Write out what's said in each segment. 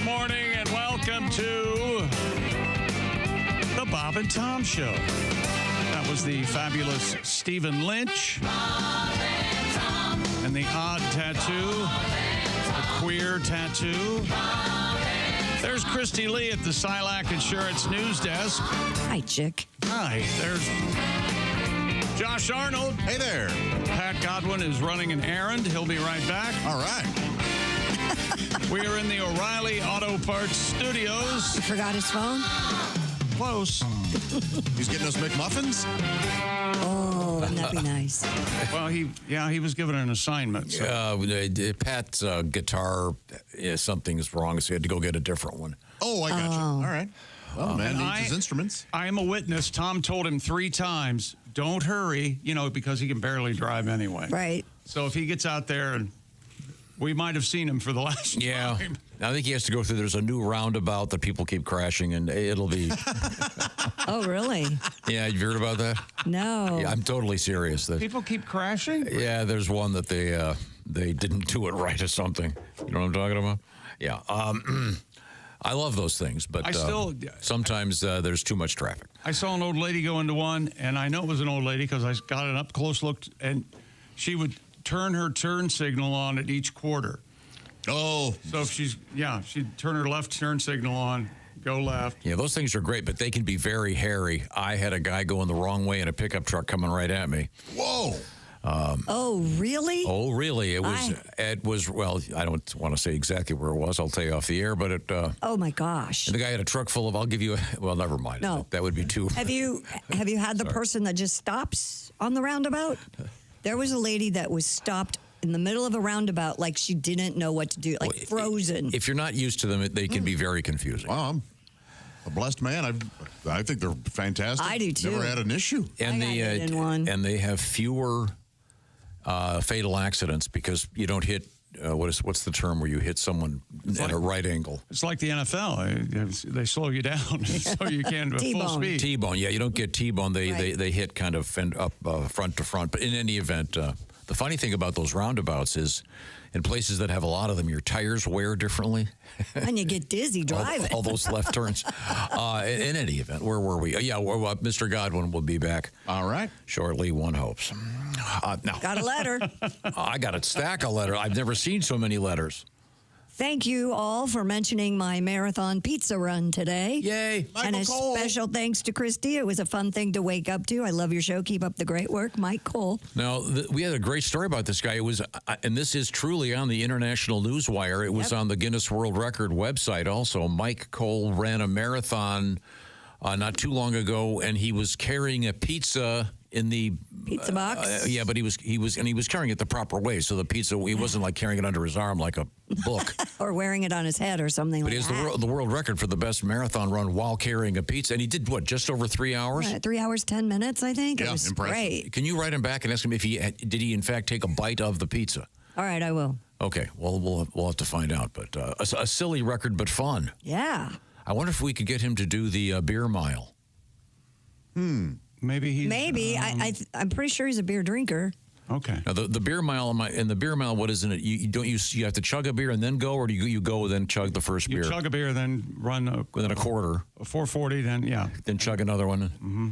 morning and welcome to the Bob and Tom Show. That was the fabulous Stephen Lynch and the odd tattoo, the queer tattoo. There's Christy Lee at the Silac Insurance News Desk. Hi, chick. Hi, there's Josh Arnold. Hey there. Pat Godwin is running an errand. He'll be right back. All right. We are in the O'Reilly Auto Parts Studios. You forgot his phone? Close. He's getting us McMuffins? Oh, wouldn't that be nice? Well, he was given an assignment. So. Pat's guitar, something's wrong, so he had to go get a different one. Oh, I got you. All right. Well, man needs his instruments. I am a witness. Tom told him 3 times, don't hurry, because he can barely drive anyway. Right. So if he gets out there, and we might have seen him for the last time. I think he has to go through, there's a new roundabout that people keep crashing, and it'll be... Oh, really? Yeah, you've heard about that? No. Yeah, I'm totally serious. People keep crashing? Yeah, there's one that they didn't do it right or something. You know what I'm talking about? Yeah. I love those things, but sometimes there's too much traffic. I saw an old lady go into one, and I know it was an old lady because I got an up-close look, and she would turn her turn signal on at each quarter. Oh. So if she'd turn her left turn signal on, go left. Yeah, those things are great, but they can be very hairy. I had a guy going the wrong way in a pickup truck coming right at me. Whoa. Oh, really? Oh, really? It was, well, I don't want to say exactly where it was. I'll tell you off the air, but it... oh, my gosh. And the guy had a truck full of, I'll give you, well, never mind. No. That would be too... Have you had the person that just stops on the roundabout? There was a lady that was stopped in the middle of a roundabout like she didn't know what to do, like frozen. If you're not used to them, they can be very confusing. Well, I'm a blessed man. I think they're fantastic. I do, too. Never had an issue. And they have fewer fatal accidents because you don't hit what's the term where you hit someone at a right angle? It's like the NFL. They slow you down so you can at full speed. T-bone, yeah, you don't get T-bone. They hit kind of up front to front. But in any event, the funny thing about those roundabouts is in places that have a lot of them, your tires wear differently. And you get dizzy driving. all those left turns. In any event, where were we? Yeah, Mr. Godwin will be back. All right. Shortly, one hopes. Now, got a letter. I got a stack of letters. I've never seen so many letters. Thank you all for mentioning my marathon pizza run today. Yay. And a special thanks to Christy. It was a fun thing to wake up to. I love your show. Keep up the great work. Mike Cole. Now, we had a great story about this guy. It was, and this is truly on the International Newswire. It was on the Guinness World Record website also. Mike Cole ran a marathon not too long ago, and he was carrying a pizza in the pizza box. Yeah, but he was carrying it the proper way. So the pizza, he wasn't like carrying it under his arm like a book, or wearing it on his head or something. But like that. But he has the world record for the best marathon run while carrying a pizza, and he did what? Just over 3 hours. 3 hours 10 minutes, I think. Yeah, it was impressive. Great. Can you write him back and ask him if did he in fact take a bite of the pizza? All right, I will. Okay, well we'll have to find out. But a silly record, but fun. Yeah. I wonder if we could get him to do the beer mile. Maybe he's... Maybe. I'm pretty sure he's a beer drinker. Okay. Now the beer mile, in the beer mile, what is it? You have to chug a beer and then go, or do you go and then chug the first beer? You chug a beer, then run within a quarter. A 440, then chug another one. Mm-hmm.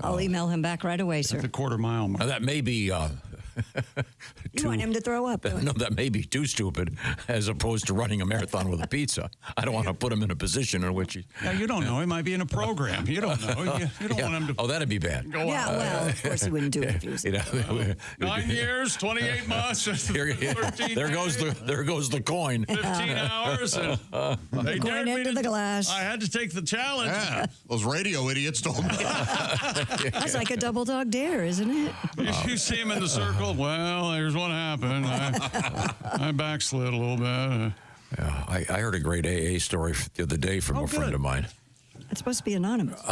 I'll email him back right away, sir. At the quarter-mile mark. Now that may be... you want him to throw up? No, that may be too stupid, as opposed to running a marathon with a pizza. I don't want to put him in a position in which he... Yeah, you don't know. He might be in a program. You don't know. You don't want him to... Oh, that'd be bad. Well, of course he wouldn't do it if he was... 9 years, 28 months, 13 there goes the coin. 15 hours. And they going into the glass. I had to take the challenge. Yeah, those radio idiots told me. That's like a double dog dare, isn't it? You see him in the circle. Well, here's what happened. I backslid a little bit. Yeah, I heard a great AA story the other day from a friend of mine. It's supposed to be anonymous.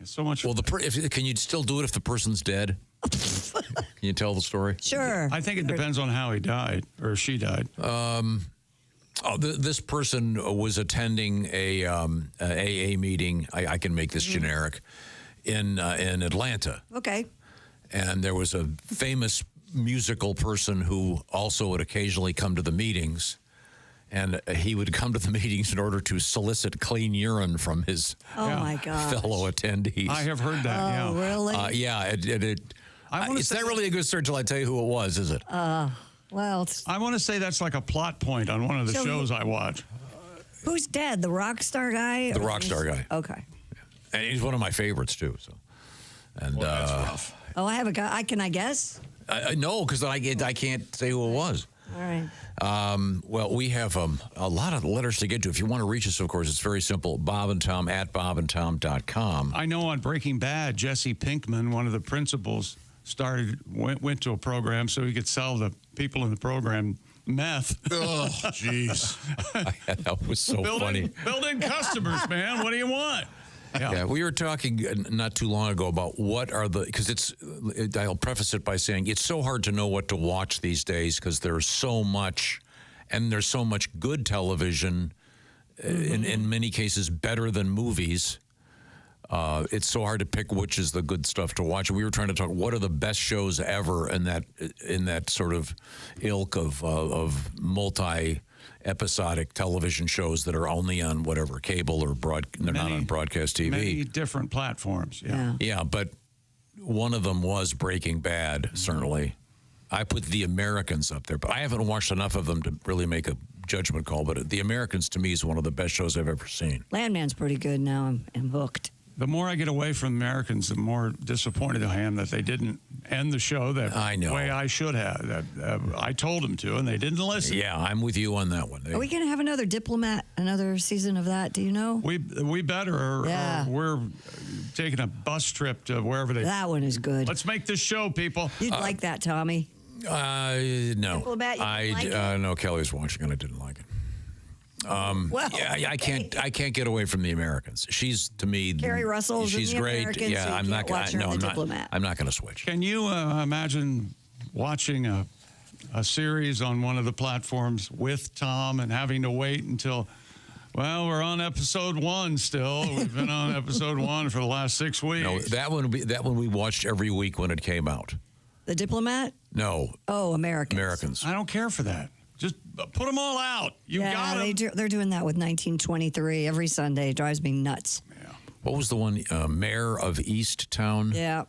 So much. Well, can you still do it if the person's dead? Can you tell the story? Sure. I think it depends on how he died or she died. This person was attending a AA meeting. I can make this generic in Atlanta. Okay. And there was a famous musical person who also would occasionally come to the meetings. And he would come to the meetings in order to solicit clean urine from his my God. fellow attendees. I have heard that. Oh, really? It's not really a good story till I tell you who it was, is it? Well, I want to say that's like a plot point on one of the shows I watch. who's dead? The rock star guy? The rock star guy. Okay. And he's one of my favorites, too. So, and that's rough. Oh, I have a guy. Can I guess? no, because I can't say who it was. All right. Well, we have a lot of letters to get to. If you want to reach us, of course, it's very simple. Bob and Tom at bobandtom.com. I know on Breaking Bad, Jesse Pinkman, one of the principals, went to a program so he could sell the people in the program meth. Oh, jeez. That was so funny. Build-in customers, man. What do you want? Yeah, we were talking not too long ago about what are because I'll preface it by saying it's so hard to know what to watch these days because there's so much, and there's so much good television, in many cases better than movies. It's so hard to pick which is the good stuff to watch. We were trying to talk what are the best shows ever in that sort of ilk of multi-episodic television shows that are only on whatever cable or they're not on broadcast TV. Many different platforms. Yeah, but one of them was Breaking Bad. Certainly, I put The Americans up there, but I haven't watched enough of them to really make a judgment call. But The Americans to me is one of the best shows I've ever seen. Landman's pretty good now. I'm hooked. The more I get away from Americans, the more disappointed I am that they didn't end the show that way I should have. I told them to, and they didn't listen. Yeah, I'm with you on that one. Are we going to have another Diplomat, another season of that? Do you know? We better. Or we're taking a bus trip to wherever they. That one is good. Let's make this show, people. You'd like that, Tommy. No. Diplomat, no, Kelly was watching and I didn't like it. I can't get away from The Americans. She's to me. Carrie Russell's she's in The great. Americans, Yeah, so I'm not. Diplomat. I'm not going to switch. Can you imagine watching a series on one of the platforms with Tom and having to wait until? Well, we're on episode 1 still. We've been on episode 1 for the last 6 weeks. No, that one we watched every week when it came out. The Diplomat? No. Oh, Americans. Americans. I don't care for that. Just put them all out. You got them. They're doing that with 1923 every Sunday. It drives me nuts. Yeah. What was the one? Mayor of East Town? Yeah.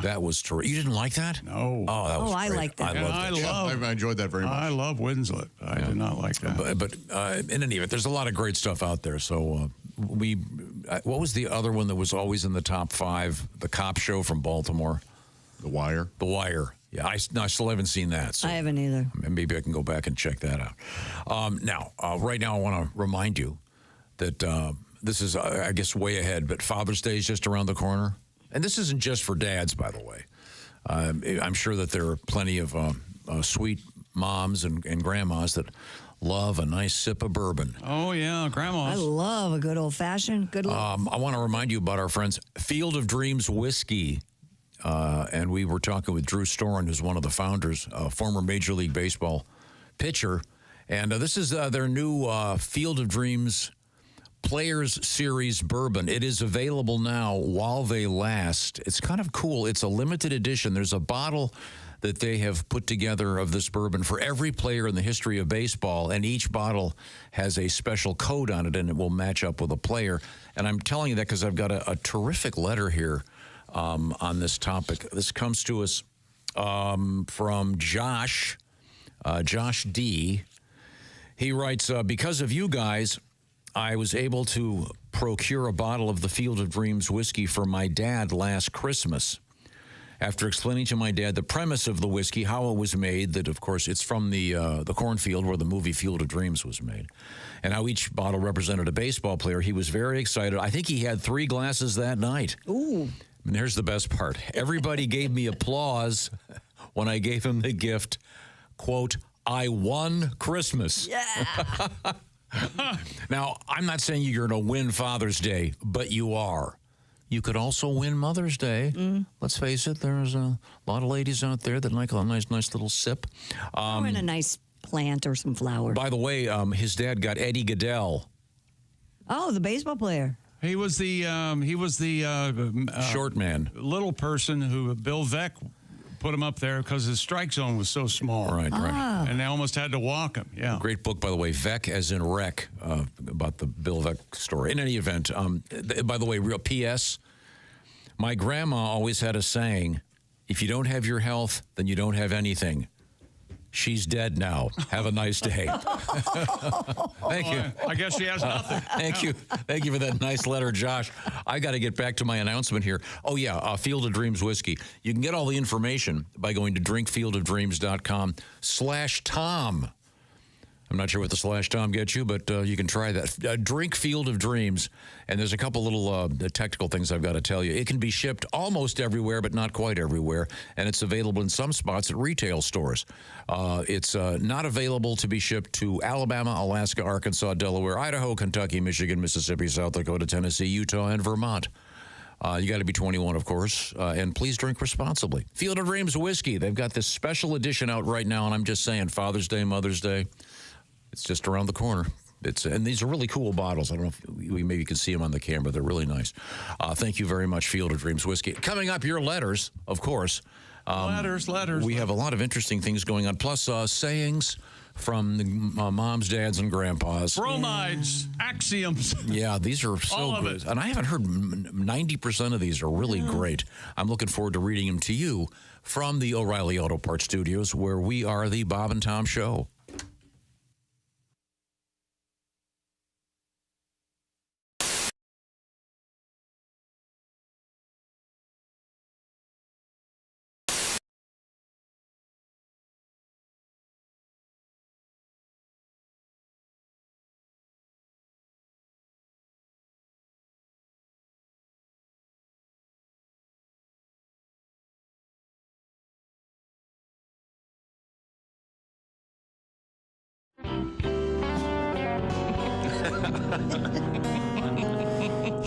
That was terrific. You didn't like that? No. Oh, that was I great. like that. I loved it. I enjoyed that very much. I love Winslet. I did not like that. But in any event, there's a lot of great stuff out there. So what was the other one that was always in the top 5? The cop show from Baltimore? The Wire. The Wire. Yeah, I still haven't seen that. So I haven't either. Maybe I can go back and check that out. Right now, I want to remind you that this is, I guess, way ahead, but Father's Day is just around the corner. And this isn't just for dads, by the way. I'm sure that there are plenty of sweet moms and grandmas that love a nice sip of bourbon. Oh, yeah, grandmas. I love a good old-fashioned, good I want to remind you about our friends, Field of Dreams Whiskey. And we were talking with Drew Storen, who's one of the founders, former Major League Baseball pitcher. And this is their new Field of Dreams Players Series bourbon. It is available now while they last. It's kind of cool. It's a limited edition. There's a bottle that they have put together of this bourbon for every player in the history of baseball, and each bottle has a special code on it, and it will match up with a player. And I'm telling you that because I've got a terrific letter here on this topic. This comes to us from Josh D. He writes, because of you guys, I was able to procure a bottle of the Field of Dreams whiskey for my dad last Christmas. After explaining to my dad the premise of the whiskey, how it was made, that, of course, it's from the cornfield where the movie Field of Dreams was made, and how each bottle represented a baseball player, he was very excited. I think he had 3 glasses that night. Ooh. And here's the best part. Everybody gave me applause when I gave him the gift, quote, I won Christmas. Yeah. Now, I'm not saying you're going to win Father's Day, but you are. You could also win Mother's Day. Let's face it, there's a lot of ladies out there that like a nice little sip. Or in a nice plant or some flowers. By the way, his dad got Eddie Goodell. Oh, the baseball player. He was the Short man. little person who Bill Veeck put him up there because his strike zone was so small. Right. And they almost had to walk him. Yeah. Great book, by the way, Vec as in wreck, about the Bill Vec story. In any event, by the way, real P.S., my grandma always had a saying, if you don't have your health, then you don't have anything. She's dead now. Have a nice day. Thank you. I guess she has nothing. Thank you. Thank you for that nice letter, Josh. I got to get back to my announcement here. Oh, yeah, Field of Dreams Whiskey. You can get all the information by going to drinkfieldofdreams.com/Tom. I'm not sure what the /Tom gets you, but you can try that. Drink Field of Dreams. And there's a couple little technical things I've got to tell you. It can be shipped almost everywhere, but not quite everywhere. And it's available in some spots at retail stores. It's not available to be shipped to Alabama, Alaska, Arkansas, Delaware, Idaho, Kentucky, Michigan, Mississippi, South Dakota, Tennessee, Utah, and Vermont. You got to be 21, of course, and please drink responsibly. Field of Dreams Whiskey. They've got this special edition out right now, and I'm just saying, Father's Day, Mother's Day. It's just around the corner. And these are really cool bottles. I don't know if we maybe can see them on the camera. They're really nice. Thank you very much, Field of Dreams Whiskey. Coming up, your letters, of course. Letters. We have a lot of interesting things going on, plus sayings from the moms, dads, and grandpas. Bromides, axioms. Yeah, these are so good. And I haven't heard 90% of these are really great. I'm looking forward to reading them to you from the O'Reilly Auto Parts Studios, where we are the Bob and Tom Show.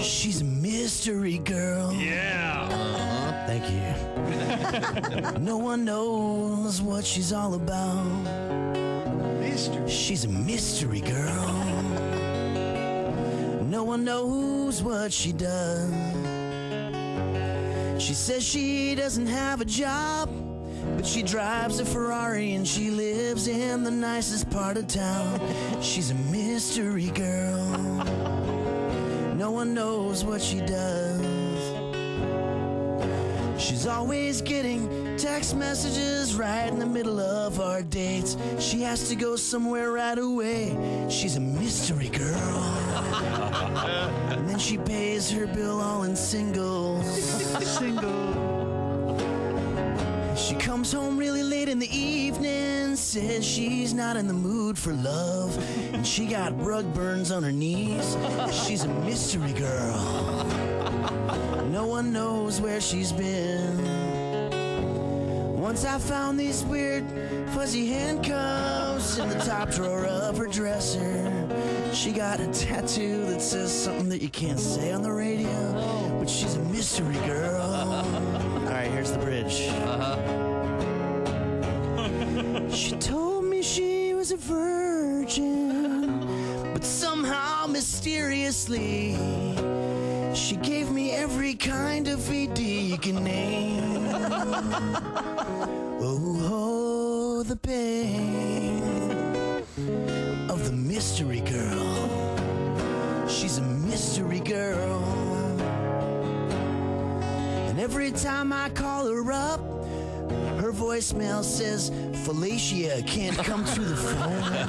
She's a mystery girl. Yeah. Thank you. No one knows what she's all about. She's a mystery girl. No one knows what she does. She says she doesn't have a job, but she drives a Ferrari and she lives in the nicest part of town. She's a mystery girl. No one knows what she does. She's always getting text messages right in the middle of our dates. She has to go somewhere right away. She's a mystery girl. And then she pays her bill all in singles. She comes home really late in the evening, says she's not in the mood for love, and she got rug burns on her knees. She's a mystery girl. No one knows where she's been. Once I found these weird fuzzy handcuffs in the top drawer of her dresser. She got a tattoo that says something that you can't say on the radio, but she's a mystery girl. All right, here's the bridge. She told me she was a virgin, but somehow mysteriously she gave me every kind of VD you can name. Oh, the pain of the mystery girl. She's a mystery girl. And every time I call her up, her voicemail says Felicia can't come to the phone.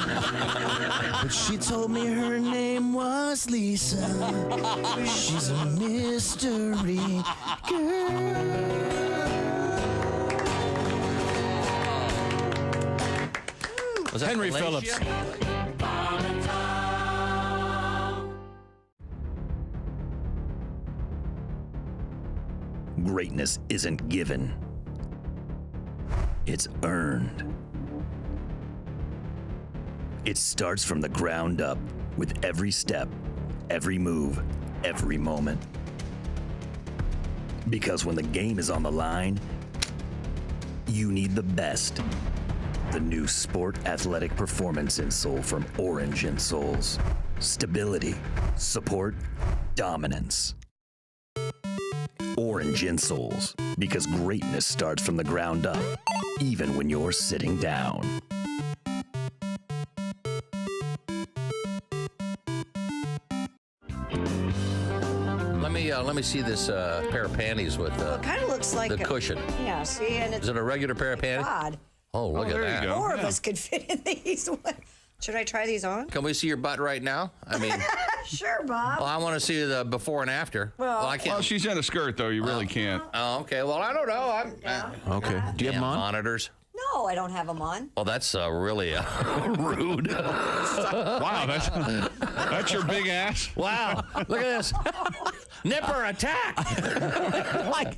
But she told me her name was Lisa. She's a mystery girl. Was that Henry Felicia? Phillips. Greatness isn't given. It's earned. It starts from the ground up with every step, every move, every moment. Because when the game is on the line, you need the best. The new Sport Athletic Performance Insole from Orange Insoles. Stability, support, dominance. Orange. Orange Insoles, because greatness starts from the ground up, even when you're sitting down. Let me see this pair of panties with It kind of looks like the cushion. Yeah, see, and it's Is it a regular pair of panties? God. Oh, look at that. Four of us could fit in these. Should I try these on? Can we see your butt right now? I mean, Sure, Bob. well, I want to see the before and after. Well, I can't. Well, she's in a skirt, though. You really can't. Oh, okay. Well, I don't know. Okay. Do you have them on? Monitors? No, I don't have them on. Well, that's really rude. Wow, that's your big ass. Wow. Look at this. Nipper attack. Like,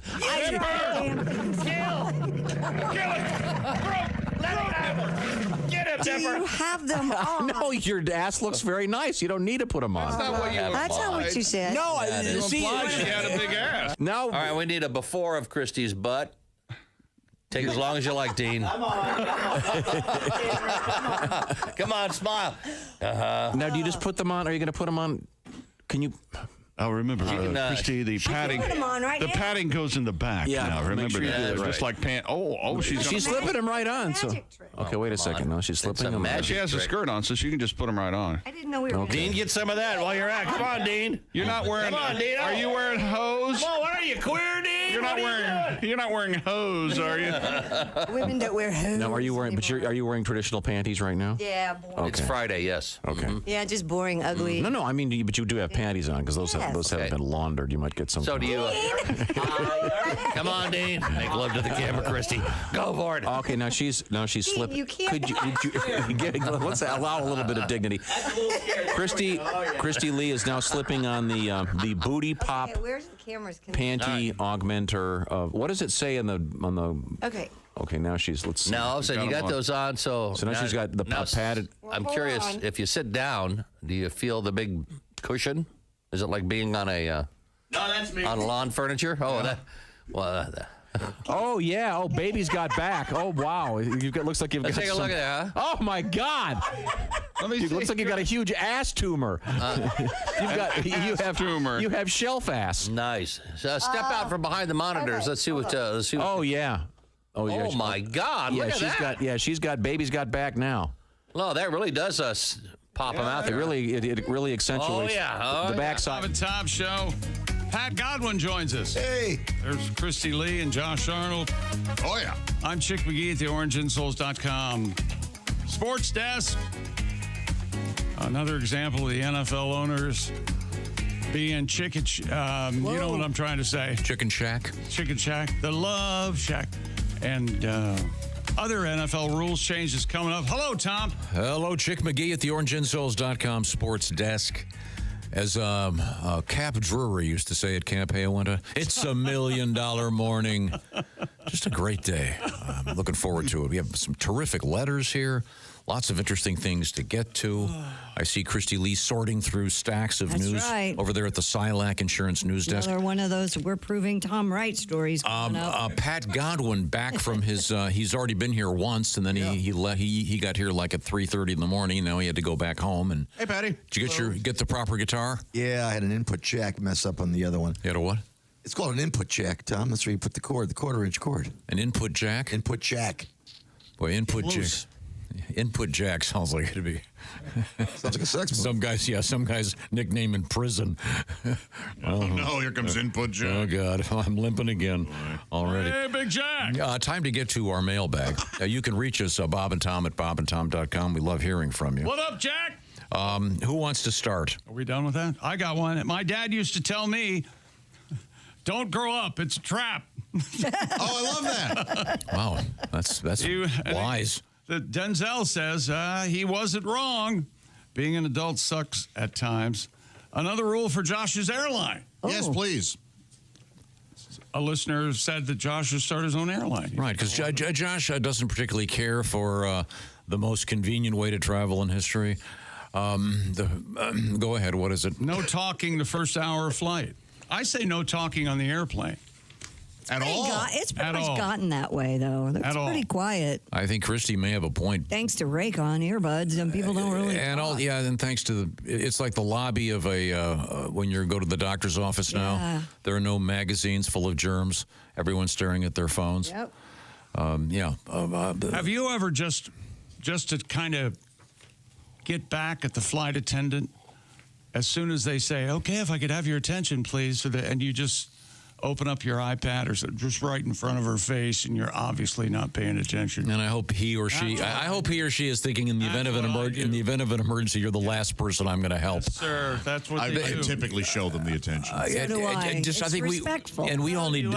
Get him, do you have them on? No, your ass looks very nice. You don't need to put them on. That's not what you That's not what you said. No, You see, implied she had a big ass. now. All right, we need a before of Christy's butt. Take as long as you like, Dean. Come on, smile. Now, do you just put them on? Are you going to put them on? Can you? Oh, remember, Christy, the put padding. them on right The now. padding goes in the back. Yeah, now. make Remember, sure you do that just right. like pants. Oh, she's She's slipping them right on. So. Magic trick. Okay, wait a second. No, she's slipping a them. magic She has a trick. skirt on, so she can just put them right on. I didn't know we were Okay. Dean, get some of that while you're at. Come on, Dean. You're not wearing. Come on, Dean. Are you wearing hose? Come on, what are you, queer, Dean? You're not wearing. You're not wearing hose, are you? women that wear hose. Now, are you wearing? But are you wearing traditional panties right now? Yeah, boring. It's Friday, yes. Okay. Yeah, just boring, ugly. No, I mean, but you do have panties on because those Yes. haven't Okay. been laundered. You might get some. So do you. Come on, Dean. Make love to the camera, Christy. Go for it. Okay, now she's slipping. you can't- Could let's allow a little bit of dignity. Christy Lee is now slipping on the booty pop Okay, where's the cameras? panty augmenter. What does it say on the? Okay. Okay, now she's let's. Now, all of a sudden, you got those on, so So now she's got the padded. I'm Hold curious, on. if you sit down, do you feel the big cushion? Is it like being on a on lawn furniture? Oh, that. Well, Oh yeah. Oh, baby's got back. Oh wow. Looks like you've let's got. take a look at that. Huh? Oh my God. It looks like you've got a huge ass tumor. You have tumor. You have shelf ass. Nice. So step out from behind the monitors. Okay, Let's see what. Let's see. What, Oh yeah. Oh yeah. oh my God! Yeah, look at that. she's got baby's got back now. No, that really does pop them out It there. really really accentuates Oh, yeah. Oh, the yeah. backside. Bob and Tom show. Pat Godwin joins us. Hey. There's Christy Lee and Josh Arnold. Oh, yeah. I'm Chick McGee at the orangeinsoles.com Sports Desk. Another example of the NFL owners being chicken. You know what I'm trying to say? Chicken Shack. Chicken Shack, the Love Shack, and other NFL rules changes coming up. Hello, Tom. Hello, Chick McGee at the orangeinsoles.com Sports Desk. As Cap Drury used to say at Camp Hayawinta, it's $1 million morning. Just a great day. I'm looking forward to it. We have some terrific letters here. Lots of interesting things to get to. I see Christy Lee sorting through stacks of That's news right. over there at the Silac Insurance News Desk. Another one of those we're proving Tom Right stories coming up. Pat Godwin back from his. He's already been here once, and then he got here like at 3:30 in the morning. Now he had to go back home. And Hey, Patty. did you get the proper guitar? Yeah, I had an input jack mess up on the other one. You had a what? It's called an input jack, Tom. That's where you put the cord, the quarter-inch cord. An input jack? Input jack. Boy, input jack. Loose. Input jack sounds like it'd be Sounds like a sex move. some guy's nickname in prison. Oh, no, here comes input, Oh Jack. God, I'm limping again already. Hey, Big Jack. Time to get to our mailbag. You can reach us, Bob and Tom at bobandtom.com. We love hearing from you. What up, Jack? Who wants to start? Are we done with that? I got one. My dad used to tell me, don't grow up. It's a trap. Oh, I love that. Wow, that's wise. That Denzel says he wasn't wrong. Being an adult sucks at times. Another rule for Josh's airline. Yes, please. A listener said that Josh should start his own airline. Right, because Josh doesn't particularly care for the most convenient way to travel in history. Go ahead. What is it? No talking the first hour of flight. I say no talking on the airplane. At all? It's pretty At much all. gotten that way, though. It's At all. pretty quiet. I think Christy may have a point. Thanks to Raycon earbuds, and people don't really. And talk. and thanks to it's like the lobby of when you go to the doctor's office Yeah. now. There are no magazines full of germs. Everyone's staring at their phones. Yep. Have you ever just to kind of get back at the flight attendant as soon as they say, "Okay, if I could have your attention, please," and you just open up your iPad or just right in front of her face, and you're obviously not paying attention. And I hope he or she, is thinking in the event of an emergency, you're the last person I'm going to help. Yes, sir, that's what I they do. typically show them the attention. So do I. I It's think respectful. we all need.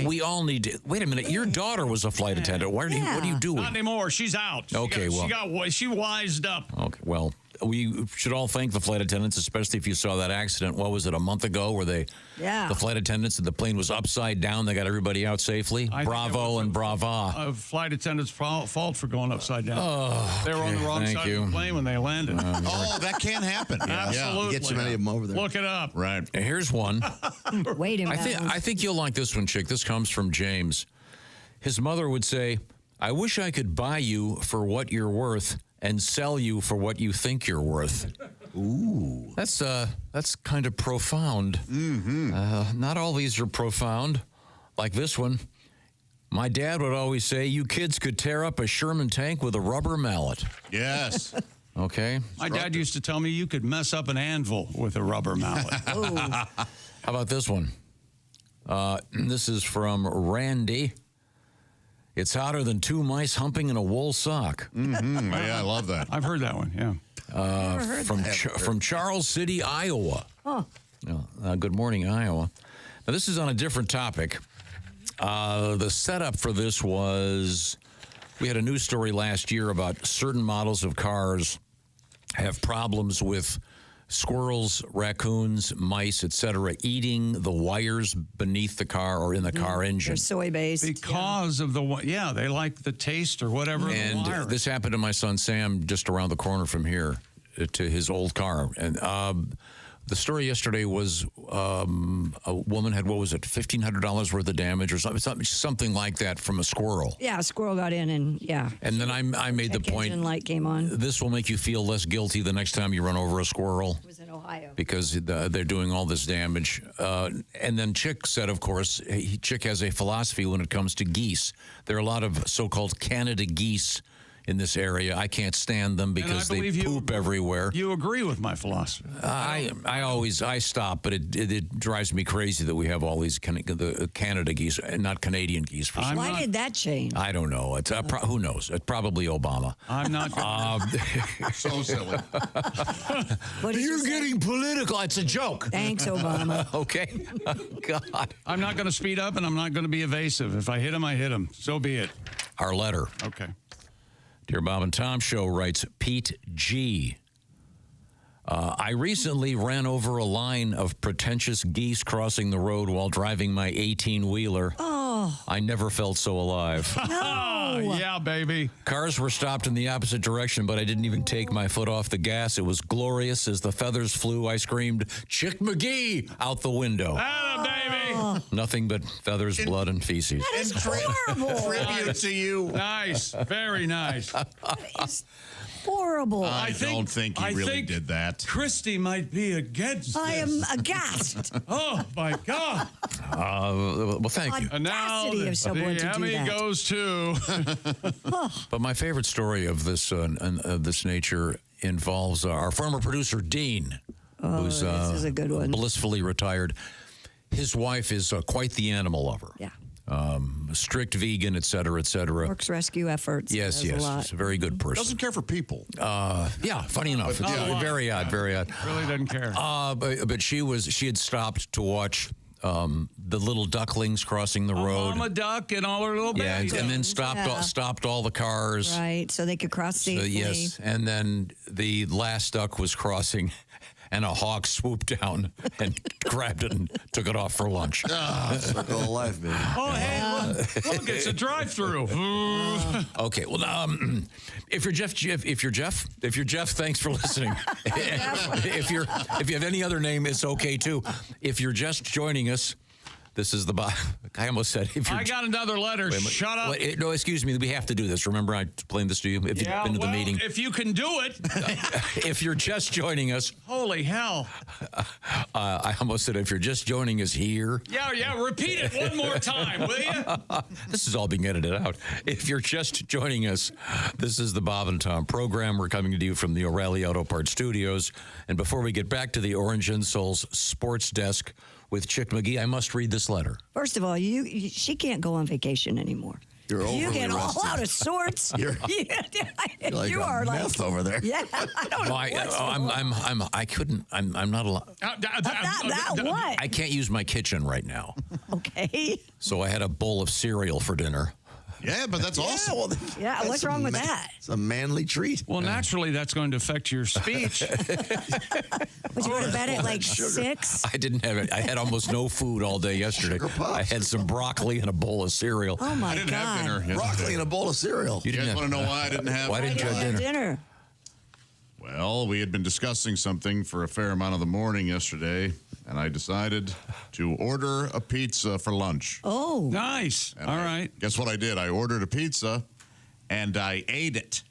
We all need. Wait a minute, your daughter was a flight attendant. What are you doing? Not anymore. She's out. She wised up. Okay, well, we should all thank the flight attendants, especially if you saw that accident. What was it, a month ago, where the flight attendants, the plane was upside down. They got everybody out safely. Bravo and brava. A flight attendant's fault for going upside down. They were on the wrong Thank side you. of the plane when they landed. That can happen. Absolutely. You get so many of them over there. Look it up. Right. Here's one. Wait a minute. I think you'll like this one, chick. This comes from James. His mother would say, "I wish I could buy you for what you're worth and sell you for what you think you're worth." Ooh. That's kind of profound. Mm-hmm. Not all these are profound. Like this one. My dad would always say, "You kids could tear up a Sherman tank with a rubber mallet." Yes. Okay. My dad used to tell me you could mess up an anvil with a rubber mallet. How about this one? This is from Randy. It's hotter than two mice humping in a wool sock. Mm-hmm. Yeah, I love that. I've heard that one, yeah. From Charles City, Iowa. Oh. Good morning, Iowa. Now, this is on a different topic. The setup for this was we had a news story last year about certain models of cars have problems with squirrels, raccoons, mice, etc., eating the wires beneath the car or in the car engine. They're soy-based. Because of they like the taste or whatever. And of the wire. this happened to my son Sam just around the corner from here to his old car. And the story yesterday was a woman had, what was it, $1,500 worth of damage or something like that from a squirrel. Yeah, a squirrel got in and And then I made the point, engine light came on. this will make you feel less guilty the next time you run over a squirrel. It was in Ohio. Because they're doing all this damage. And then Chick said, of course, Chick has a philosophy when it comes to geese. There are a lot of so-called Canada geese in this area. I can't stand them because they poop everywhere. You agree with my philosophy. I stop, but it drives me crazy that we have all these the Canada geese and not Canadian geese. For some Why did that change? I don't know. It's who knows? It's probably Obama. I'm not. So silly. You're getting political. It's a joke. Thanks, Obama. Okay. God. I'm not going to speed up, and I'm not going to be evasive. If I hit him, I hit him. So be it. Our letter. Okay. Dear Bob and Tom Show, writes Pete G. I recently ran over a line of pretentious geese crossing the road while driving my 18-wheeler. Oh. I never felt so alive. No. Yeah, baby. Cars were stopped in the opposite direction, but I didn't even take my foot off the gas. It was glorious. As the feathers flew, I screamed, "Chick McGee!" out the window. Atta, baby. Nothing but feathers, blood, and feces. That is horrible. Tribute to you. Nice. Very nice. That is horrible. I don't think he really think did that. Christy might be against I this. am aghast. Oh, my God. Well, thank you. And now Audacity of someone the to do Emmy that. goes to... But my favorite story of this nature involves our former producer, Dean, who's this is a good one. blissfully retired. His wife is quite the animal lover. Yeah. Strict vegan, et cetera, et cetera. Works rescue efforts. Yes, does a yes. lot. She's a very good person. Doesn't care for people. Yeah, funny enough. It's very odd, very odd. Really doesn't care. But she had stopped to watch the little ducklings crossing the road. Mama duck and all her little Yeah, babies. and then stopped all the cars. Right, so they could cross safely. Yes, and then the last duck was crossing, and a hawk swooped down and grabbed it and took it off for lunch. Circle of life, baby. Oh, hey, look, it's a drive-through. Okay, well, if you're Jeff, thanks for listening. if you have any other name, it's okay too. If you're just joining us, This is the I almost said if you're I got another letter. Shut up. Wait, no, excuse me. We have to do this. Remember, I explained this to you. If you've been to the meeting, if you can do it. If you're just joining us, Holy hell! I almost said if you're just joining us here. Yeah. Repeat it one more time, will you? This is all being edited out. If you're just joining us, this is the Bob and Tom program. We're coming to you from the O'Reilly Auto Parts Studios. And before we get back to the Orange Insole's sports desk with Chick McGee, I must read this letter. First of all, she can't go on vacation anymore. You're You overly get all rested. out of sorts. You're like you a are like meth over there. Yeah, I don't know. I'm not allowed. What? I can't use my kitchen right now. Okay. So I had a bowl of cereal for dinner. Yeah, but that's awesome. Well, Yeah, that's what's wrong with that? It's a manly treat. Well, naturally, that's going to affect your speech. Would you go to bed at like 6? I didn't have it. I had almost no food all day yesterday. Sugar puffs. I had some broccoli and a bowl of cereal. Oh my I didn't have dinner God. yesterday. Broccoli and a bowl of cereal. You You guys didn't want to know why I didn't have Why didn't you have dinner? Dinner. Well, we had been discussing something for a fair amount of the morning yesterday, and I decided to order a pizza for lunch. Oh. Nice. And All right. Guess what I did? I ordered a pizza, and I ate it.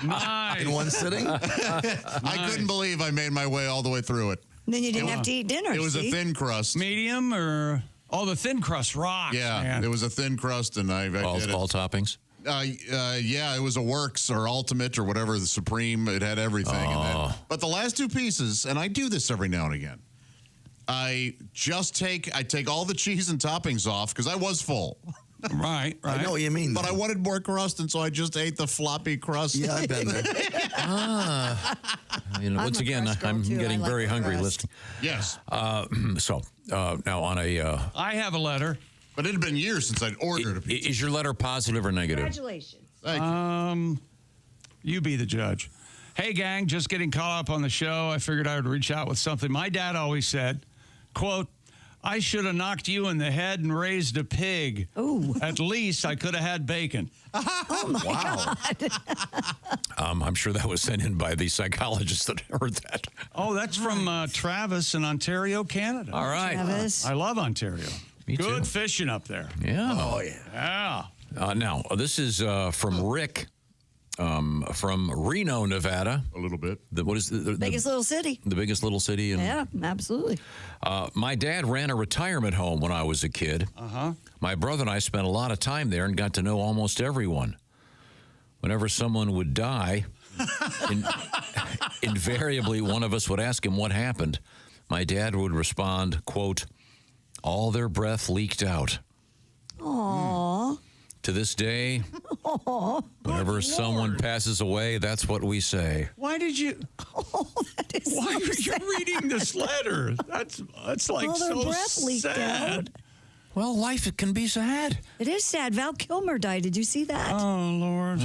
Nice. In one sitting? I couldn't believe I made my way all the way through it. Then you didn't have to eat dinner. It was see? a thin crust. Medium or the thin crust rocks. Yeah, man. it was a thin crust, and I All did it. toppings. Yeah, it was a Works or Ultimate or whatever, the Supreme. It had everything in it. But the last two pieces, and I do this every now and again, I take all the cheese and toppings off because I was full. Right. I know what you mean. But I wanted more crust, and so I just ate the floppy crust. Yeah, I've been there. Once a again, crust girl, I'm too. getting I like very the hungry crust. listening. Yes. Now on a. I have a letter. But it had been years since I'd ordered a pizza. Is your letter positive or negative? Congratulations. Thank you. You be the judge. Hey, gang, just getting caught up on the show. I figured I would reach out with something. My dad always said, quote, I should have knocked you in the head and raised a pig. Ooh. At least I could have had bacon. Oh my God. I'm sure that was sent in by the psychologist that heard that. Oh, that's from Travis in Ontario, Canada. All right. Travis. I love Ontario. Me Good too. fishing up there. Yeah. Oh, yeah. Yeah. Now, this is from Rick from Reno, Nevada. A little bit. What is the Biggest little city. the biggest little city? Yeah, absolutely. My dad ran a retirement home when I was a kid. My brother and I spent a lot of time there and got to know almost everyone. Whenever someone would die, invariably one of us would ask him what happened. My dad would respond, quote, all their breath leaked out. Aww. To this day, whenever someone passes away, that's what we say. Why did you? That is Why so are you sad. reading this letter? That's like All their so breath leaked sad. out. Well, life, it can be sad. It is sad. Val Kilmer died. Did you see that? Oh Lord.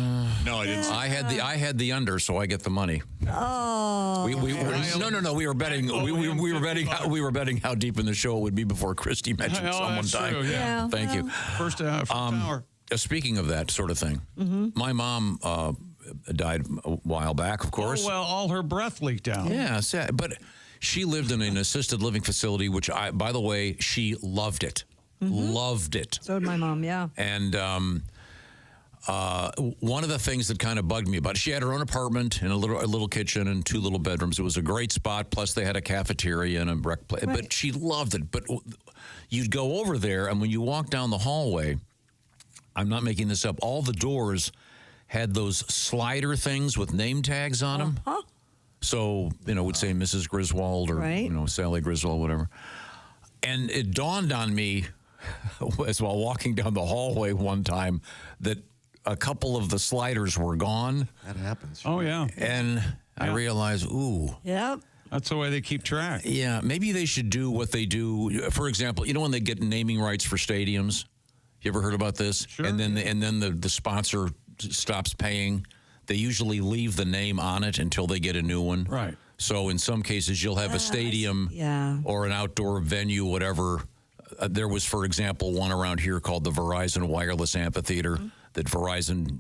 No, I didn't. I had the under, so I get the money. Oh. We no. We were betting. We were betting how deep in the show it would be before Christy mentioned Oh, someone that's dying. true, yeah. Thank you. First hour. Speaking of that sort of thing, my mom died a while back, of course. Oh, well, all her breath leaked out. Yeah, sad. But she lived in an assisted living facility, which by the way, she loved it. Loved it. So did my mom, yeah. And one of the things that kind of bugged me about it, she had her own apartment and a little kitchen and 2 little bedrooms. It was a great spot. Plus, they had a cafeteria and a rec play. Right. But she loved it. But you'd go over there, and when you walk down the hallway, I'm not making this up, all the doors had those slider things with name tags on them. Huh? So, would say Mrs. Griswold or, Right. Sally Griswold, whatever. And it dawned on me as while walking down the hallway one time that a couple of the sliders were gone. That happens. Oh yeah. And I realized, ooh. Yep. That's the way they keep track. Yeah, maybe they should do what they do. For example, when they get naming rights for stadiums? You ever heard about this? Sure. And then the sponsor stops paying. They usually leave the name on it until they get a new one. Right. So in some cases, you'll have a stadium or an outdoor venue, whatever. There was, for example, one around here called the Verizon Wireless Amphitheater that Verizon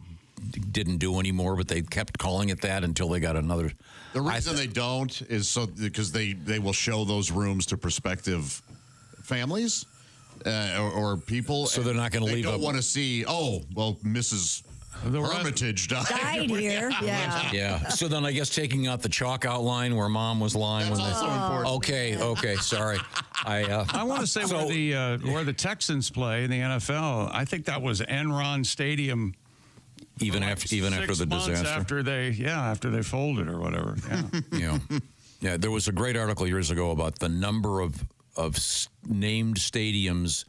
didn't do anymore, but they kept calling it that until they got another. The reason they don't is because they will show those rooms to prospective families or people. So they're not going to leave. They don't want to see. Oh, well, Mrs. Hermitage died here. Yeah. Yeah. So then I guess taking out the chalk outline where Mom was lying. That's also important. Okay. Sorry. I want to say where the Texans play in the NFL. I think that was Enron Stadium. Even after the disaster. After they folded or whatever. Yeah. Yeah. There was a great article years ago about the number of named stadiums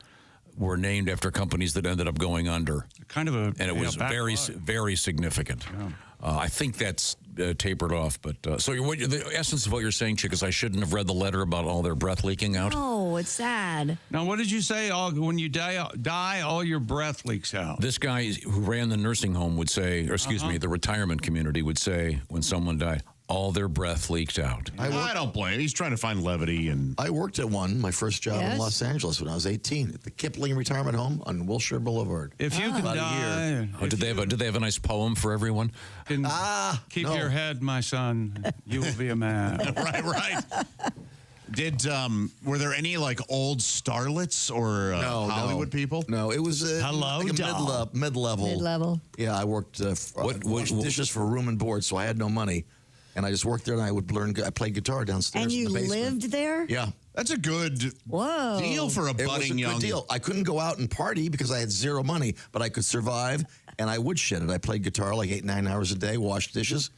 were named after companies that ended up going under. And it was very significant. Yeah. I think that's tapered off. But so the essence of what you're saying, Chick, is I shouldn't have read the letter about all their breath leaking out. Oh, it's sad. Now, what did you say? When you die, all your breath leaks out. This guy who ran the nursing home would say, or excuse me, the retirement community would say when someone died, all their breath leaked out. I don't blame him. He's trying to find levity. And I worked at my first job in Los Angeles when I was 18 at the Kipling Retirement Home on Wilshire Boulevard. If you could die, did they have a nice poem for everyone? Keep your head, my son. You will be a man. Right. Were there any like old starlets or Hollywood people? No, it was like mid-level. Mid-level. Yeah, I worked washed dishes for room and board, so I had no money. And I just worked there, and I played guitar downstairs. And you in the basement. lived there? Yeah. That's a good deal for a budding young. It was a good deal. I couldn't go out and party because I had zero money, but I could survive, and I would shit it. I played guitar like 8-9 hours a day, washed dishes.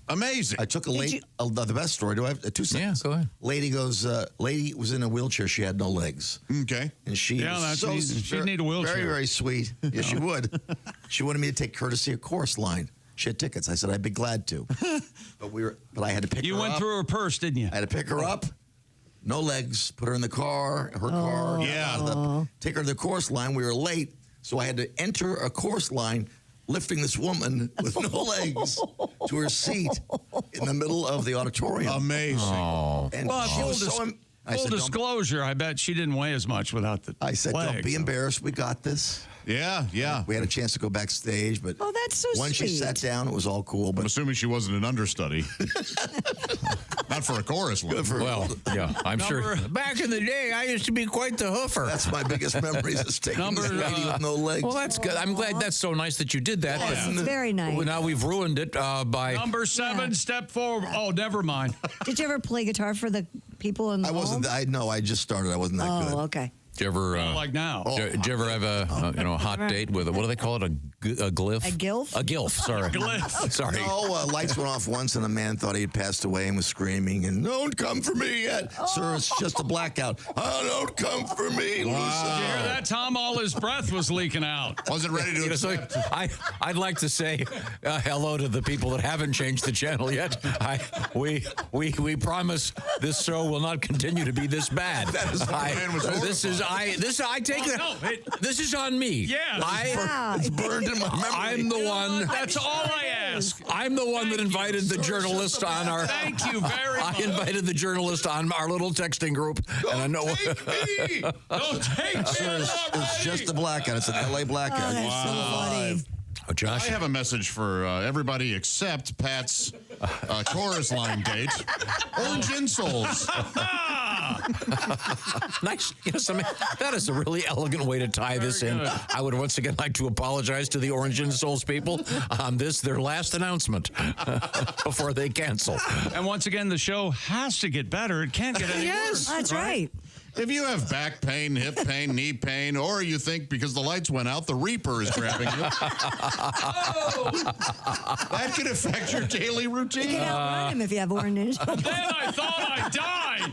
Amazing. I took the best story. Do I have 2 seconds? Yeah, go ahead. Lady was in a wheelchair. She had no legs. Okay. And she'd need a wheelchair. Very, very sweet. Yes, she would. She wanted me to take courtesy of Chorus Line. She had tickets. I said I'd be glad to. But I had to pick her up. You went through her purse, didn't you? I had to pick her up. No legs. Put her in the car. Her car. Yeah. Take her to the course line. We were late, so I had to enter a course line, lifting this woman with no legs to her seat in the middle of the auditorium. Amazing. Oh. And full disclosure, I bet she didn't weigh as much without the I said, legs. Don't be embarrassed. We got this. Yeah. We had a chance to go backstage, but that's so when sweet. she sat down, it was all cool. But I'm assuming she wasn't an understudy. Not for a chorus line. Well, yeah, I'm sure. Back in the day, I used to be quite the hoofer. That's my biggest memories is taking this lady with no legs. Well, that's good. I'm glad. That's so nice that you did that. Yes, it's very nice. Well, now we've ruined it by Number 7, step forward. Oh, never mind. Did you ever play guitar for the people in the I wasn't. home? I just started. I wasn't that good. Oh, okay. Did you ever like now? Did you ever have a hot date with what do they call it? A glyph? A gilf? A gilf. Sorry. Sorry. No, lights went off once, and a man thought he had passed away and was screaming, and don't come for me yet, sir. It's just a blackout. Oh, don't come for me. Wow. Did you hear that, Tom? All his breath was leaking out. Wasn't ready to accept. I'd like to say hello to the people that haven't changed the channel yet. We promise this show will not continue to be this bad. This is on me. Yeah. It's burned in my memory. I'm the one. That's all I ask. I'm the one that invited the journalist on our. Thank you very much. I invited the journalist on our little texting group, and I know. Don't take me. Sir, it's just a blackout. It's an LA blackout. Oh, that's so funny. Oh, Josh, I have a message for everybody except Pat's chorus line date. Orange insoles. nice. That is a really elegant way to tie this in. I would once again like to apologize to the Orange Insoles people on their last announcement before they cancel. And once again, the show has to get better. It can't get any worse. That's right. If you have back pain, hip pain, knee pain, or you think because the lights went out, the Reaper is grabbing you, that could affect your daily routine. You can outrun him if you have orange. Then I thought I died.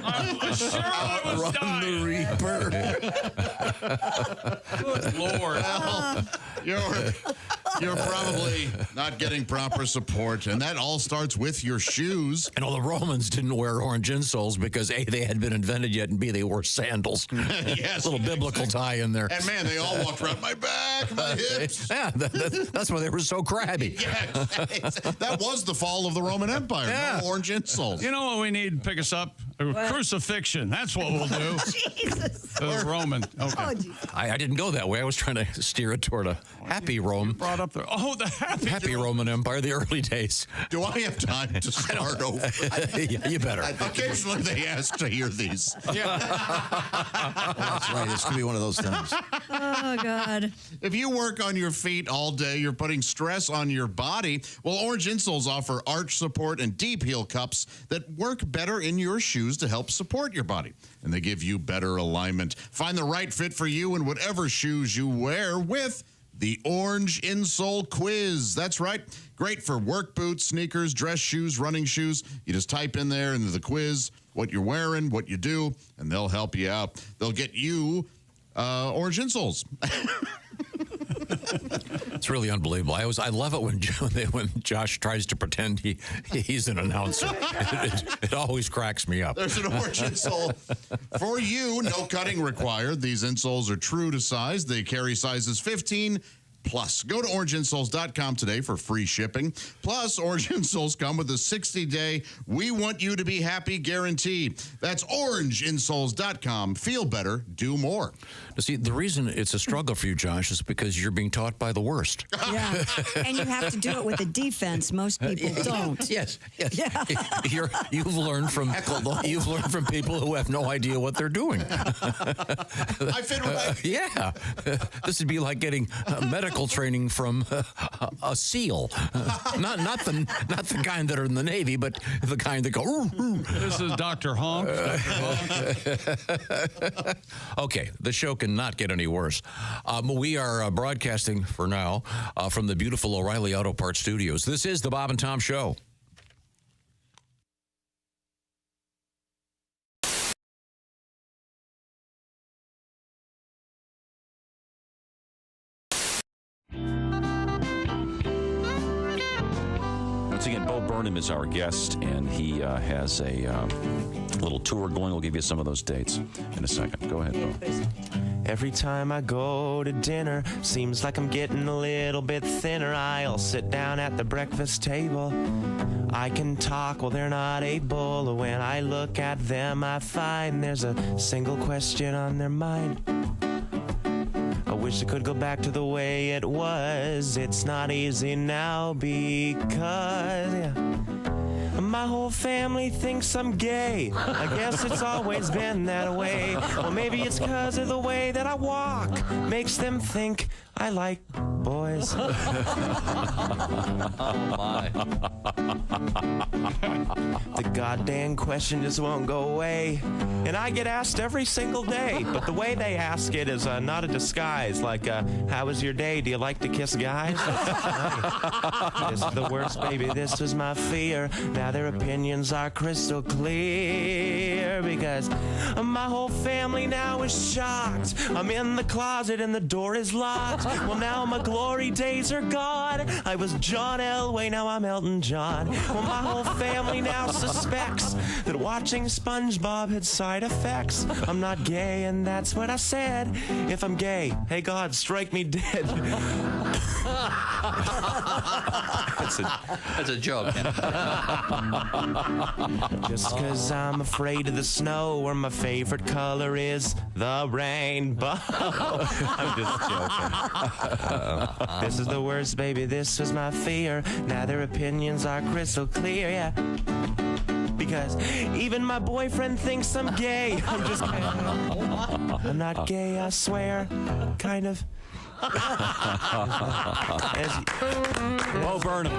I was sure I was dying. The Reaper. Good Lord. Well, you're probably not getting proper support, and that all starts with your shoes. And all the Romans didn't wear orange insoles because A, they hadn't been invented yet, and B, they wore sandals. Yes. Little biblical tie in there. And man, they all walked around my back, my hips. Yeah, that's why they were so crabby. Yeah, that was the fall of the Roman Empire. Yeah. No orange insoles. You know what we need to pick us up? Crucifixion. That's what we'll do. Jesus. Roman. Okay. Oh, geez. I didn't go that way. I was trying to steer it toward a happy Rome. Brought up the the Happy Roman Empire, the early days. Do I have time to start over? Yeah, you better. Occasionally they ask to hear these. That's right. This could be one of those times. Oh, God. If you work on your feet all day, you're putting stress on your body. Well, Orange Insoles offer arch support and deep heel cups that work better in your shoes to help support your body. And they give you better alignment. Find the right fit for you in whatever shoes you wear with the Orange Insole Quiz. That's right. Great for work boots, sneakers, dress shoes, running shoes. You just type in there into the quiz what you're wearing, what you do, and they'll help you out. They'll get you Orange Insoles. It's really unbelievable. I love it when Josh tries to pretend he's an announcer. It always cracks me up. There's an Orange Insole for you. No cutting required. These insoles are true to size. They carry sizes 15 plus. Go to orangeinsoles.com today for free shipping. Plus, Orange Insoles come with a 60-day we want you to be happy guarantee. That's orangeinsoles.com. Feel better, do more. Now, see, the reason it's a struggle for you, Josh, is because you're being taught by the worst. Yeah. And you have to do it with a defense. Most people don't. Yes. Yeah. You've learned from people who have no idea what they're doing. I fit right. Yeah. This would be like getting medical training from a SEAL. Not the kind that are in the Navy, but the kind that go. This is Dr. Honk. Okay, the show cannot get any worse. We are broadcasting for now from the beautiful O'Reilly Auto Parts Studios. This is the Bob and Tom Show. Once again, Bo Burnham is our guest, and he has a little tour going. We'll give you some of those dates in a second. Go ahead, Bo. Every time I go to dinner, seems like I'm getting a little bit thinner. I'll sit down at the breakfast table. I can talk while they're not able. When I look at them, I find there's a single question on their mind. I wish I could go back to the way it was. It's not easy now because my whole family thinks I'm gay. I guess it's always been that way. Or maybe it's because of the way that I walk. Makes them think I like boys. Oh, my. The goddamn question just won't go away. And I get asked every single day. But the way they ask it is not a disguise. Like, how was your day? Do you like to kiss guys? This is the worst, baby. This was my fear. Now their opinions are crystal clear. Because my whole family now is shocked. I'm in the closet and the door is locked. Well, now my glory days are gone. I was John Elway, now I'm Elton John. Well, my whole family now suspects that watching SpongeBob had side effects. I'm not gay, and that's what I said. If I'm gay, hey God, strike me dead. That's a joke. Just cause I'm afraid of the snow, or my favorite color is the rainbow. I'm just joking. This is the worst, baby. This was my fear. Now their opinions are crystal clear, yeah. Because even my boyfriend thinks I'm gay. I'm just kidding. I'm not gay, I swear. Kind of. Bo Burnham.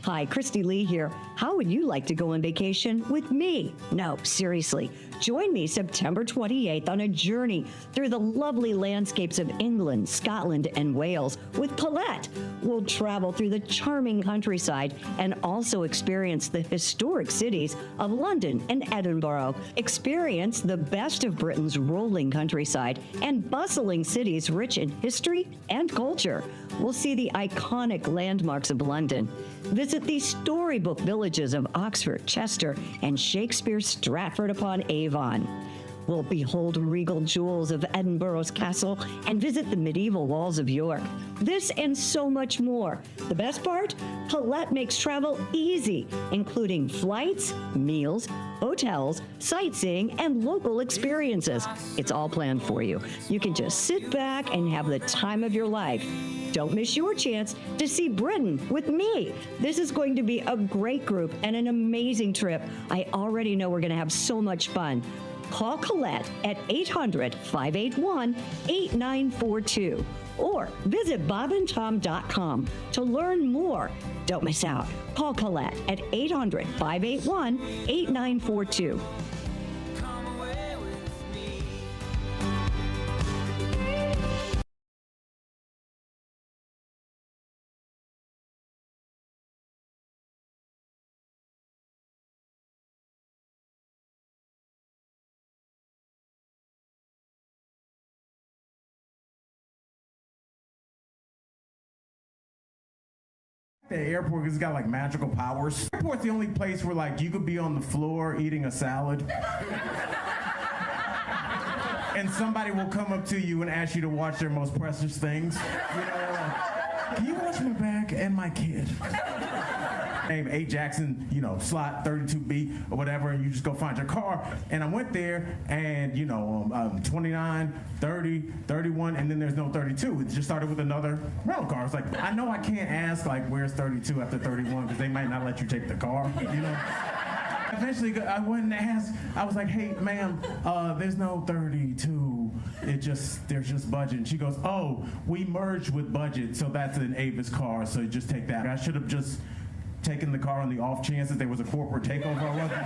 Hi, Christy Lee here. How would you like to go on vacation with me? No, seriously. Join me September 28th on a journey through the lovely landscapes of England, Scotland, and Wales with Paulette. We'll travel through the charming countryside and also experience the historic cities of London and Edinburgh. Experience the best of Britain's rolling countryside and bustling cities rich in history and culture. We'll see the iconic landmarks of London. Visit the storybook villages of Oxford, Chester, and Shakespeare's Stratford-upon-Avon. We'll behold regal jewels of Edinburgh's castle and visit the medieval walls of York. This and so much more. The best part? Colette makes travel easy, including flights, meals, hotels, sightseeing, and local experiences. It's all planned for you. You can just sit back and have the time of your life. Don't miss your chance to see Britain with me. This is going to be a great group and an amazing trip. I already know we're going to have so much fun. Call Colette at 800-581-8942 or visit bobandtom.com to learn more. Don't miss out. Call Colette at 800-581-8942. The airport has got like magical powers. The airport's the only place where like you could be on the floor eating a salad and somebody will come up to you and ask you to watch their most precious things. You know, like, can you watch my back and my kid? Name 8 Jackson, you know, slot 32B or whatever, and you just go find your car. And I went there, and you know, 29, 30, 31, and then there's no 32. It just started with another rental car. It's like, I know I can't ask like, where's 32 after 31, because they might not let you take the car, you know. Eventually, I went and asked. I was like, "Hey, ma'am, there's no 32. There's just budget." And she goes, "Oh, we merged with budget, so that's an Avis car. So just take that." I should have just taken the car on the off chance that there was a corporate takeover. I wasn't.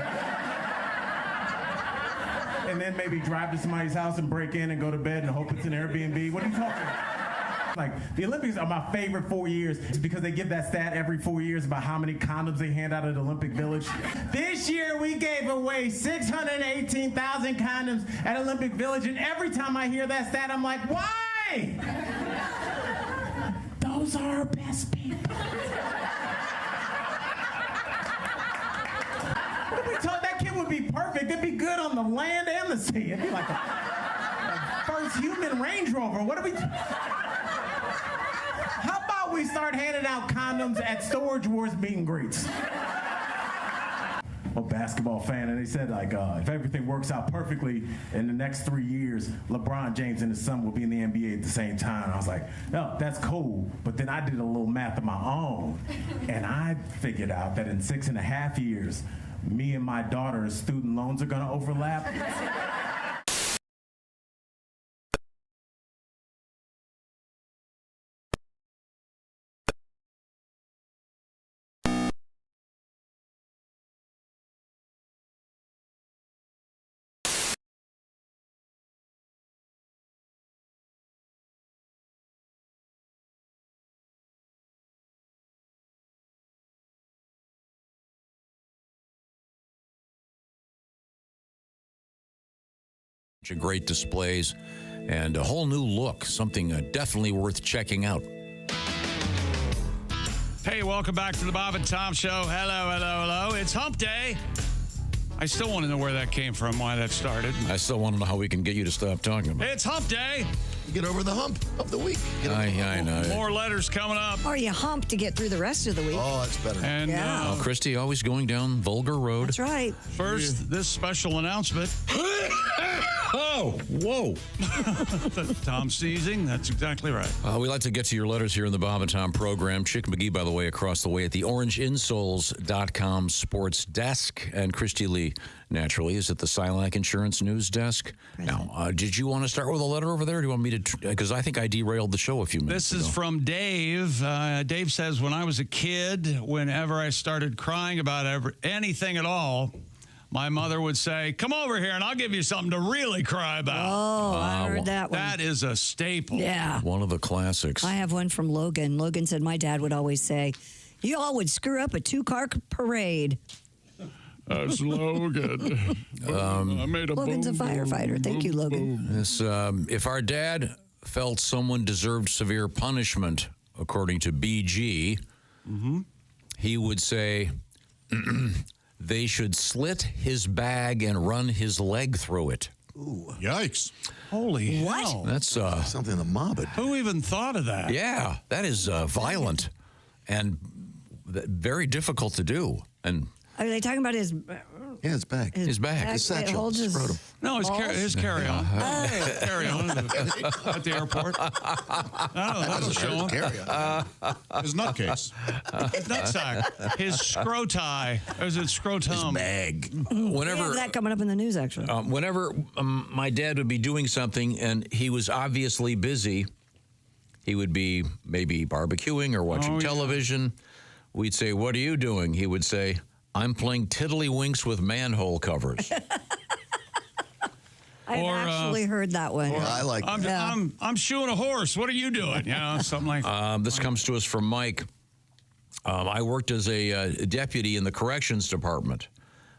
And then maybe drive to somebody's house and break in and go to bed and hope it's an Airbnb. What are you talking about? Like, the Olympics are my favorite 4 years because they give that stat every 4 years about how many condoms they hand out at Olympic Village. This year, we gave away 618,000 condoms at Olympic Village, and every time I hear that stat, I'm like, why? Those are our best people. What are we talking? That kid would be perfect. It'd be good on the land and the sea. It'd be like a first human Range Rover. What are we... How about we start handing out condoms at Storage Wars meet and greets? I'm a basketball fan, and they said, like, if everything works out perfectly in the next 3 years, LeBron James and his son will be in the NBA at the same time. And I was like, no, that's cool. But then I did a little math of my own, and I figured out that in 6.5 years, me and my daughter's student loans are going to overlap. Great displays and a whole new look, something definitely worth checking out. Hey, welcome back to the Bob and Tom Show. Hello, hello, hello. It's Hump Day. I still want to know where that came from, why that started. I still want to know how we can get you to stop talking about it. It's Hump Day. Get over the hump of the week. I know. More letters coming up. Or you hump to get through the rest of the week. Oh, that's better. And Yeah. Christy always going down Vulgar Road. That's right. first, this special announcement. Oh, whoa. Tom seizing. That's exactly right. We like to get to your letters here in the Bob and Tom program. Chick McGee, by the way, across the way at the orangeinsoles.com sports desk. And Christy Lee, naturally, is at the Silac Insurance News Desk. Now, did you want to start with a letter over there? Or do you want me to? Because I think I derailed the show a few minutes ago. This is from Dave. Dave says, when I was a kid, whenever I started crying about anything at all, my mother would say, come over here and I'll give you something to really cry about. Oh, I heard that one. That is a staple. Yeah. One of the classics. I have one from Logan. Logan said my dad would always say, you all would screw up a 2-car parade. That's Logan. I made a Logan's a firefighter. Thank you, Logan. This, if our dad felt someone deserved severe punishment, according to BG, he would say, they should slit his bag and run his leg through it. Ooh. Yikes. Holy What? hell. That's Something the mob would do. Who even thought of that? yeah, that is violent and very difficult to do. And Are they talking about his Yeah, it's back. his back. His satchel. It holds his Scrotum. No, his balls? carry-on. Carry-on at the airport. That'll show him. His nutcase. Nutsack. His scroti. Or is it scrotum? Bag. We Whenever have that coming up in the news, actually. whenever my dad would be doing something and he was obviously busy, he would be maybe barbecuing or watching television. We'd say, "What are you doing?" He would say, "I'm playing tiddlywinks with manhole covers." I've or, actually heard that one. I like that. I'm shoeing a horse. What are you doing? You know, something like that. This comes to us from Mike. I worked as a deputy in the corrections department.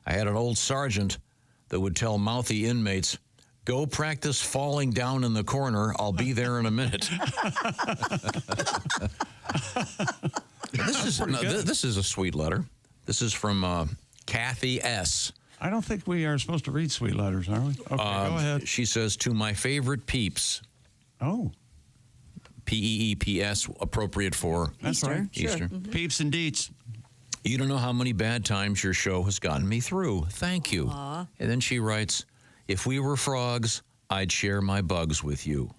I had an old sergeant that would tell mouthy inmates, "Go practice falling down in the corner. I'll be there in a minute." This is a sweet letter. This is from Kathy S. I don't think we are supposed to read sweet letters, are we? Okay, go ahead. She says, "To my favorite peeps." Oh. P-E-E-P-S, appropriate for That's right. Easter. Peeps and deets. "You don't know how many bad times your show has gotten me through. Thank you." Aw. And then she writes, "If we were frogs, I'd share my bugs with you."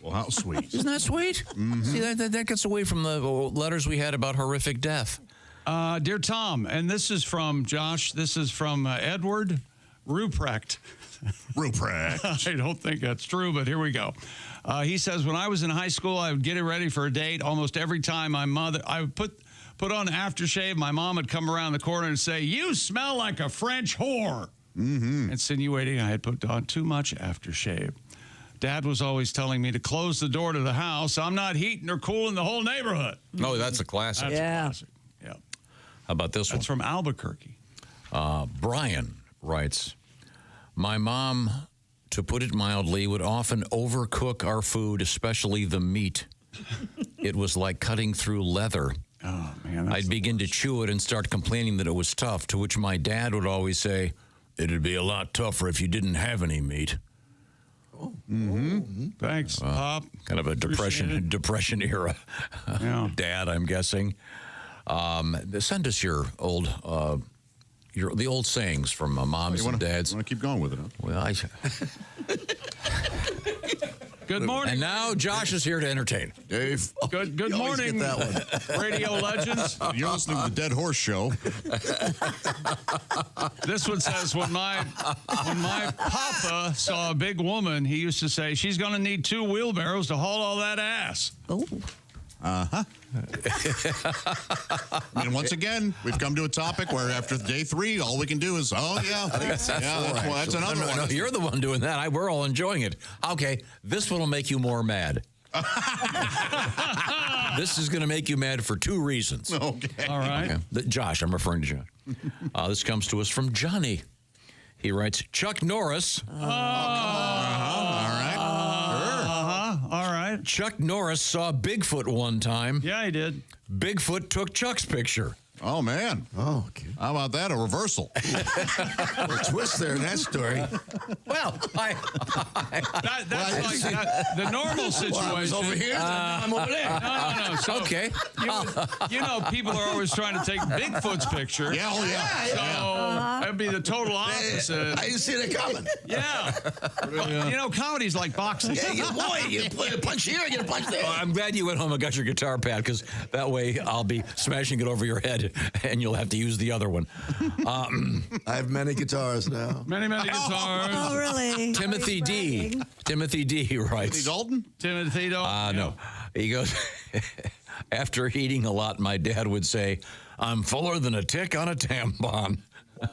Well, how sweet. Isn't that sweet? See, that gets away from the letters we had about horrific death. Dear Tom, and this is from Josh. This is from Edward Ruprecht. Ruprecht. I don't think that's true, but here we go. He says, when I was in high school, I would get ready for a date. Almost every time I would put on aftershave, my mom would come around the corner and say, "You smell like a French whore," insinuating I had put on too much aftershave. Dad was always telling me to close the door to the house. I'm not heating or cooling the whole neighborhood. Oh, that's a classic. That's a classic. Yeah. How about this one? That's from Albuquerque. Brian writes, "My mom, to put it mildly, would often overcook our food, especially the meat. It was like cutting through leather. Oh, man. I'd begin to chew it and start complaining that it was tough, to which my dad would always say, 'It'd be a lot tougher if you didn't have any meat.'" Thanks, Pop. Kind of a depression era dad, I'm guessing. Send us your old the old sayings from moms and dads. You want to keep going with it, huh? Well, Good morning. And now Josh is here to entertain. Dave. Good morning, Get that one. radio legends. You're listening to the Dead Horse Show. This one says, when my papa saw a big woman, he used to say, "She's going to need 2 wheelbarrows to haul all that ass." Oh. I mean, once again, we've come to a topic where after day 3, all we can do is, that's another one. No, you're the one doing that. We're all enjoying it. Okay, this one will make you more mad. This is going to make you mad for 2 reasons. Okay. All right. Okay. Josh, I'm referring to Josh. This comes to us from Johnny. He writes, "Chuck Norris." All right. All right. Chuck Norris saw Bigfoot one time. Yeah, he did. Bigfoot took Chuck's picture. Oh, man. Oh, okay. How about that? A reversal. A twist there in that story. Well, That's like the normal situation. Well, I was over here, I'm over there. No. So, okay. You know, people are always trying to take Bigfoot's picture. Yeah, oh, yeah. So that'd be the total opposite. I didn't see that coming. Yeah. You know, comedy's like boxing. Yeah, you play a punch here, I get a punch there. Well, I'm glad you went home and got your guitar pad, because that way I'll be smashing it over your head and you'll have to use the other one. I have many guitars now. Many guitars. Oh, really? Timothy D. Timothy D. writes. Dalton? Timothy Dalton. No. He goes, "After eating a lot, my dad would say, 'I'm fuller than a tick on a tampon.'"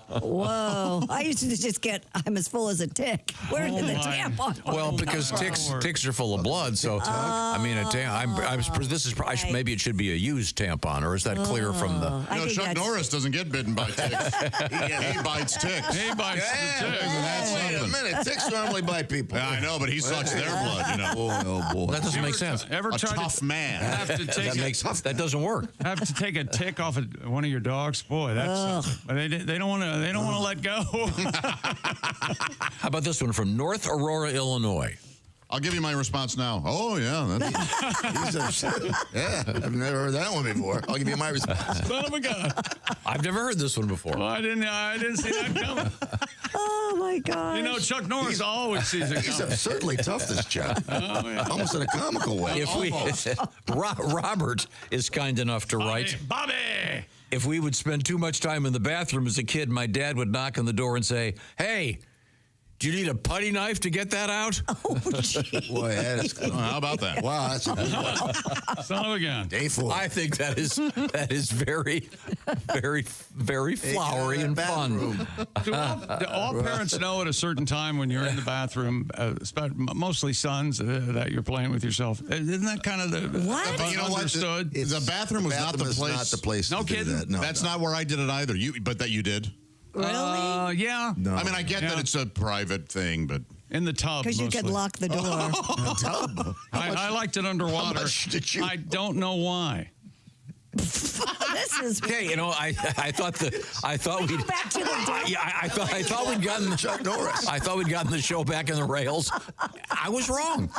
Whoa. I used to just get, "I'm as full as a tick." Where did the tampon? Well, because ticks are full of blood, so I mean, maybe it should be a used tampon, or is that clear from the? No, Chuck Norris doesn't get bitten by ticks. He bites ticks. He bites the ticks. Wait a minute, ticks normally bite people. Yeah, I know, but he sucks their blood, you know. Oh, boy. That doesn't make sense. A tough man. That doesn't work. Have to take a tick off of one of your dogs? Boy, that's... They don't want to let go. How about this one from North Aurora, Illinois? I'll give you my response now. Oh, yeah. Yeah, I've never heard that one before. I'll give you my response. Son of a gun. I've never heard this one before. Well, I didn't see that coming. Oh, my God. You know, Chuck Norris always sees it He's coming. absurdly tough, this Chuck. Almost in a comical way. Robert is kind enough to write. Bobby! If we would spend too much time in the bathroom as a kid, my dad would knock on the door and say, "Hey, do you need a putty knife to get that out?" Oh, geez. Boy, that is How about that? Wow, that's a good one. Son of a gun. Day 4. I think that is very, very, very flowery and fun. Do all parents know at a certain time when you're in the bathroom, mostly sons, that you're playing with yourself? Isn't that kind of the What? You know what? understood? The bathroom was not the place. Not the place No to do kidding? that. No, That's no. not where I did it either. But that you did. Really? Yeah. No. I mean, I get that it's a private thing, but In the tub. Because you could mostly. lock the door. I liked it underwater. How much did you? I don't know why. This is Okay, you know, I thought we back to the yeah, I thought we'd gotten Chuck Norris. I thought we'd gotten the show back in the rails. I was wrong.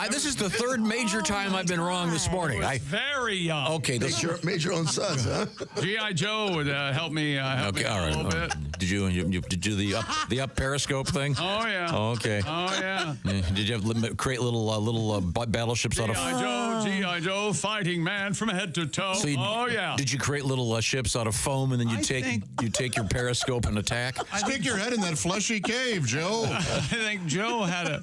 This is the third major time I've been wrong this morning. Very young. Okay, this Made your own sons, huh? G.I. Joe would help me. okay, all right. A little bit. Did you do the up periscope thing? Oh yeah. Oh, okay. Oh yeah. Did you have create little battleships out of? G.I. Joe, fighting man from head to toe. So Oh yeah. Did you create little ships out of foam, and then you take your periscope and attack? stick your head in that fleshy cave, Joe. I think Joe had a.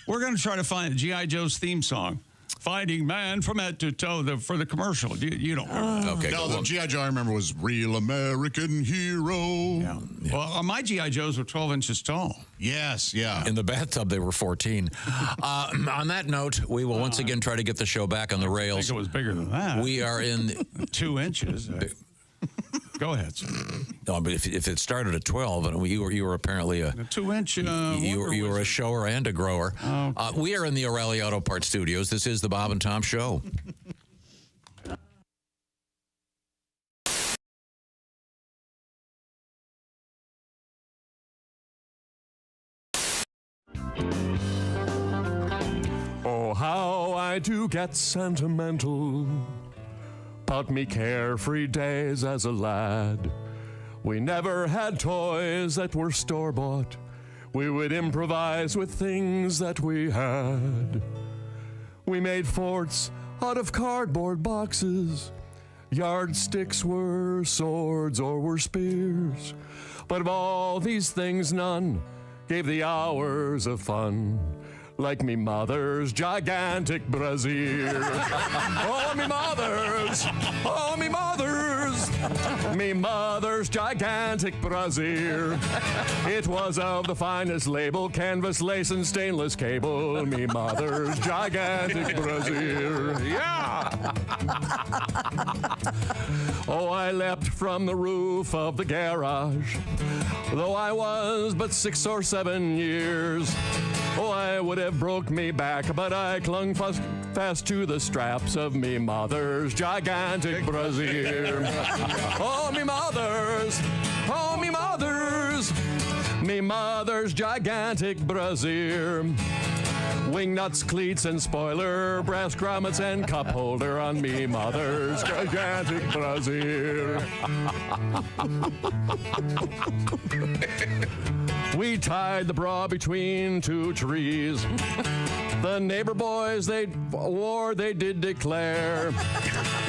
We're going to try to find G.I. Joe's theme song. Fighting man from head to toe for the commercial. You don't remember that. Okay. No, the G.I. Joe I remember was Real American Hero. Yeah. Well, my G.I. Joes were 12 inches tall. Yes, yeah. In the bathtub, they were 14. On that note, we will once again try to get the show back on the I rails. think it was bigger than that. We are in. 2 inches. Go ahead, sir. No, but if it started at 12, and you were apparently a 2-inch. you were a shower and a grower. Oh. We are in the O'Reilly Auto Parts Studios. This is the Bob and Tom Show. Oh, how I do get sentimental about me carefree days as a lad. We never had toys that were store-bought. We would improvise with things that we had. We made forts out of cardboard boxes. Yardsticks were swords or were spears. But of all these things, none gave the hours of fun like me mother's gigantic brassiere. Oh, me mother's, oh, me mother's, me mother's gigantic brassiere. It was of the finest label, canvas, lace, and stainless cable. Me mother's gigantic brassiere. Yeah! Oh, I leapt from the roof of the garage, though I was but 6 or 7 years. Oh, I would have broke me back, but I clung fast to the straps of me mother's gigantic brassiere. Oh, me mother's, oh, me mother's, me mother's gigantic brassiere. Wing nuts, cleats, and spoiler, brass grommets, and cup holder on me mother's gigantic brassiere. We tied the bra between 2 trees. The neighbor boys, they did declare.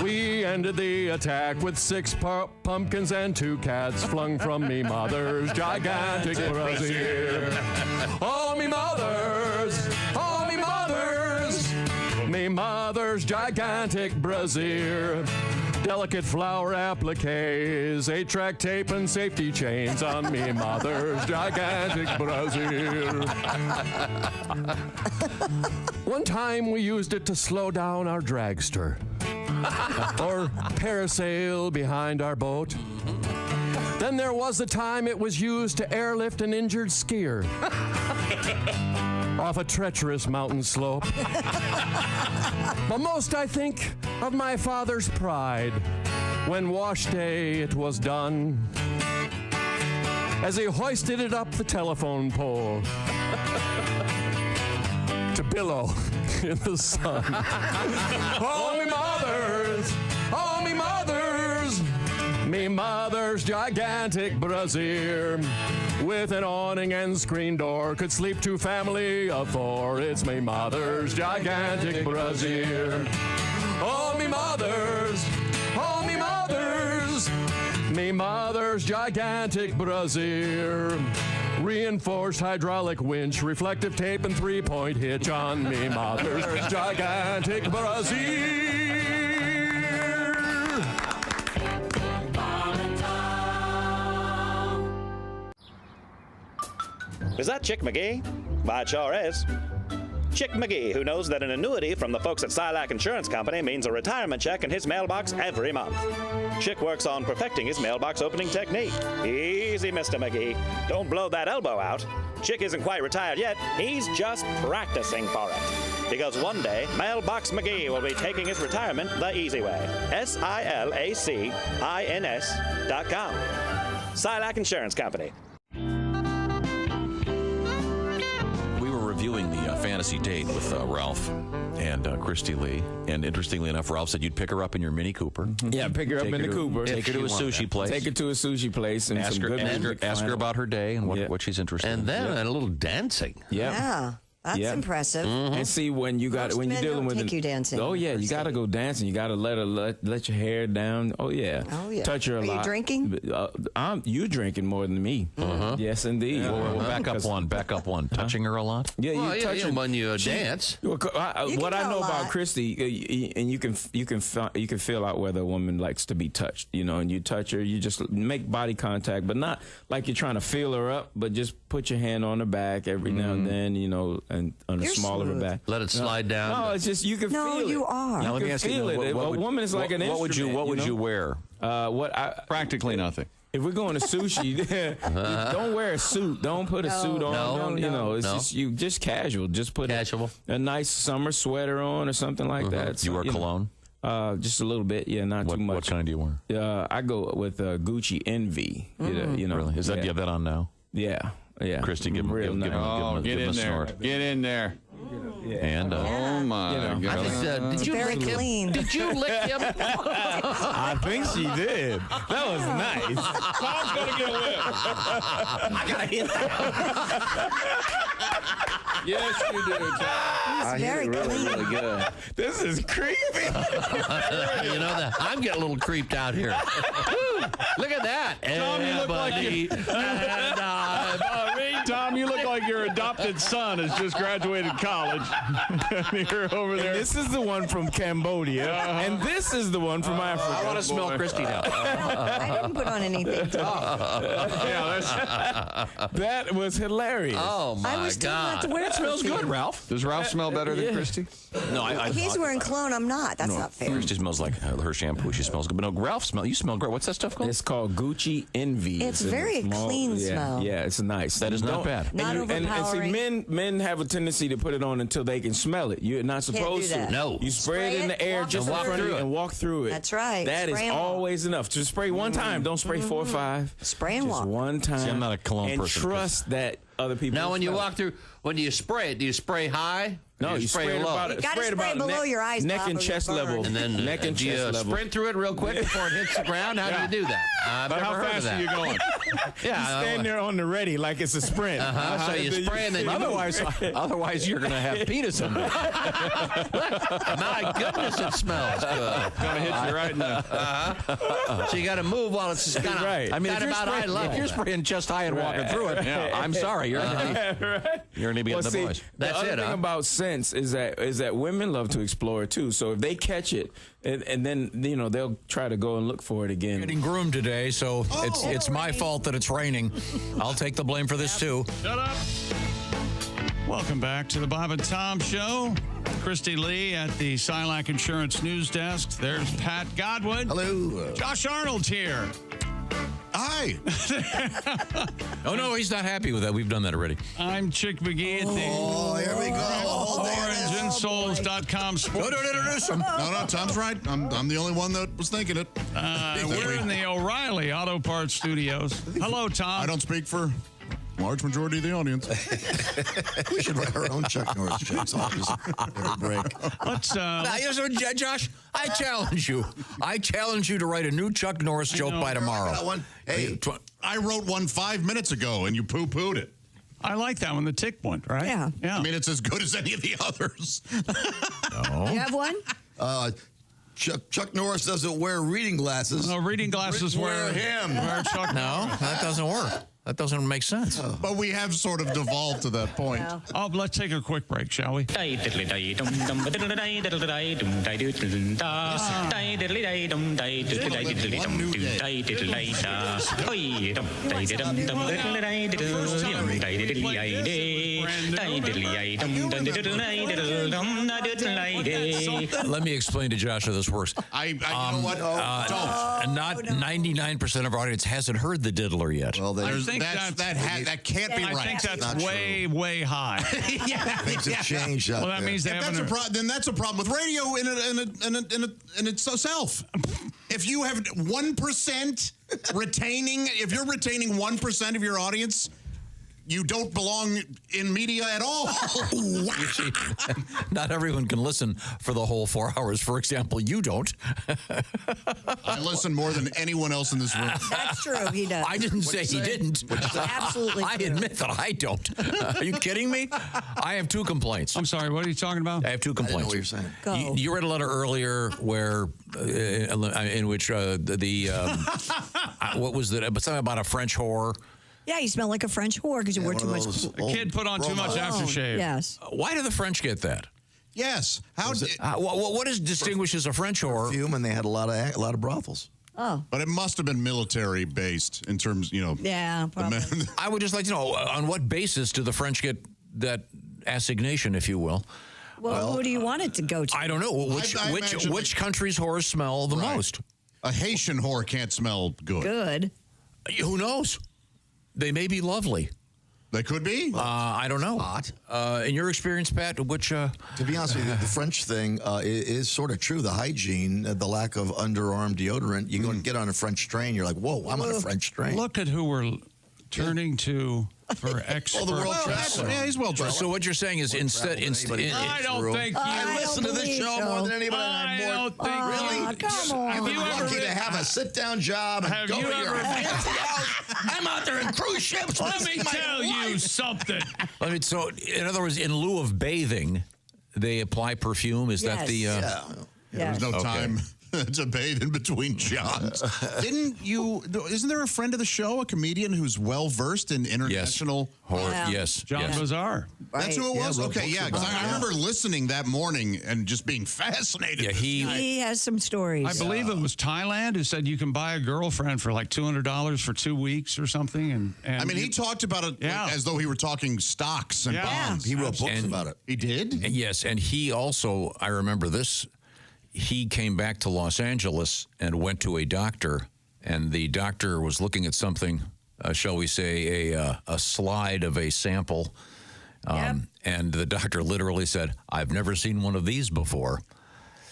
We ended the attack with 6 pumpkins and 2 cats flung from me mother's gigantic brassiere. Oh, me mother's, oh, me mother's, me mother's gigantic brassiere. Delicate flower appliques, 8-track tape and safety chains on me mother's gigantic brassiere. One time we used it to slow down our dragster or parasail behind our boat. Then there was the time it was used to airlift an injured skier off a treacherous mountain slope. But most I think of my father's pride when wash day it was done. as he hoisted it up the telephone pole to billow in the sun. Oh, me mothers, oh, me mothers, me mother's gigantic brassiere with an awning and screen door could sleep 2 family of 4. It's me mother's gigantic brassiere. Oh, me mothers, oh, me mothers, me mother's gigantic brassiere. Reinforced hydraulic winch, reflective tape, and 3-point hitch on me mother's gigantic brassiere. Is that Chick McGee? Why, it sure is. Chick McGee, who knows that an annuity from the folks at Silac Insurance Company means a retirement check in his mailbox every month. Chick works on perfecting his mailbox opening technique. Easy, Mr. McGee. Don't blow that elbow out. Chick isn't quite retired yet. He's just practicing for it. Because one day, Mailbox McGee will be taking his retirement the easy way. SILACINS.com. Silac Insurance Company. Reviewing the fantasy date with Ralph and Christy Lee. And interestingly enough, Ralph said you'd pick her up in your Mini Cooper. Yeah, pick her up in the Cooper. Take her to a sushi place. Take her to a sushi place and ask some good music. Ask her about her day and what she's interested in. And then a little dancing. Yeah. That's impressive. And see when you're dealing with take you dancing. Oh yeah, you got to go dancing. You got to let your hair down. Oh yeah. Touch her a lot. Are you drinking? You drinking more than me. Yes, indeed. Well, back up one. Touching her a lot. Yeah, you touch her when you dance. What I know about Christy, and you can feel out whether a woman likes to be touched. You know, and you touch her, you just make body contact, but not like you're trying to feel her up, but just put your hand on her back every now and then. You know. And on the small of her back. Let it slide down. No, it's just you can feel it. No, you are. Now let me ask you, a woman is like an instrument. What would you wear? Practically nothing. If we're going to sushi, don't wear a suit. Don't put a suit on. Just casual. Just put a nice summer sweater on or something like that. You wear cologne? Just a little bit, not too much. What kind do you wear? I go with Gucci Envy. You know, really? Do you have that on now? Yeah. Yeah, Christy, give him a snort. Get in there. And oh my God! Did you lick him? Did you lick him? I think she did. That was nice. Tom's gonna get whipped. I gotta hit that. Yes, you do, Tom. He's very clean. Really good. This is creepy. You know that I'm getting a little creeped out here. Woo, look at that. Tom, you look Tom, you look like your adopted son has just graduated college. You're over there. And this is the one from Cambodia, and this is the one from Africa. I want to smell Christy now. I didn't put on anything. That was hilarious. Oh my I was told not to God! wear That smells good, Ralph. Does Ralph smell better than Christy? No, He's wearing cologne. I'm not. That's not fair. Christy smells like her shampoo. She smells good. But no, Ralph you smell great. What's that stuff called? It's called Gucci Envy. It's very clean smell. Yeah, it's nice. That is not bad. Not overpowering. And see, men have a tendency to put it on until they can smell it. You're not supposed to. No. You spray it in the air just in front of you and walk through it. That's right. That is always enough. Just spray one time. Don't spray 4 or 5. Spray and walk. Just one time. See, I'm not a cologne and person. Trust that other people. Now, when you walk through, when you spray it, do you spray high? No, you spray it low. about You gotta spray below your eyes, neck Bob, and or chest you'll burn. level. And then neck and do you chest level. sprint through it real quick before it hits the ground? How do you do that? I've never How heard of fast that. are you going? You stand there on the ready like it's a sprint. So you spray and then you Otherwise, you're going to have penis in there. My goodness, it smells good. Gonna hit you right in the. So you got to move while it's kind of Right. I mean, about eye level. if you're spraying chest high and walking through it, I'm sorry, you're going to be in the boys. That's the other it, thing huh? about scents is that women love to explore it too. So if they catch it, and then they'll try to go and look for it again. Getting groomed today, so it's my fault that it's raining. I'll take the blame for this too. Shut up. Welcome back to the Bob and Tom Show. Christy Lee at the Silac Insurance News Desk. There's Pat Godwin. Hello. Josh Arnold's here. Hi. Oh, no, he's not happy with that. We've done that already. I'm Chick McGee at the here we go. OrangeInsoles.com sports. No, Tom's right. I'm the only one that was thinking it. We're in the O'Reilly Auto Parts Studios. Hello, Tom. I don't speak for large majority of the audience. We should write our own Chuck Norris jokes on just every break. Let's, Josh, I challenge you. I challenge you to write a new Chuck Norris joke by tomorrow. One. Hey, I wrote one 5 minutes ago, and you poo-pooed it. I like that one, the tick one, right? Yeah. I mean, it's as good as any of the others. You have one? Chuck Norris doesn't wear reading glasses. No, reading glasses wear him. Wear Chuck No, that doesn't work. That doesn't make sense. But we have sort of devolved to that point. Yeah. Oh, let's take a quick break, shall we? Let me explain to Josh how this works. You know what? Not 99% of our audience hasn't heard the diddler yet. Well, I think that can't be right. I think that's Not way, way high. Things have changed out Well, that there. means they If haven't. then that's a problem with radio in itself. If you have 1% retaining, if you're retaining 1% of your audience, you don't belong in media at all. Not everyone can listen for the whole 4 hours. For example, you don't. I listen more than anyone else in this room. That's true. He does. I didn't say he didn't. Absolutely I true. admit that I don't. Are you kidding me? I have 2 complaints. I'm sorry, what are you talking about? I have 2 I didn't know complaints. what you're saying. Go. You read a letter earlier where, in which what was that? But something about a French whore. Yeah, you smell like a French whore because you wear too much. The kid put on too much aftershave. Yes. Why do the French get that? Yes. What distinguishes a French whore? Perfume, and they had a lot of brothels. Oh. But it must have been military based in terms, Yeah, probably. I would just like to know on what basis do the French get that assignation, if you will? Well, who do you want it to go to? I don't know. Which country's whores smell the most? A Haitian whore can't smell good. Good. Who knows? They may be lovely. They could be. I don't know. Hot. In your experience, Pat, which... To be honest with you, the French thing is sort of true. The hygiene, the lack of underarm deodorant. You go and get on a French train, you're like, whoa, I'm on a French train. Look at who we're turning to for expert. the world traveler. Yeah, he's well dressed. So what you're saying is instead... I don't think you... I listen to this show more than anybody. I don't think Really? Come on. Have you I'm ever lucky to have a sit-down job and Have go you to your ever- fancy house. I'm out there in cruise ships. Let This me is my tell you life. something. So, in other words, in lieu of bathing, they apply perfume? Is that the... Yeah. There's no time to bathe in between jobs. Isn't there a friend of the show, a comedian who's well versed in international? Yes. John Bazar. That's who it was? Yeah, Okay, yeah, because I remember listening that morning and just being fascinated. Yeah, He has some stories. I believe it was Thailand who said you can buy a girlfriend for like $200 for 2 weeks or something. And I mean, he talked about it like, as though he were talking stocks and bonds. He wrote books about it. He did? Yes, and he also, I remember this, he came back to Los Angeles and went to a doctor, and the doctor was looking at something, shall we say, a slide of a sample, and the doctor literally said, "I've never seen one of these before."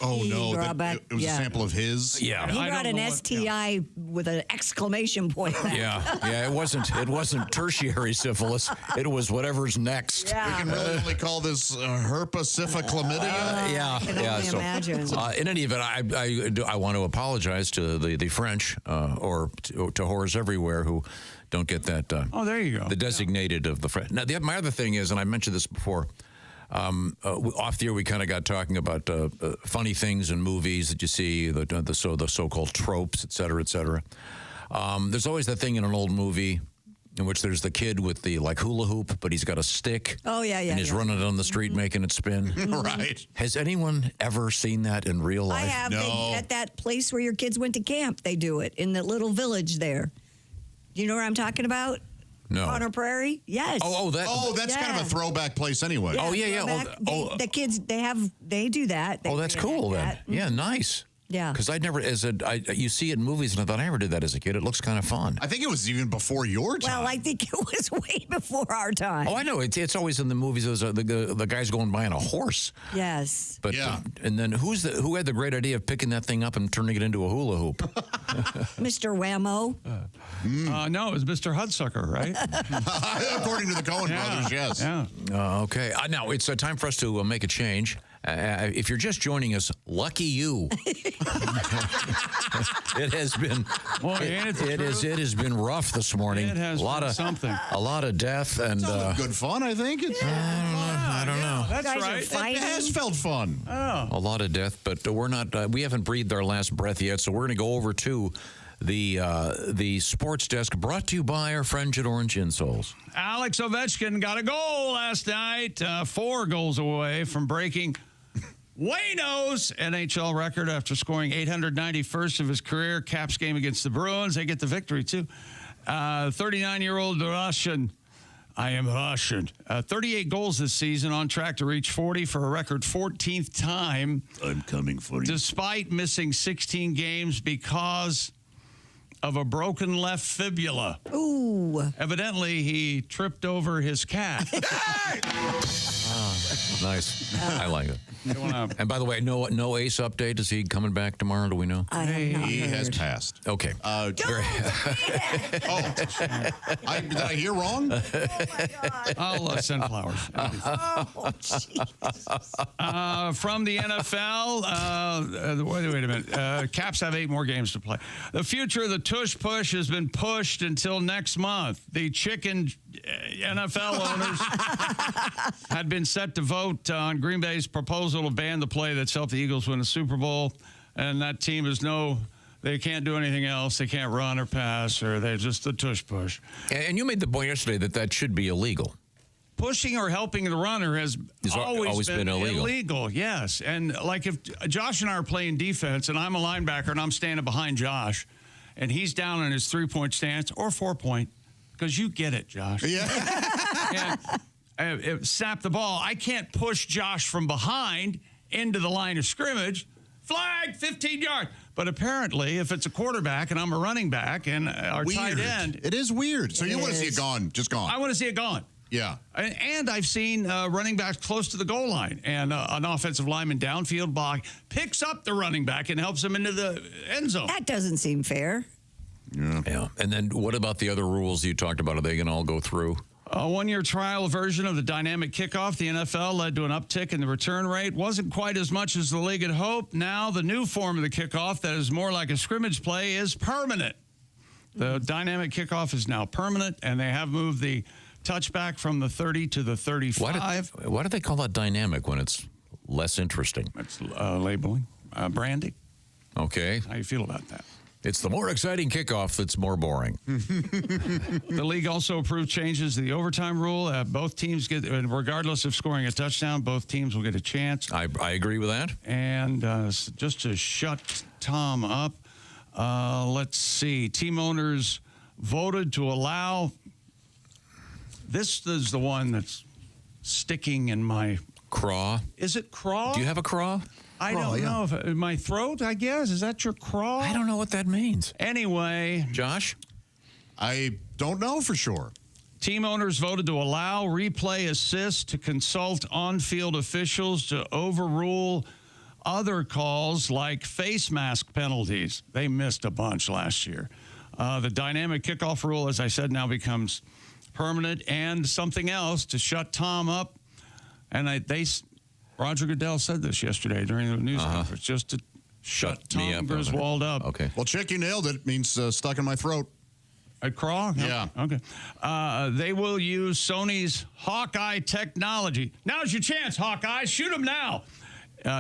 Oh, no. It was a sample of his? Yeah. He brought an STI with an exclamation point. Yeah, it wasn't tertiary syphilis. It was whatever's next. Yeah. We can really only call this herpesiphichlamydia. Yeah. Imagine. In any event, I want to apologize to the French or to whores everywhere who don't get that. Oh, there you go. The designated of the French. Now, my other thing is, and I mentioned this before, off the air we kind of got talking about funny things in movies that you see, the so-called tropes, et cetera, et cetera. There's always that thing in an old movie in which there's the kid with the hula hoop, but he's got a stick. Oh, yeah. And he's running it on the street making it spin. Right. Has anyone ever seen that in real life? I have. No. At that place where your kids went to camp, they do it in the little village there. Do you know where I'm talking about? No. Connor Prairie? Yes. That's kind of a throwback place anyway. throwback. The kids, they do that. That's cool then. Yeah, nice. Yeah. Because you see it in movies, and I thought I never did that as a kid. It looks kind of fun. I think it was even before your time. Well, I think it was way before our time. Oh, I know. It's always in the movies. The guy's going by on a horse. Yes. But and then who had the great idea of picking that thing up and turning it into a hula hoop? Mr. Whammo. No, it was Mr. Hudsucker, right? According to the Coen brothers, yes. Yeah. Okay. Now it's time for us to make a change. If you're just joining us, lucky you. It has been. It has been rough this morning. It has been something. A lot of death and good fun. I think it's. I don't know. That's right. It has felt fun. Oh. A lot of death, but we're not. We haven't breathed our last breath yet, so we're going to go over to the sports desk, brought to you by our friends at Orange Insoles. Alex Ovechkin got a goal last night, 4 goals away from breaking Wayno's NHL record after scoring 891st of his career. Caps game against the Bruins. They get the victory, too. 39-year-old Russian. I am Russian. 38 goals this season, on track to reach 40 for a record 14th time. I'm coming for you. Despite missing 16 games because of a broken left fibula. Ooh. Evidently, he tripped over his cat. Nice. I like it. And by the way, no Ace update. Is he coming back tomorrow? Do we know? He has passed. Okay. Did I hear wrong? I'll send flowers. From the NFL, wait a minute. Caps have 8 more games to play. The future of the tush push has been pushed until next month. The chicken NFL owners had been set to vote on Green Bay's proposal to ban the play that's helped the Eagles win a Super Bowl, and that team is they can't do anything else. They can't run or pass, or they're just the tush push. And you made the point yesterday that should be illegal. Pushing or helping the runner has always been illegal. Yes. And like if Josh and I are playing defense and I'm a linebacker and I'm standing behind Josh and he's down in his 3-point stance or 4-point, because you get it, Josh. Yeah. And snap the ball. I can't push Josh from behind into the line of scrimmage. Flag, 15 yards. But apparently, if it's a quarterback and I'm a running back and our tight end. It is weird. So you want to see it gone, just gone. I want to see it gone. Yeah. And I've seen running backs close to the goal line, and an offensive lineman downfield block picks up the running back and helps him into the end zone. That doesn't seem fair. Yeah. And then what about the other rules you talked about? Are they going to all go through? A 1-year trial version of the dynamic kickoff, the NFL, led to an uptick in the return rate. Wasn't quite as much as the league had hoped. Now the new form of the kickoff that is more like a scrimmage play is permanent. The dynamic kickoff is now permanent, and they have moved the touchback from the 30 to the 35. Why do they call that dynamic when it's less interesting? It's labeling, branding. Okay. How you feel about that? It's the more exciting kickoff that's more boring. The league also approved changes to the overtime rule. Both teams get, regardless of scoring a touchdown, both teams will get a chance. I agree with that. And just to shut Tom up, let's see. Team owners voted to allow. This is the one that's sticking in my craw. Is it craw? Do you have a craw? I don't know. If my throat, I guess. Is that your craw? I don't know what that means. Anyway. Josh? I don't know for sure. Team owners voted to allow replay assist to consult on-field officials to overrule other calls like face mask penalties. They missed a bunch last year. The dynamic kickoff rule, as I said, now becomes permanent, and something else to shut Tom up. And Roger Goodell said this yesterday during the news conference, just to shut Tom Griswold up. Okay. Well, Chick, you nailed it. It means stuck in my throat. A craw? Yeah. Okay. They will use Sony's Hawkeye technology. Now's your chance, Hawkeye. Shoot them now.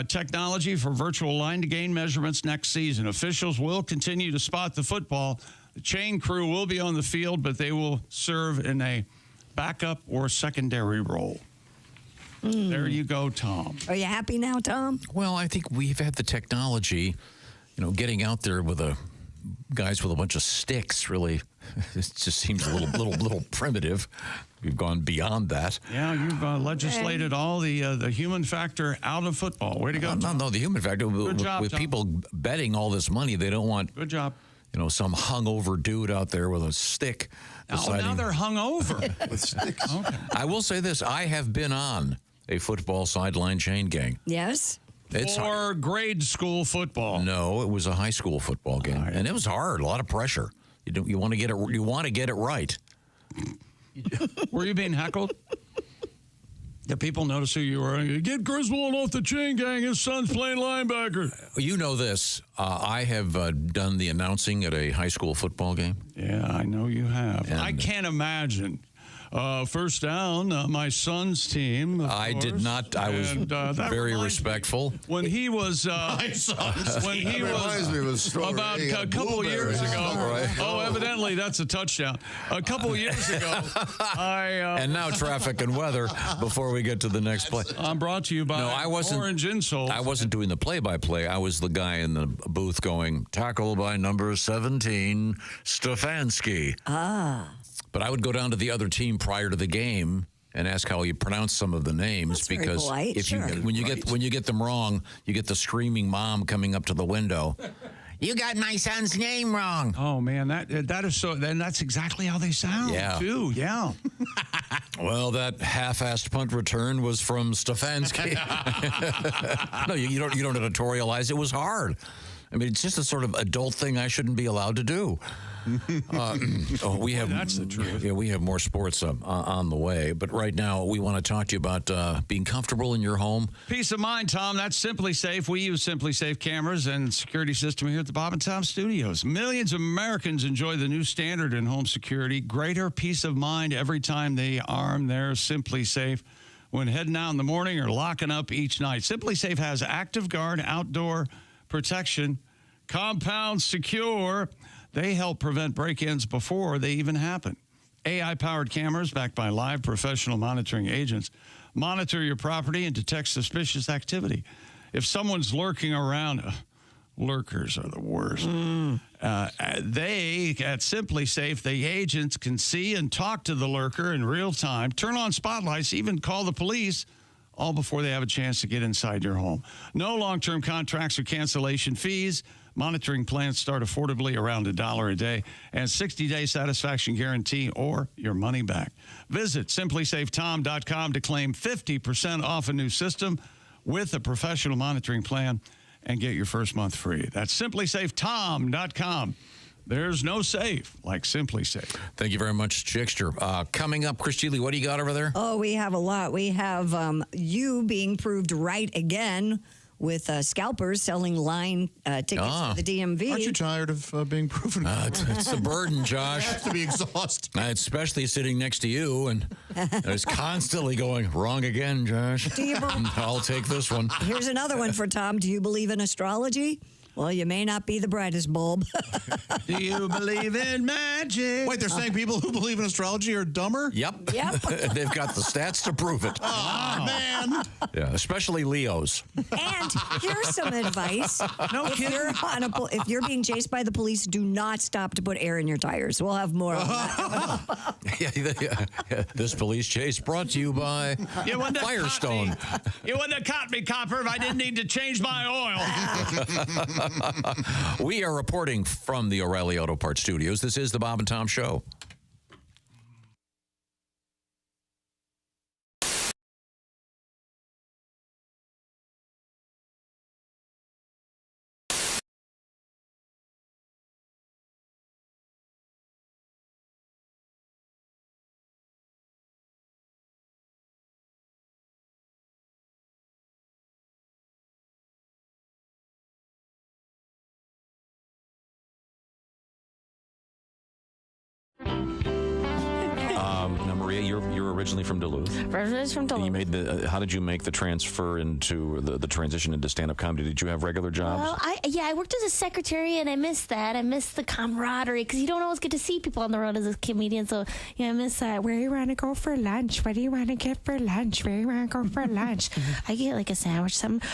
Technology for virtual line-to-gain measurements next season. Officials will continue to spot the football. The chain crew will be on the field, but they will serve in a backup or secondary role. There you go, Tom. Are you happy now, Tom? Well, I think we've had the technology, getting out there with a guys with a bunch of sticks. Really, it just seems a little primitive. We've gone beyond that. Yeah, you've legislated all the human factor out of football. Way to go. No, the human factor. Good job, with Tom. people betting all this money, they don't want. Good job. Some hungover dude out there with a stick. Now they're hungover with sticks. Okay. I will say this: I have been on a football sideline chain gang. Yes. For grade school football. No, it was a high school football game, and it was hard. A lot of pressure. You want to get it. You want to get it right. Were you being heckled? Did people notice who you were? Get Griswold off the chain gang. His son's playing linebacker. You know this. I have done the announcing at a high school football game. Yeah, I know you have. And I can't imagine. First down, my son's team. I did not. I was very respectful. When he was, about a couple years ago. Oh, evidently that's a touchdown. A couple years ago, and now traffic and weather. Before we get to the next play, I'm brought to you by Orange Insole. I wasn't doing the play-by-play. I was the guy in the booth going, tackle by number 17, Stefanski. But I would go down to the other team prior to the game and ask how you pronounce some of the names. That's because very polite, when you get them wrong, you get the screaming mom coming up to the window. You got my son's name wrong. Oh man, that is so. Then that's exactly how they sound. Yeah. Too. Yeah. Well, that half-assed punt return was from Stefanski. No, you don't editorialize. It was hard. I mean, it's just a sort of adult thing I shouldn't be allowed to do. That's the truth. Yeah, we have more sports on the way. But right now, we want to talk to you about being comfortable in your home. Peace of mind, Tom. That's Simply Safe. We use Simply Safe cameras and security system here at the Bob and Tom Studios. Millions of Americans enjoy the new standard in home security. Greater peace of mind every time they arm their Simply Safe when heading out in the morning or locking up each night. Simply Safe has Active Guard outdoor protection, compound secure. They help prevent break-ins before they even happen. AI-powered cameras backed by live professional monitoring agents monitor your property and detect suspicious activity. If someone's lurking around, lurkers are the worst. They, at Simply Safe, the agents can see and talk to the lurker in real time, turn on spotlights, even call the police, all before they have a chance to get inside your home. No long-term contracts or cancellation fees. Monitoring plans start affordably around $1 a day and 60-day satisfaction guarantee or your money back. Visit simplysafetom.com to claim 50% off a new system with a professional monitoring plan and get your first month free. That's simplysafetom.com. There's no safe like Simply Safe. Thank you very much, Chickster. Coming up, Christy Lee, what do you got over there? Oh, we have a lot. We have you being proved right again with scalpers selling line tickets for the DMV. Aren't you tired of being proven wrong? It's a burden, Josh. You have to be exhausted. Especially sitting next to you, and it's constantly going, wrong again, Josh. I'll take this one. Here's another one for Tom. Do you believe in astrology? Well, you may not be the brightest bulb. Do you believe in magic? Wait, they're saying people who believe in astrology are dumber? Yep. They've got the stats to prove it. Oh, man. Yeah, especially Leos. And here's some advice. If you're being chased by the police, do not stop to put air in your tires. We'll have more on that. This police chase brought to you by Firestone. You wouldn't have caught me, copper, if I didn't need to change my oil. We are reporting from the O'Reilly Auto Parts Studios. This is the Bob and Tom Show. Now, Maria, you're originally from Duluth. Originally from Duluth. And you made the. How did you make the transfer into the transition into stand-up comedy? Did you have regular jobs? Well, I worked as a secretary, and I missed that. I missed the camaraderie because you don't always get to see people on the road as a comedian. So I miss that. Where do you want to go for lunch? What do you want to get for lunch? Where do you want to go for lunch? I get like a sandwich, something,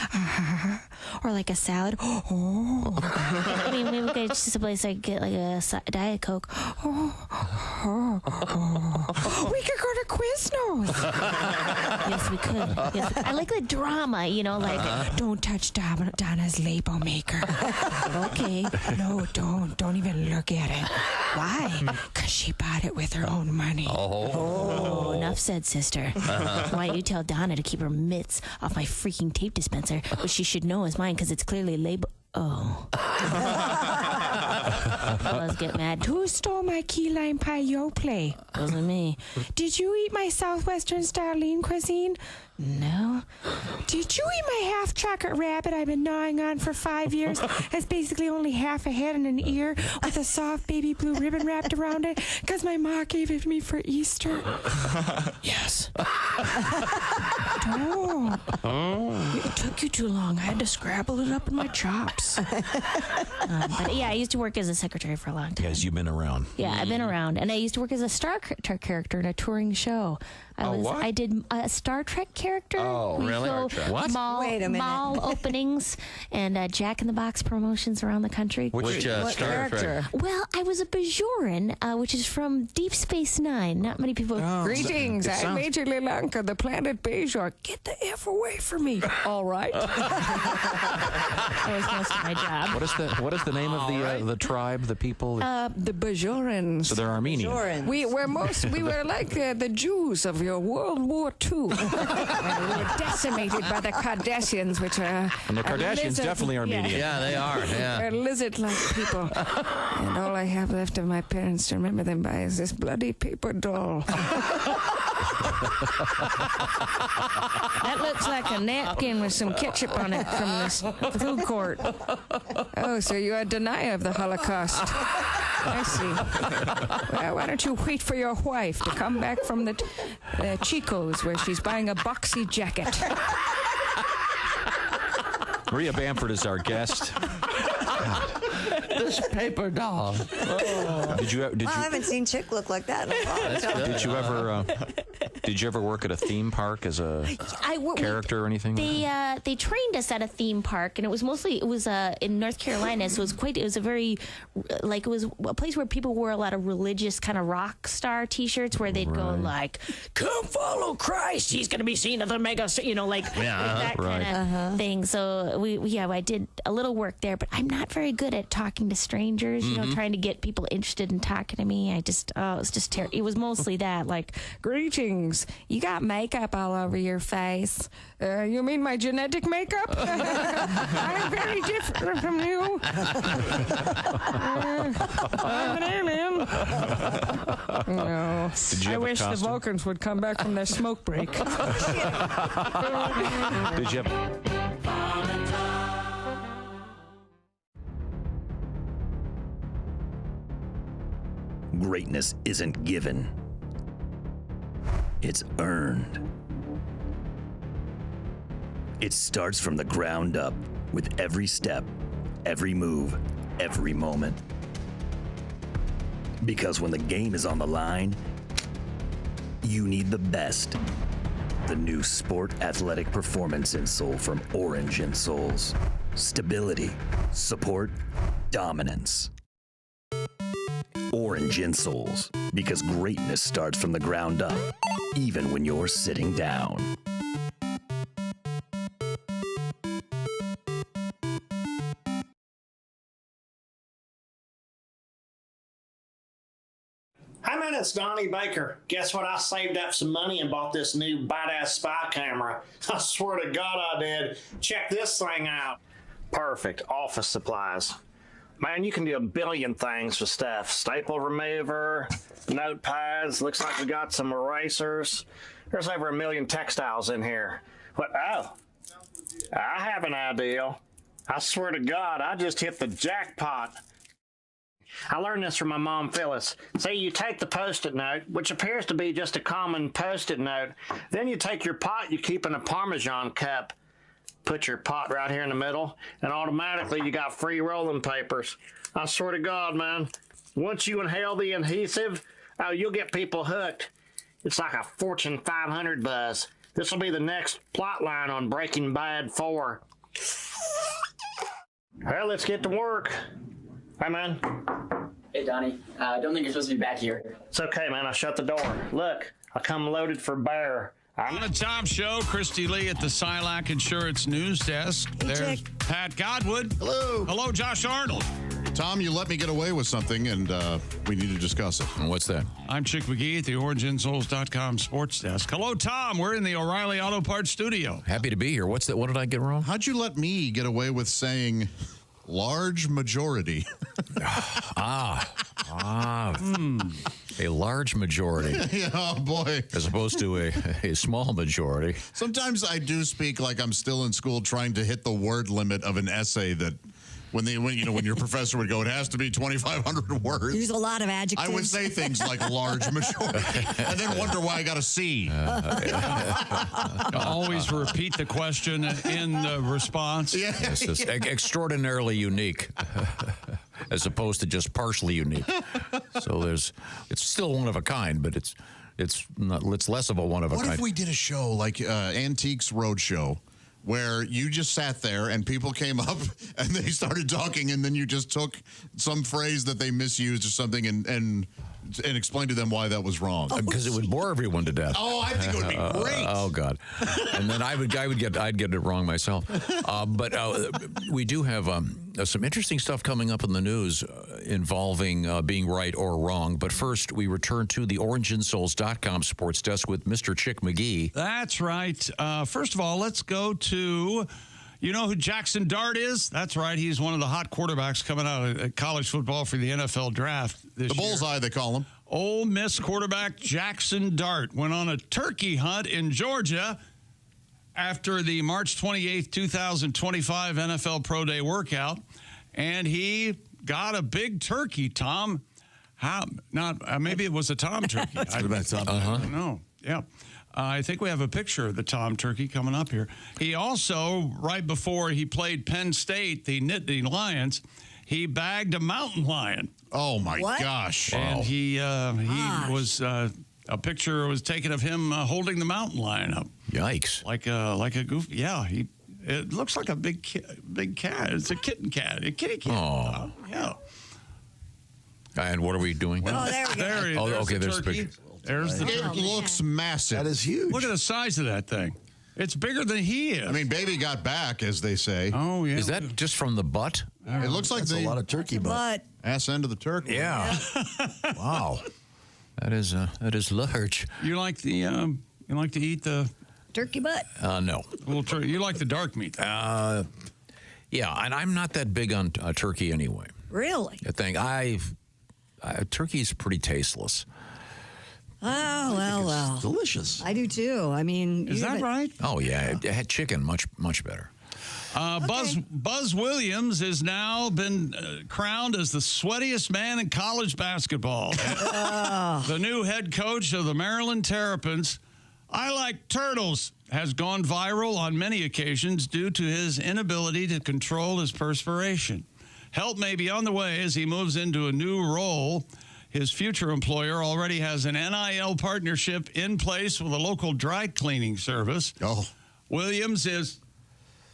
or like a salad. Oh, I mean, maybe we go to someplace I get like a Diet Coke. We could go to Quiznos. Yes, we could. Yes, I like the drama, like don't touch Donna's label maker. Okay, no, don't even look at it. Why? Because she bought it with her own money. Oh, enough said, sister. Why don't you tell Donna to keep her mitts off my freaking tape dispenser, which she should know is mine because it's clearly labeled. Oh. Fellas get mad. Who stole my key lime pie yo play? Wasn't me. Did you eat my southwestern style lean cuisine? No. Did you eat my half chocolate rabbit I've been gnawing on for 5 years? It's basically only half a head and an ear with a soft baby blue ribbon wrapped around it because my ma gave it to me for Easter. Yes. Don't. It took you too long. I had to scrabble it up in my chops. But yeah, I used to work as a secretary for a long time. Yes, you've been around. Yeah, I've been around. And I used to work as a Star Trek character in a touring show. I did a Star Trek character. Oh, really? What? Wait a minute. Mall openings and Jack in the Box promotions around the country. Which Star Trek? Well, I was a Bajoran, which is from Deep Space Nine. Not many people. Greetings, I'm Major Lilanka, the planet Bajor. Get the F away from me. All right. That was most of my job. What is the name of the tribe, the people? The Bajorans. So they're Armenian. We were like the Jews of your World War II. We were decimated by the Cardassians, which are. And the Kardashians definitely Armenian. Yeah, they are. Yeah. They're lizard-like people. And all I have left of my parents to remember them by is this bloody paper doll. That looks like a napkin with some ketchup on it from this food court. Oh, so you're a denier of the Holocaust. I see. Well, why don't you wait for your wife to come back from the Chico's where she's buying a boxy jacket. Maria Bamford is our guest. This paper doll. Oh. I haven't seen Chick look like that in a long time. Did you ever work at a theme park as a character or anything? They trained us at a theme park, and it was in North Carolina, so it was a very it was a place where people wore a lot of religious kind of rock star T-shirts where they'd go like, "Come follow Christ, he's going to be seen at the mega," that kind of thing. So I did a little work there, but I'm not very good at talking to strangers. Trying to get people interested in talking to me. It was just terrible. It was mostly that, like, greetings. You got makeup all over your face. You mean my genetic makeup? I'm very different from you. I'm an alien. No. I wish the Vulcans would come back from their smoke break. Did you have... Greatness isn't given. It's earned. It starts from the ground up with every step, every move, every moment. Because when the game is on the line, you need the best. The new Sport Athletic Performance Insole from Orange Insoles. Stability, support, dominance. Orange Insoles, because greatness starts from the ground up, even when you're sitting down. Hey man, it's Donnie Baker. Guess what? I saved up some money and bought this new badass spy camera. I swear to God I did. Check this thing out. Perfect. Office supplies. Man, you can do a billion things with stuff. Staple remover, notepads. Looks like we got some erasers. There's over 1 million textiles in here. What? Oh, I have an idea. I swear to God, I just hit the jackpot. I learned this from my mom, Phyllis. See, you take the Post-it note, which appears to be just a common Post-it note. Then you take your pot you keep in a Parmesan cup. Put your pot right here in the middle, and automatically you got free rolling papers. I swear to God, man, once you inhale the adhesive, you'll get people hooked. It's like a Fortune 500 buzz. This will be the next plot line on Breaking Bad 4. Well, let's get to work. Hi, man. Hey, Donnie. I don't think you're supposed to be back here. It's okay, man. I shut the door. Look, I come loaded for bear. On the Tom Show, Christy Lee at the Silac Insurance News Desk. There's Pat Godwin. Hello. Hello, Josh Arnold. Tom, you let me get away with something, and we need to discuss it. And what's that? I'm Chick McGee at the OrangeInsoles.com Sports Desk. Hello, Tom. We're in the O'Reilly Auto Parts studio. Happy to be here. What's that? What did I get wrong? How'd you let me get away with saying large majority? A large majority. Yeah, oh, boy. As opposed to a small majority. Sometimes I do speak like I'm still in school trying to hit the word limit of an essay that when your professor would go, it has to be 2,500 words. Use a lot of adjectives. I would say things like large majority and then wonder why I got a C. Always repeat the question in the response. Yeah. Yes, it's extraordinarily unique. As opposed to just partially unique. So it's still one of a kind, but it's less of a one of a kind. What if we did a show like Antiques Roadshow, where you just sat there and people came up and they started talking, and then you just took some phrase that they misused or something and explained to them why that was wrong? Because it would bore everyone to death. Oh, I think it would be great. Oh God, and then I'd get it wrong myself. But we do have some interesting stuff coming up in the news involving being right or wrong. But first, we return to the OrangeInsoles.com Sports Desk with Mr. Chick McGee. That's right. First of all, let's go to. You know who Jackson Dart is? That's right. He's one of the hot quarterbacks coming out of college football for the NFL draft this year. The bullseye, they call him. Ole Miss quarterback Jackson Dart went on a turkey hunt in Georgia after the March 28th, 2025 NFL Pro Day workout, and he got a big turkey, Tom. How? Not maybe it was a Tom turkey. I don't know. Yeah. I think we have a picture of the Tom turkey coming up here. He also, right before he played Penn State, the Nittany Lions, he bagged a mountain lion. Oh, my gosh. And he was, a picture was taken of him holding the mountain lion up. Yikes. Like a goof. Yeah, it looks like a big cat. It's a kitty cat. Oh. Yeah. And what are we doing? Oh, there we go. There's the picture. There's the It looks massive. That is huge. Look at the size of that thing. It's bigger than he is. I mean, baby got back, as they say. Oh, yeah. Is that just from the butt? It looks like a lot of turkey butt. Ass end of the turkey. Yeah. Wow. That is large. You like to eat the turkey butt? No. You like the dark meat? Yeah, and I'm not that big on turkey anyway. Really? I think turkey's pretty tasteless. Oh, well. Delicious. I do too. I mean, is that right? Oh yeah, it had chicken much better. Buzz Williams has now been crowned as the sweatiest man in college basketball. The new head coach of the Maryland Terrapins, I Like Turtles, has gone viral on many occasions due to his inability to control his perspiration. Help may be on the way as he moves into a new role. His future employer already has an NIL partnership in place with a local dry cleaning service. Oh. Williams is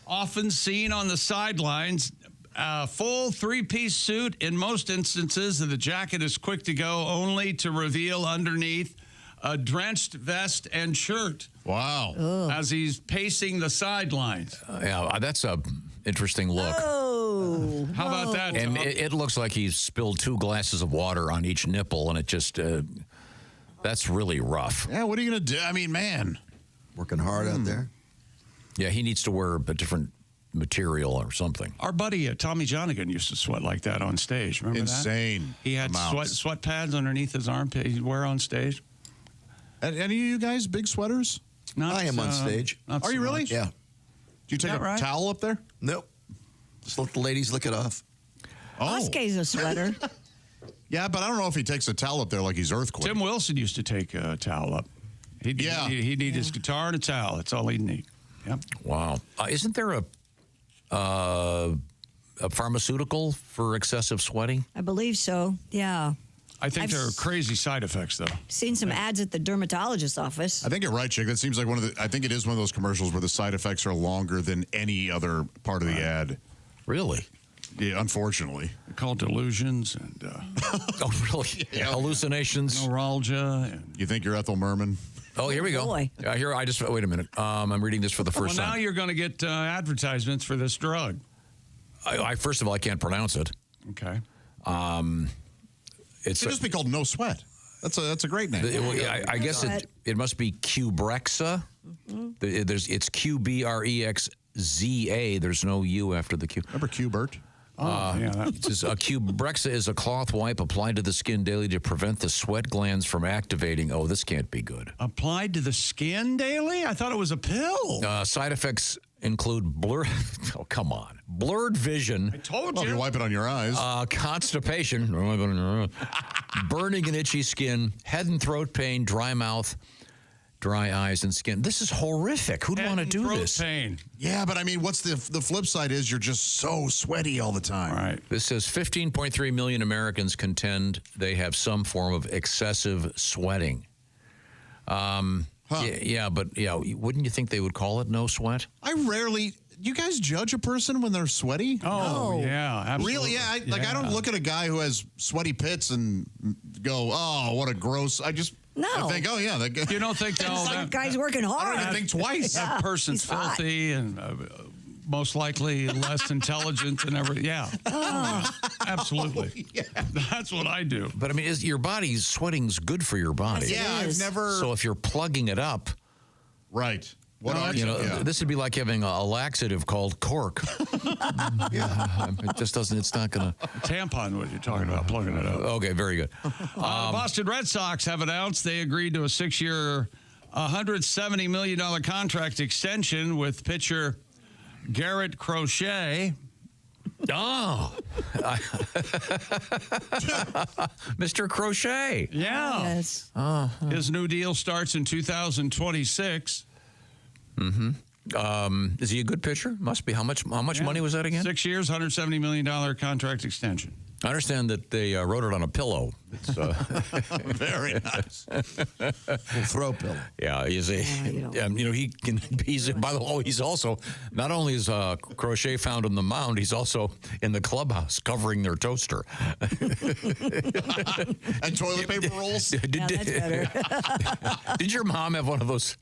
often seen on the sidelines, a full three-piece suit. In most instances, the jacket is quick to go, only to reveal underneath a drenched vest and shirt. Wow. Ugh. As he's pacing the sidelines. Yeah, that's a interesting look. Oh. How about that, And Tom? it looks like he's spilled 2 glasses of water on each nipple, and it just, that's really rough. Yeah, what are you going to do? I mean, man. Working hard out there. Yeah, he needs to wear a different material or something. Our buddy Tommy Johnigan used to sweat like that on stage. Remember Insane. that? He had sweat pads underneath his armpit he'd wear on stage. Any of you guys big sweaters? I am on stage. Are you really? Yeah. Do you take a towel up there? Nope. Just let the ladies lick it off. Oskay's a sweater. Yeah, but I don't know if he takes a towel up there like he's Earthquake. Tim Wilson used to take a towel up. He'd need his guitar and a towel. That's all he'd need. Yep. Wow. Isn't there a pharmaceutical for excessive sweating? I believe so. Yeah. I think there are crazy side effects, though. Seen some ads at the dermatologist's office. I think you're right, Chick. That seems like I think it is one of those commercials where the side effects are longer than any other part of the ad. Really? Yeah, unfortunately. They're called delusions and... oh, really? Yeah. Hallucinations? Neuralgia. And... You think you're Ethel Merman? Oh, here we go. Boy. Wait a minute. I'm reading this for the first time. Now time. you're going to get advertisements for this drug. First of all, I can't pronounce it. Okay. It should just be called No Sweat. That's a great name. I guess it must be Qbrexa. Mm-hmm. It's Qbrexza. There's no U after the Q. Remember Qbert? It says Qbrexa is a cloth wipe applied to the skin daily to prevent the sweat glands from activating. Oh, this can't be good. Applied to the skin daily? I thought it was a pill. Side effects include blurred vision. I told you. If you wipe it on your eyes. Constipation, burning and itchy skin, head and throat pain, dry mouth, dry eyes and skin. This is horrific. Who'd want to do this? Pain. Yeah, but I mean, what's the flip side is you're just so sweaty all the time. Right. This says 15.3 million Americans contend they have some form of excessive sweating. But wouldn't you think they would call it no sweat? You guys judge a person when they're sweaty? Oh, no. Yeah, absolutely. Really? Yeah, I don't look at a guy who has sweaty pits and go, oh, what a gross. I think, oh, yeah. That guy. You don't think, that guy's working hard. I don't even think twice. That person's filthy and most likely less intelligent than ever. Yeah. Absolutely. Yeah. That's what I do. But I mean, your body's sweating's good for your body. Yeah, I've never. So if you're plugging it up. Right. This would be like having a laxative called cork. It just doesn't, it's not going to. Tampon, what you're talking about, plugging it up. Okay, very good. Boston Red Sox have announced they agreed to a 6-year, $170 million contract extension with pitcher Garrett Crochet. Oh. Mr. Crochet. Yeah. Yes. His new deal starts in 2026. Mm-hmm. Is he a good pitcher? Must be. How much money was that again? 6 years, $170 million contract extension. I understand that they wrote it on a pillow. It's very nice. Throw pillow. Yeah, he can. He's by the way. He's also not only is Crochet found on the mound. He's also in the clubhouse covering their toaster and toilet paper rolls. That's better. Did your mom have one of those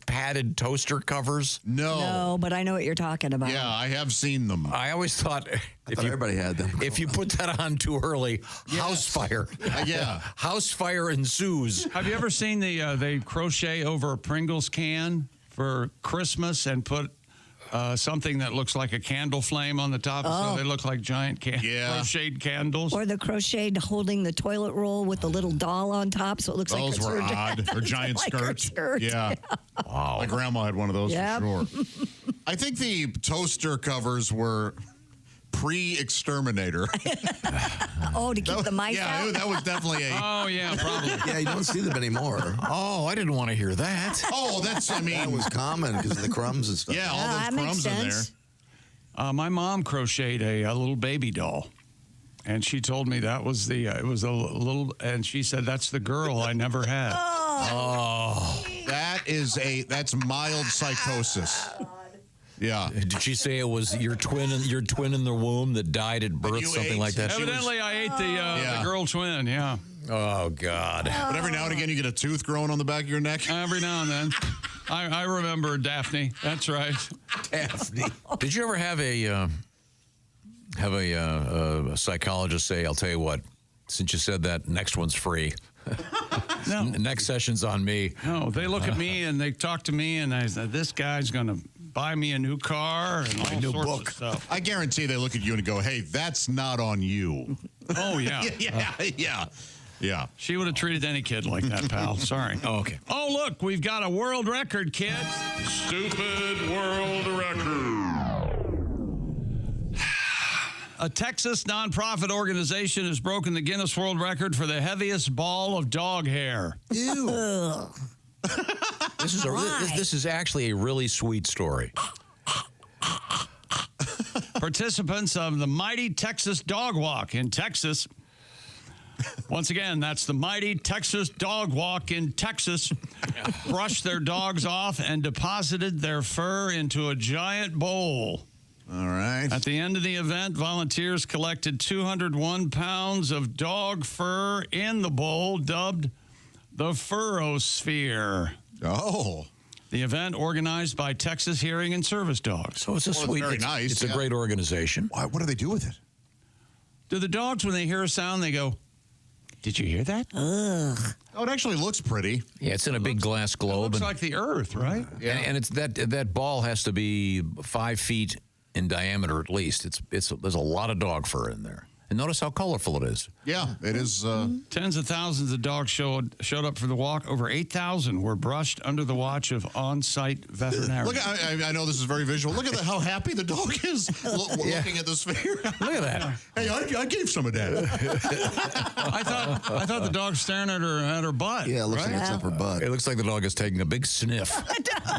padded toaster covers? No, but I know what you're talking about. Yeah, I have seen them. I always thought everybody had them. If you put that on too early, house fire. Yeah. House fire ensues. Have you ever seen they crochet over a Pringles can for Christmas and put something that looks like a candle flame on the top, so they look like giant crocheted candles? Or the crocheted holding the toilet roll with the little doll on top, so it looks like those were odd. Or giant skirts. Yeah. Wow. My grandma had one of those for sure. I think the toaster covers were pre-exterminator. To keep the mice out? Yeah, that was definitely Oh, yeah, probably. Yeah, you don't see them anymore. Oh, I didn't want to hear that. That was common because of the crumbs and stuff. Yeah, all those crumbs in there. My mom crocheted a little baby doll. And she told me that was it was a little, and she said, that's the girl I never had. That's mild psychosis. Yeah. Did she say it was your twin in the womb that died at birth, something like that? Evidently, I ate the girl twin, yeah. Oh, God. But every now and again, you get a tooth growing on the back of your neck? Every now and then. I remember Daphne. That's right. Daphne. Did you ever have a psychologist say, I'll tell you what, since you said that, next one's free? No. Next session's on me. No, they look at me and they talk to me and I said, this guy's going to buy me a new car and all new sorts book. of stuff. I guarantee they look at you and go, hey, that's not on you. Oh, yeah. Yeah. She would have treated any kid like that, pal. Sorry. Oh, okay. Oh, look, we've got a world record, kids. Stupid world record. A Texas nonprofit organization has broken the Guinness World Record for the heaviest ball of dog hair. Ew. This is actually a really sweet story. Participants of the Mighty Texas Dog Walk in Texas. Once again, that's the Mighty Texas Dog Walk in Texas. Brushed their dogs off and deposited their fur into a giant bowl. All right. At the end of the event, volunteers collected 201 pounds of dog fur in the bowl, dubbed the Furrosphere. Oh. The event organized by Texas Hearing and Service Dogs. So it's a sweet, very nice. It's a great organization. What do they do with it? Do the dogs, when they hear a sound, they go, "Did you hear that?" Oh, it actually looks pretty. Yeah, it's in a big glass globe. Looks like the Earth, right? Yeah. And it's that ball has to be 5 feet in diameter at least. There's a lot of dog fur in there. And notice how colorful it is. Yeah, it is. Tens of thousands of dogs showed up for the walk. Over 8,000 were brushed under the watch of on-site veterinarians. Look, I know this is very visual. Look at how happy the dog is looking at the sphere. Look at that. Hey, I gave some of that. I thought the dog's staring at her butt. Yeah, it looks like it's up her butt. It looks like the dog is taking a big sniff.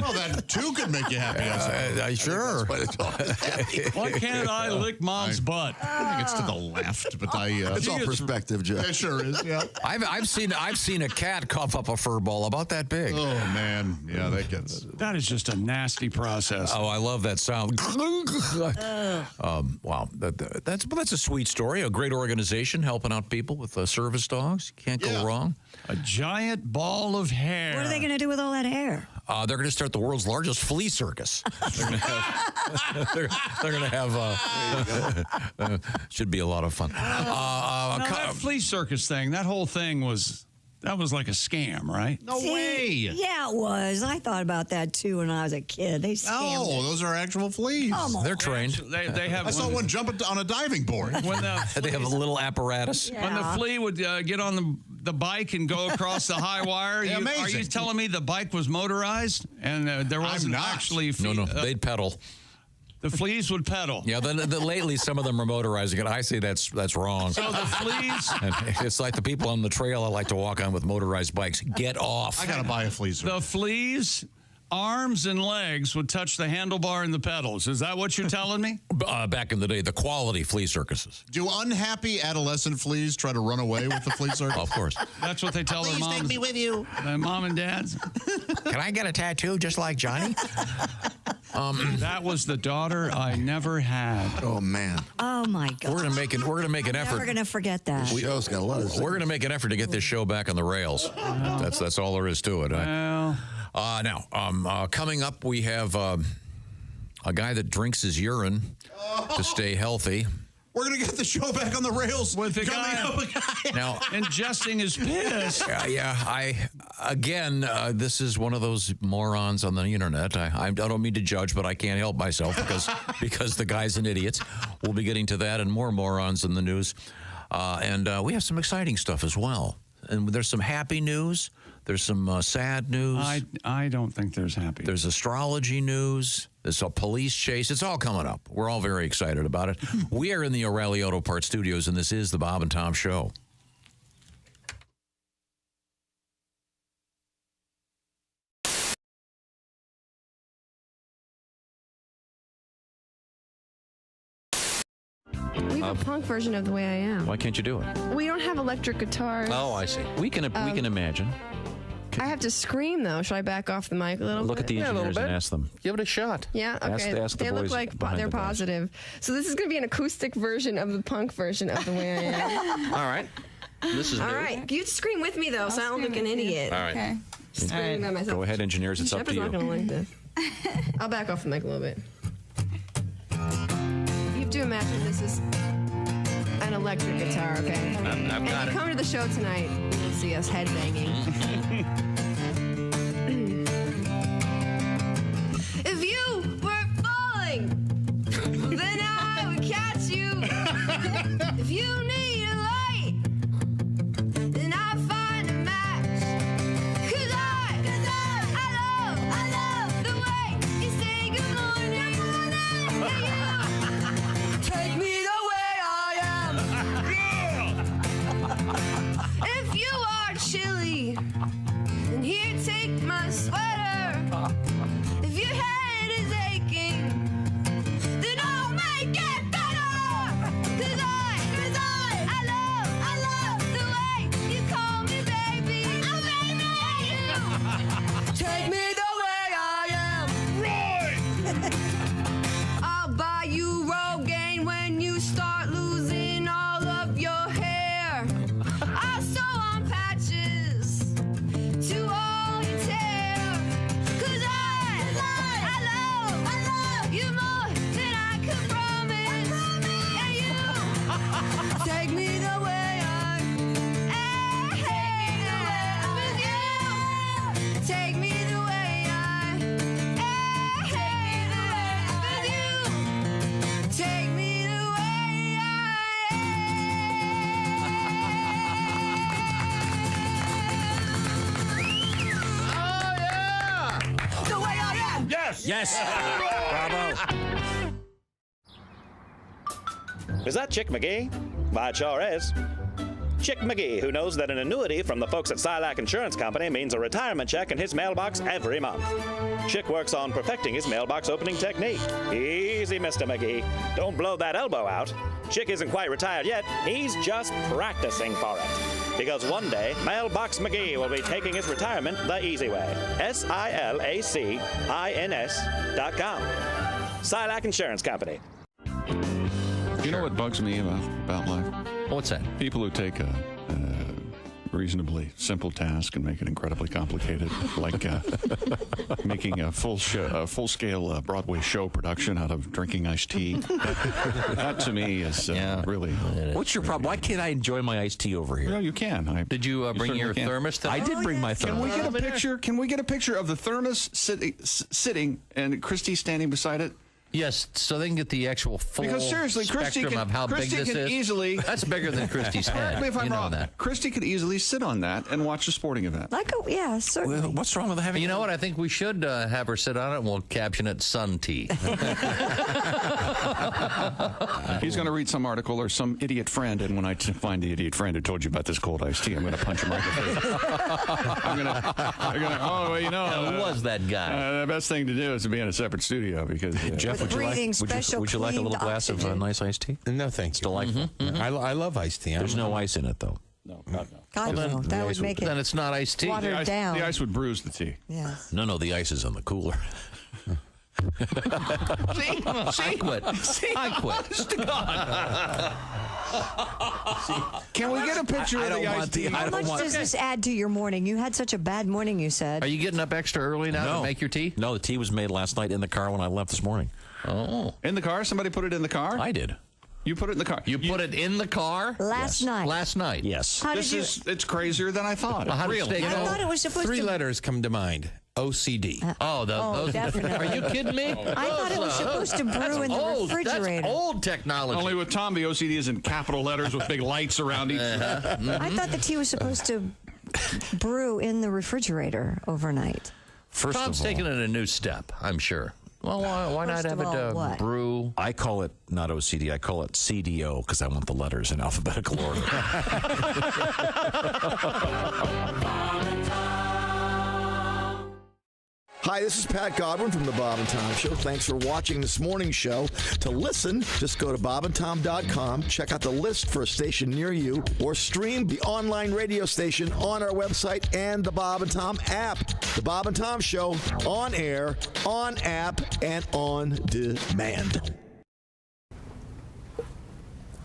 Well, that too could make you happy. Sure. Why can't I lick Mom's butt? I think it's to the left, but it's all perspective, Jeff. It sure is. Yeah. I've seen a cat cough up a fur ball about that big. Oh man, yeah, that is just a nasty process. Oh, I love that sound. Wow, that's a sweet story. A great organization helping out people with service dogs. Can't go wrong. A giant ball of hair. What are they going to do with all that hair? They're going to start the world's largest flea circus. They're going to have. Should be a lot of fun. That flea circus thing. That whole thing was like a scam, right? No way. Yeah, it was. I thought about that too when I was a kid. They scammed it. Those are actual fleas. They're trained. They have. I saw one jump on a diving board. When they have a little apparatus. Yeah. When the flea would get on the bike and go across the high wire, Yeah, are you telling me the bike was motorized and there wasn't actually? No, they'd pedal. The fleas would pedal. Yeah, then lately some of them are motorizing it. I say that's wrong. So the fleas. And it's like the people on the trail I like to walk on with motorized bikes. Get off. I gotta buy a flea circus. The fleas' arms and legs would touch the handlebar and the pedals. Is that what you're telling me? Back in the day, the quality flea circuses. Do unhappy adolescent fleas try to run away with the flea circus? Of course. That's what they tell their moms. Please take me with you. Their mom and dads. Can I get a tattoo just like Johnny? That was the daughter I never had. Oh man. Oh my God. We're gonna make an effort. Never going to forget that. Show's got a lot of. We're gonna make an effort to get this show back on the rails. That's all there is to it. Well, now, coming up, we have a guy that drinks his urine to stay healthy. We're going to get the show back on the rails with the guy now ingesting his piss. This is one of those morons on the internet. I don't mean to judge, but I can't help myself because the guy's an idiot. We'll be getting to that and more morons in the news. And we have some exciting stuff as well. And there's some happy news. There's some sad news. I don't think there's happy. There's astrology news. There's a police chase. It's all coming up. We're all very excited about it. We are in the O'Reilly Auto Parts studios, and this is the Bob and Tom Show. We have a punk version of The Way I Am. Why can't you do it? We don't have electric guitars. Oh, I see. We can imagine. I have to scream, though. Should I back off the mic a little bit? Look at the engineers and ask them. Give it a shot. Yeah, okay. Ask the they look boys like behind they're the bars. positive. So this is going to be an acoustic version of the punk version of The Way I Am. All right. This is All new. right. You scream with me, though, so I don't look like an idiot. All right. Okay. Screaming by myself. Go ahead, engineers. It's up Shep to is you. not going to like this. I'll back off the mic a little bit. You have to imagine this is an electric guitar, okay? I've got and you come to the show tonight, you'll see us headbanging. If you were falling, then I would catch you. If you need a light, then I'll find a match. 'Cause I love the way you say good morning. Take me the way chilly, then here, take my sweater. If your head is aching, then I'll make it better. 'Cause I love the way you call me baby. Oh, baby, take me the way I am. Right. I'll buy you Rogaine when you start losing all of your hair. I'll sew on patches to all your tear. 'Cause I love you more than I could promise. Yeah, you take me the way I am. With you, take me the way I am. With you, take me the way the way I am. Yes. Yes. Bravo. Is that Chick McGee? Why, it sure is. Chick McGee, who knows that an annuity from the folks at Silac Insurance Company means a retirement check in his mailbox every month. Chick works on perfecting his mailbox opening technique. Easy, Mr. McGee. Don't blow that elbow out. Chick isn't quite retired yet. He's just practicing for it. Because one day, Mailbox McGee will be taking his retirement the easy way. SILACINS.com. Silac Insurance Company. You know what bugs me about life? What's that? People who take a reasonably simple task and make it incredibly complicated, like making a full-scale Broadway show production out of drinking iced tea. That to me is really. What's your problem? Why can't I enjoy my iced tea over here? No, you can. Did you bring your thermos? I did bring my Can thermos. we get a picture? Can we get a picture of the thermos sitting and Christy standing beside it? Yes, so they can get the actual full Because seriously, Christy spectrum of how Christy big this can is. easily. That's bigger than Christy's head. Correct me if I'm you know wrong. that. Christy could easily sit on that and watch a sporting event. Yeah, certainly. Well, what's wrong with having? You know what? I think we should have her sit on it, and we'll caption it "Sun Tea." He's going to read some article or some idiot friend, and when I find the idiot friend who told you about this cold iced tea, I'm going to punch him right in the face. I'm going to. Oh, well, you know. Who was that guy? The best thing to do is to be in a separate studio because Jeff, would you like a little glass of nice iced tea? No, thank you. It's delightful. I love iced tea. There's no ice in it, though. No, God, no. God, no. That would make it. Then it's not iced tea. Watered down. The ice would bruise the tea. Yes. No, the ice is in the cooler. I quit. I quit. Can we get a picture of the iced tea? How much does this add to your morning? You had such a bad morning, you said. Are you getting up extra early now to make your tea? No, the tea was made last night in the car when I left this morning. Oh. In the car? Somebody put it in the car? I did. You put it in the car? You put it in the car? Last night. Last night. Yes. How did you? It's crazier than I thought. How did I thought it was supposed Three to. letters come to mind. OCD. Those. Definitely. Are you kidding me? I thought it was supposed to brew in the refrigerator. That's old technology. Only with Tom, the OCD is in capital letters with big lights around each. I thought the tea was supposed to brew in the refrigerator overnight. First Tom's of all, taking it a new step, I'm sure. Well, why not First have of all, it what? brew? I call it not OCD. I call it CDO because I want the letters in alphabetical order. Hi, this is Pat Godwin from The Bob and Tom Show. Thanks for watching this morning's show. To listen, just go to bobandtom.com, check out the list for a station near you, or stream the online radio station on our website and the Bob and Tom app. The Bob and Tom Show, on air, on app, and on demand.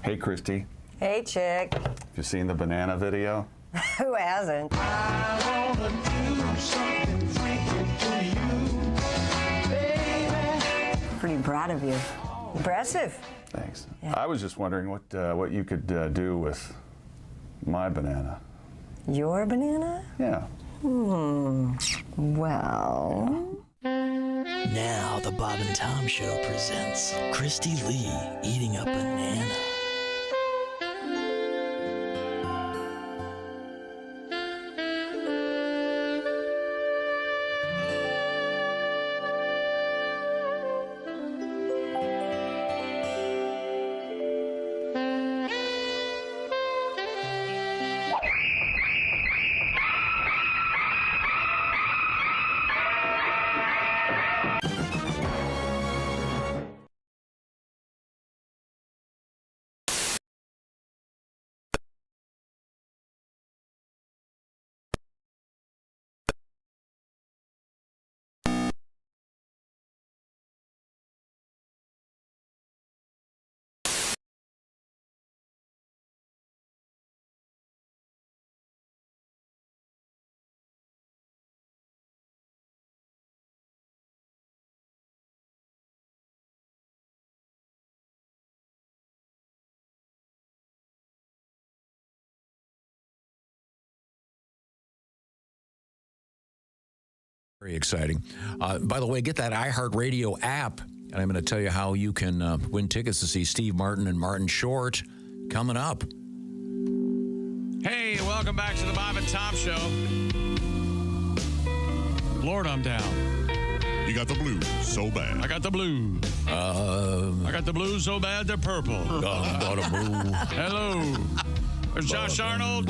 Hey, Christy, Hey, chick. have you seen the banana video? Who hasn't? Pretty proud of you. Impressive. Thanks. I was just wondering what you could do with my banana. Your banana? Yeah. Well. Now the Bob and Tom Show presents Christy Lee eating a banana. Very exciting. By the way, get that iHeartRadio app, and I'm going to tell you how you can win tickets to see Steve Martin and Martin Short coming up. Hey, welcome back to the Bob and Tom Show. Lord, I'm down. You got the blues so bad. I got the blues. I got the blues so bad they're purple. Hello. There's Josh Arnold.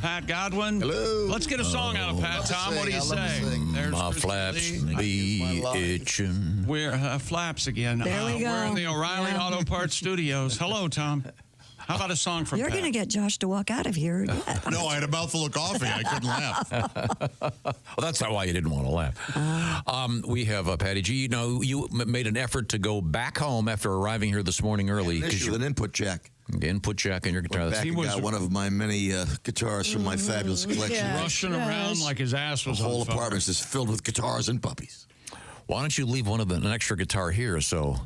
Pat Godwin. Hello. Let's get a song out of Pat, Tom. What do you say? There's My Christy flaps Lee. be itching. We're flaps again. There we go. We're in the O'Reilly Yeah. Auto Parts Studios. Hello, Tom. How about a song from You're Pat? going to get Josh to walk out of here. Yeah. No, I had a mouthful of coffee. I couldn't laugh. Well, that's not why you didn't want to laugh. We have Patty G. You know, you made an effort to go back home after arriving here this morning early. An issue with an input jack. Input jack in your guitar. Went back and got one of my many guitars from my fabulous collection. Rushing around like his ass was the whole on fire. apartment's just filled with guitars and puppies. Why don't you leave an extra guitar here? So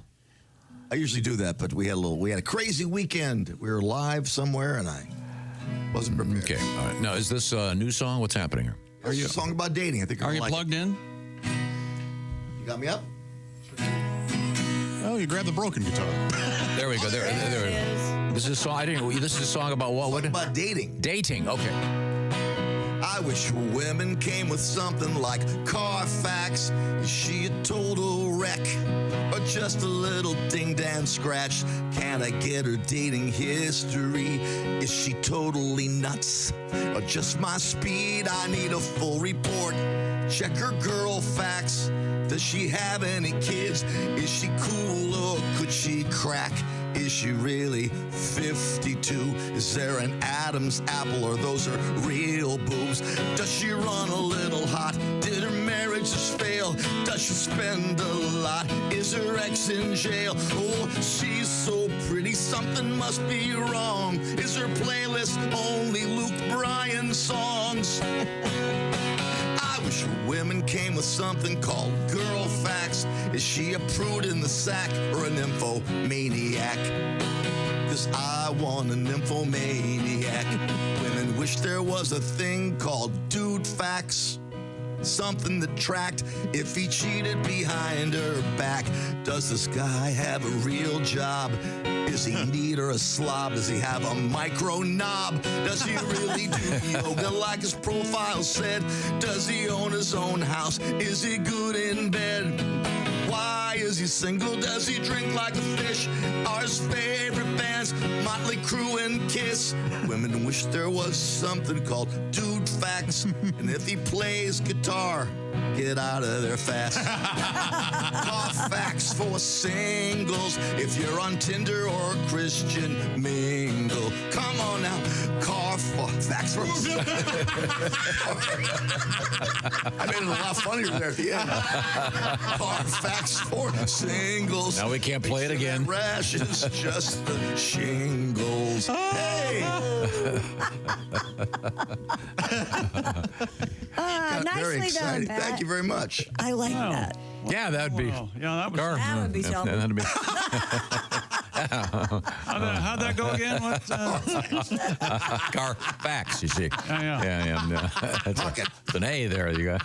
I usually do that, but we had a crazy weekend. We were live somewhere, and I wasn't prepared. Okay, all right. Now, is this a new song? What's happening here? Are you a song about dating? I think. Are you plugged in? You got me up. Oh, you grabbed the broken guitar. There we go. There. This is a song. This is a song about what? What? About dating. Dating. Okay. I wish women came with something like Carfax. Is she a total wreck? Or just a little ding-dang scratch? Can I get her dating history? Is she totally nuts? Or just my speed? I need a full report. Check her girl facts. Does she have any kids? Is she cool or could she crack? Is she really 52? Is there an Adam's apple or those are real boobs? Does she run a little hot? Did her marriage just fail? Does she spend a lot? Is her ex in jail? Oh, she's so pretty, something must be wrong. Is her playlist only Luke Bryan songs? I wish women came with something called girl facts. Is she a prude in the sack or an nymphomaniac? Cause I want a nymphomaniac. Women wish there was a thing called dude facts. Something that tracked if he cheated behind her back. Does this guy have a real job? Is he neat or a slob? Does he have a micro knob? Does he really do yoga like his profile said? Does he own his own house? Is he good in bed? Why is he single? Does he drink like a fish? Are his favorite bands Motley Crue and Kiss? Women wish there was something called dude facts. And if he plays guitar, get out of there fast. Car facts for singles. If you're on Tinder or Christian Mingle. Come on now. Car facts for I made it a lot funnier there at the end. Car facts for singles. Now we can't play it again. Rash is just the shingles. Hey! Nicely done, Pat. Thank you very much. I like that. Yeah, that'd be. Yeah, that was. That would be something. That'd be. How'd that go again? What, Car facts, you see. Yeah. It's an A there. You got.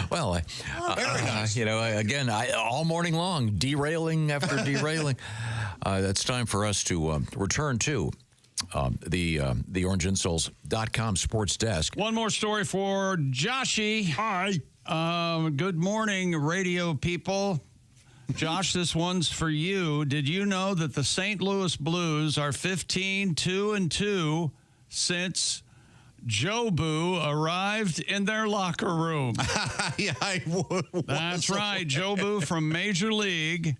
Well, Very nice. You know, again, all morning long, derailing after derailing. It's time for us to return to the OrangeInsoles.com sports desk. One more story for Joshy. Hi. Good morning, radio people. Josh, this one's for you. Did you know that the St. Louis Blues are 15-2-2 since Jobu arrived in their locker room? Yeah, That's right. Jobu from Major League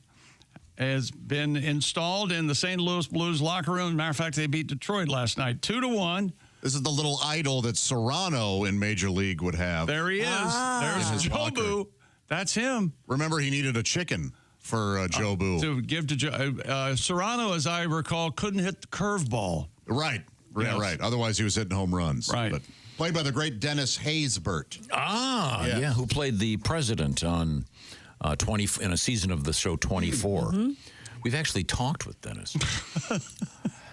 has been installed in the St. Louis Blues locker room. Matter of fact, they beat Detroit last night, 2-1. This is the little idol that Serrano in Major League would have. There he is. There's Jobu. That's him. Remember, he needed a chicken for Jobu. To give to Serrano, as I recall, couldn't hit the curveball. Right. Yes. Right. Otherwise, he was hitting home runs. Right. But played by the great Dennis Haysbert. Yeah, who played the president on in a season of the show 24. Mm-hmm. We've actually talked with Dennis.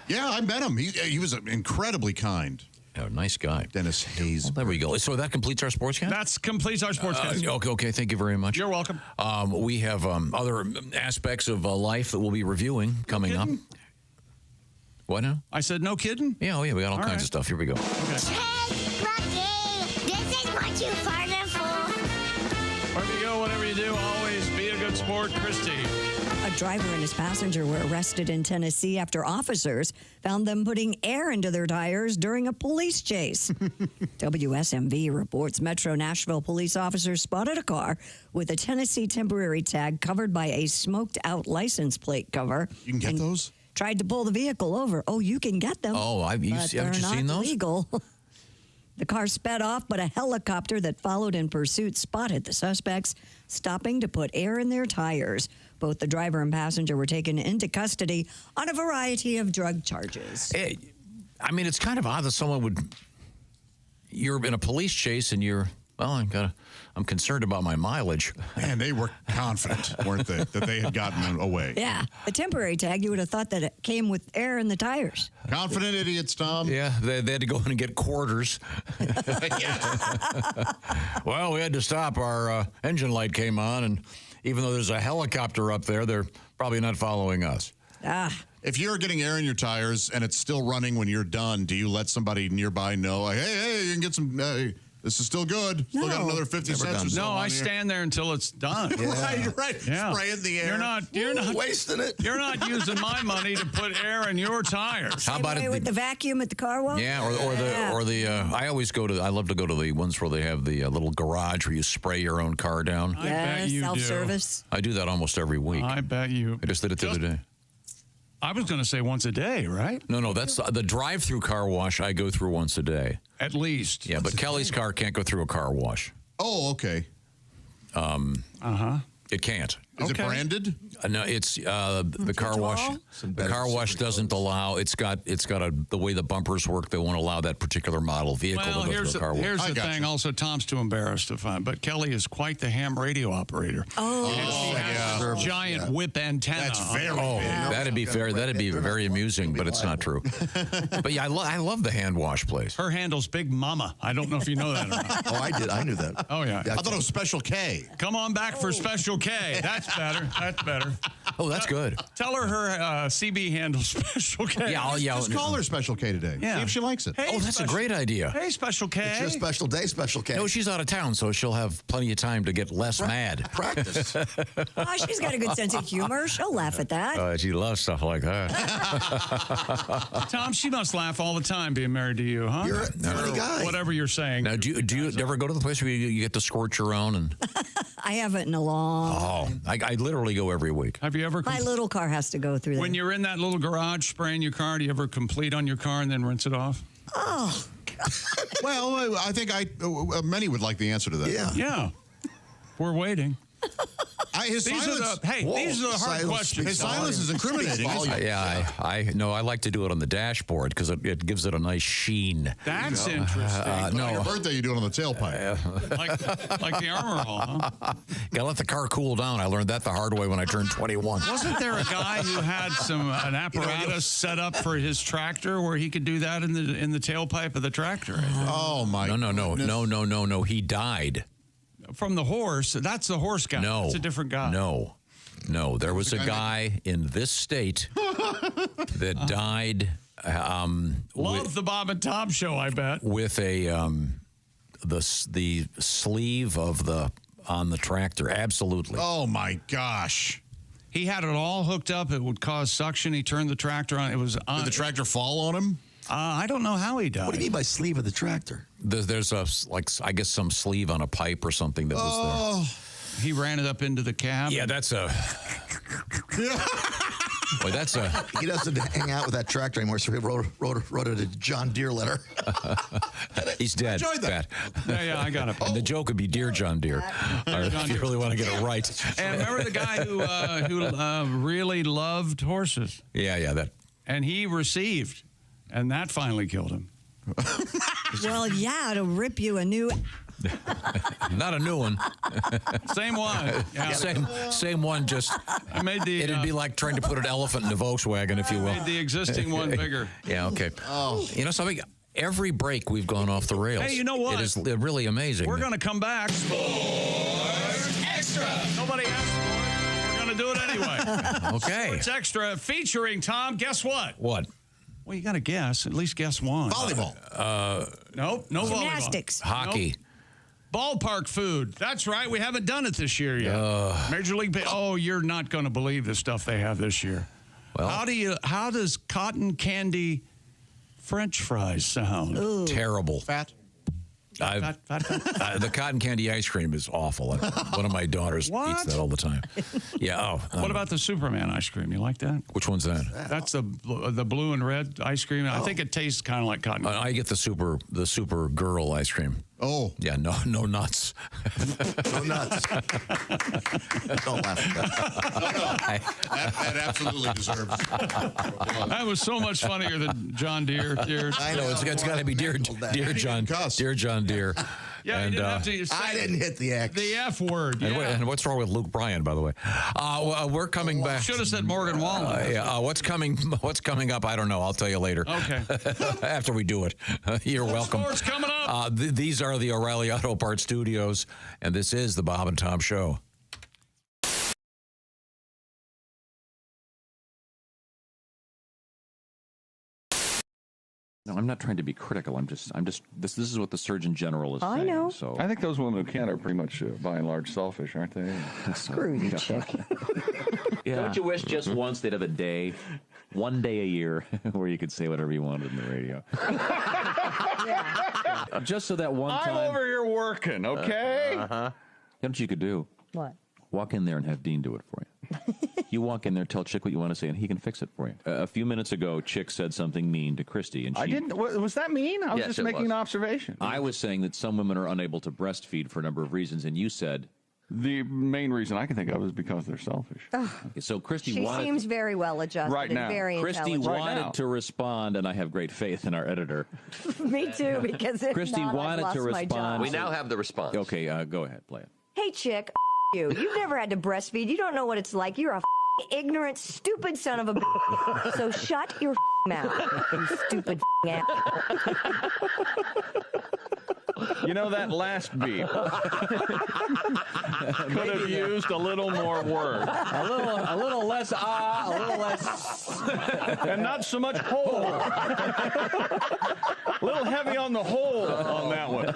Yeah, I met him. He was incredibly kind. Yeah, nice guy. Dennis Hayes. Well, there we go. So that completes our sportscast? That completes our sportscast. Okay, thank you very much. You're welcome. We have other aspects of life that we'll be reviewing coming up. What now? I said no kidding? Yeah, we got all kinds of stuff. Here we go. Hey, Lucky, this is what you farted for. Wherever you go, whatever you do, always be a good sport, Christy. A driver and his passenger were arrested in Tennessee after officers found them putting air into their tires during a police chase. WSMV reports Metro Nashville police officers spotted a car with a Tennessee temporary tag covered by a smoked-out license plate cover. You can get those? Tried to pull the vehicle over. Oh, you can get them. Oh, haven't you seen those? Legal. The car sped off, but a helicopter that followed in pursuit spotted the suspects, stopping to put air in their tires. Both the driver and passenger were taken into custody on a variety of drug charges. I mean, it's kind of odd that someone would. You're in a police chase and you're. Well, I'm concerned about my mileage. Man, they were confident, weren't they, that they had gotten away? Yeah, the temporary tag, you would have thought that it came with air in the tires. Confident idiots, Tom. Yeah, they had to go in and get quarters. Well, we had to stop. Our engine light came on, and even though there's a helicopter up there, they're probably not following us. If you're getting air in your tires and it's still running when you're done, do you let somebody nearby know, like, hey, you can get some... this is still good. Still got another 50 cents or so. No, I stand there until it's done. Right. Yeah. Spray in the air. You're not wasting it. You're not using my money to put air in your tires. How about with the vacuum at the car wash? Yeah, or the. I always go to. I love to go to the ones where they have the little garage where you spray your own car down. I bet you self-service. I do that almost every week. I bet you. I just did it the other day. I was going to say once a day, right? No, that's the drive-through car wash I go through once a day. At least. Yeah, but Kelly's car can't go through a car wash. Oh, okay. It can't. Is it branded? No, it's the car wash. The car wash doesn't allow. It's got the way the bumpers work. They won't allow that particular model vehicle Well, to go through a car wash. here's the thing. Also, Tom's too embarrassed to find, but Kelly is quite the ham radio operator. Oh, and she has a giant whip antenna. That's very big. That'd be fair. That'd be very amusing, but it's not true. But yeah, I love the hand wash place. Her handle's Big Mama. I don't know if you know that or not. Oh, I did. I knew that. Oh yeah. I thought it was Special K. Come on back for Special K. That's better. That's better. Oh, that's good. Tell her CB handle Special K. Yeah, Just call her Special K today. Yeah. See if she likes it. Hey, Oh, that's a great idea. Hey, Special K. It's your special day, Special K. No, she's out of town, so she'll have plenty of time to get less mad. Practice. Oh, she's got a good sense of humor. She'll laugh at that. She loves stuff like that. Tom, she must laugh all the time being married to you, huh? You're a funny guy. Whatever you're saying. Now, do you ever go to the place where you get to scorch your own? And I haven't in a long time. I literally go every week. Have you ever? My little car has to go through When that. you're in that little garage spraying your car, do you ever complete on your car and then rinse it off? Oh, Well, I think many would like the answer to that. Yeah. We're waiting. These are the hard questions. His silence is incriminating. I like to do it on the dashboard because it gives it a nice sheen. That's interesting. On your birthday, you do it on the tailpipe. like the armor hall, huh? Gotta let the car cool down. I learned that the hard way when I turned 21. Wasn't there a guy who had an apparatus set up for his tractor where he could do that in the tailpipe of the tractor? Oh my! No. He died. From the horse. That's the horse guy. No. It's a different guy. No. There was a guy in this state that died. Love the Bob and Tom show, I bet. With the sleeve of on the tractor. Absolutely. Oh my gosh. He had it all hooked up. It would cause suction. He turned the tractor on. It was on. Did the tractor fall on him? I don't know how he died. What do you mean by sleeve of the tractor? There's I guess some sleeve on a pipe or something that was there. He ran it up into the cab. Yeah, that's a. Boy, that's a. He doesn't hang out with that tractor anymore, so he wrote it a John Deere letter. He's dead. Enjoyed that. Yeah, I got it. And the joke would be Dear John Deere. If you really want to get it right. And remember the guy who really loved horses? Yeah, that. And he received, and that finally killed him. well, yeah, it'll rip you a new. Not a new one. Same one. Yeah. Same one. Just I made the. It'd be like trying to put an elephant in a Volkswagen, if you will. Made the existing one bigger. Yeah. Okay. Oh. You know something? Every break we've gone off the rails. Hey, you know what? It is really amazing. We're going to come back. Sports Extra. Nobody asked for it. We're going to do it anyway. Okay. Sports Extra featuring, Tom, guess what? What? Well, you got to guess. At least guess one. Volleyball. Nope, no Gymnastics. volleyball. Hockey. Nope. Ballpark food. That's right. We haven't done it this year yet. Major League. Oh, you're not going to believe the stuff they have this year. Well, how does cotton candy French fries sound? Ooh. Terrible. Fat. The cotton candy ice cream is awful. One of my daughters eats that all the time. Yeah. What about the Superman ice cream? You like that? Which one's that? That's the blue and red ice cream. I think it tastes kind of like cotton candy. I get the super girl ice cream. Oh. Yeah, no nuts. No nuts. Don't laugh at that. That absolutely deserves. That was so much funnier than John Deere. I know, it's got to be Dear John Deere. Yeah, and, you didn't have to say I didn't hit the X. The F word. And, Yeah. and what's wrong with Luke Bryan, by the way? We're coming back. Should have said Morgan Wallen. What's coming up? I don't know. I'll tell you later. Okay. After we do it. You're welcome. Sports coming up. These are the O'Reilly Auto Parts Studios, and this is the Bob and Tom Show. No, I'm not trying to be critical. I'm just. This is what the Surgeon General is saying. I know. So I think those women who can't are pretty much, by and large, selfish, aren't they? Screw you, chick. yeah. Don't you wish just once they'd have a day, one day a year, where you could say whatever you wanted in the radio? Just so that one time. I'm over here working, okay? You know what you could do? What? Walk in there and have Dean do it for you. You walk in there, tell Chick what you want to say, and he can fix it for you. A few minutes ago, Chick said something mean to Christy, and she... I didn't. Was that mean? I was Yes, just it making was. an observation. I was saying that some women are unable to breastfeed for a number of reasons, and you said... The main reason I can think of is because they're selfish. Okay, so Christy She wanted... seems very well adjusted Right now. and very Christy intelligent. wanted to respond, and I have great faith in our editor. Me too, because if Christy not, I've wanted lost to my respond. job. We now have the response. Okay, go ahead, play it. Hey, chick, you. You've never had to breastfeed. You don't know what it's like. You're a ignorant, stupid son of a So shut your mouth, you stupid ass. You know, that last beep could have used a little more word. A little less a little less... And not so much hole. A little heavy on the hole on that one.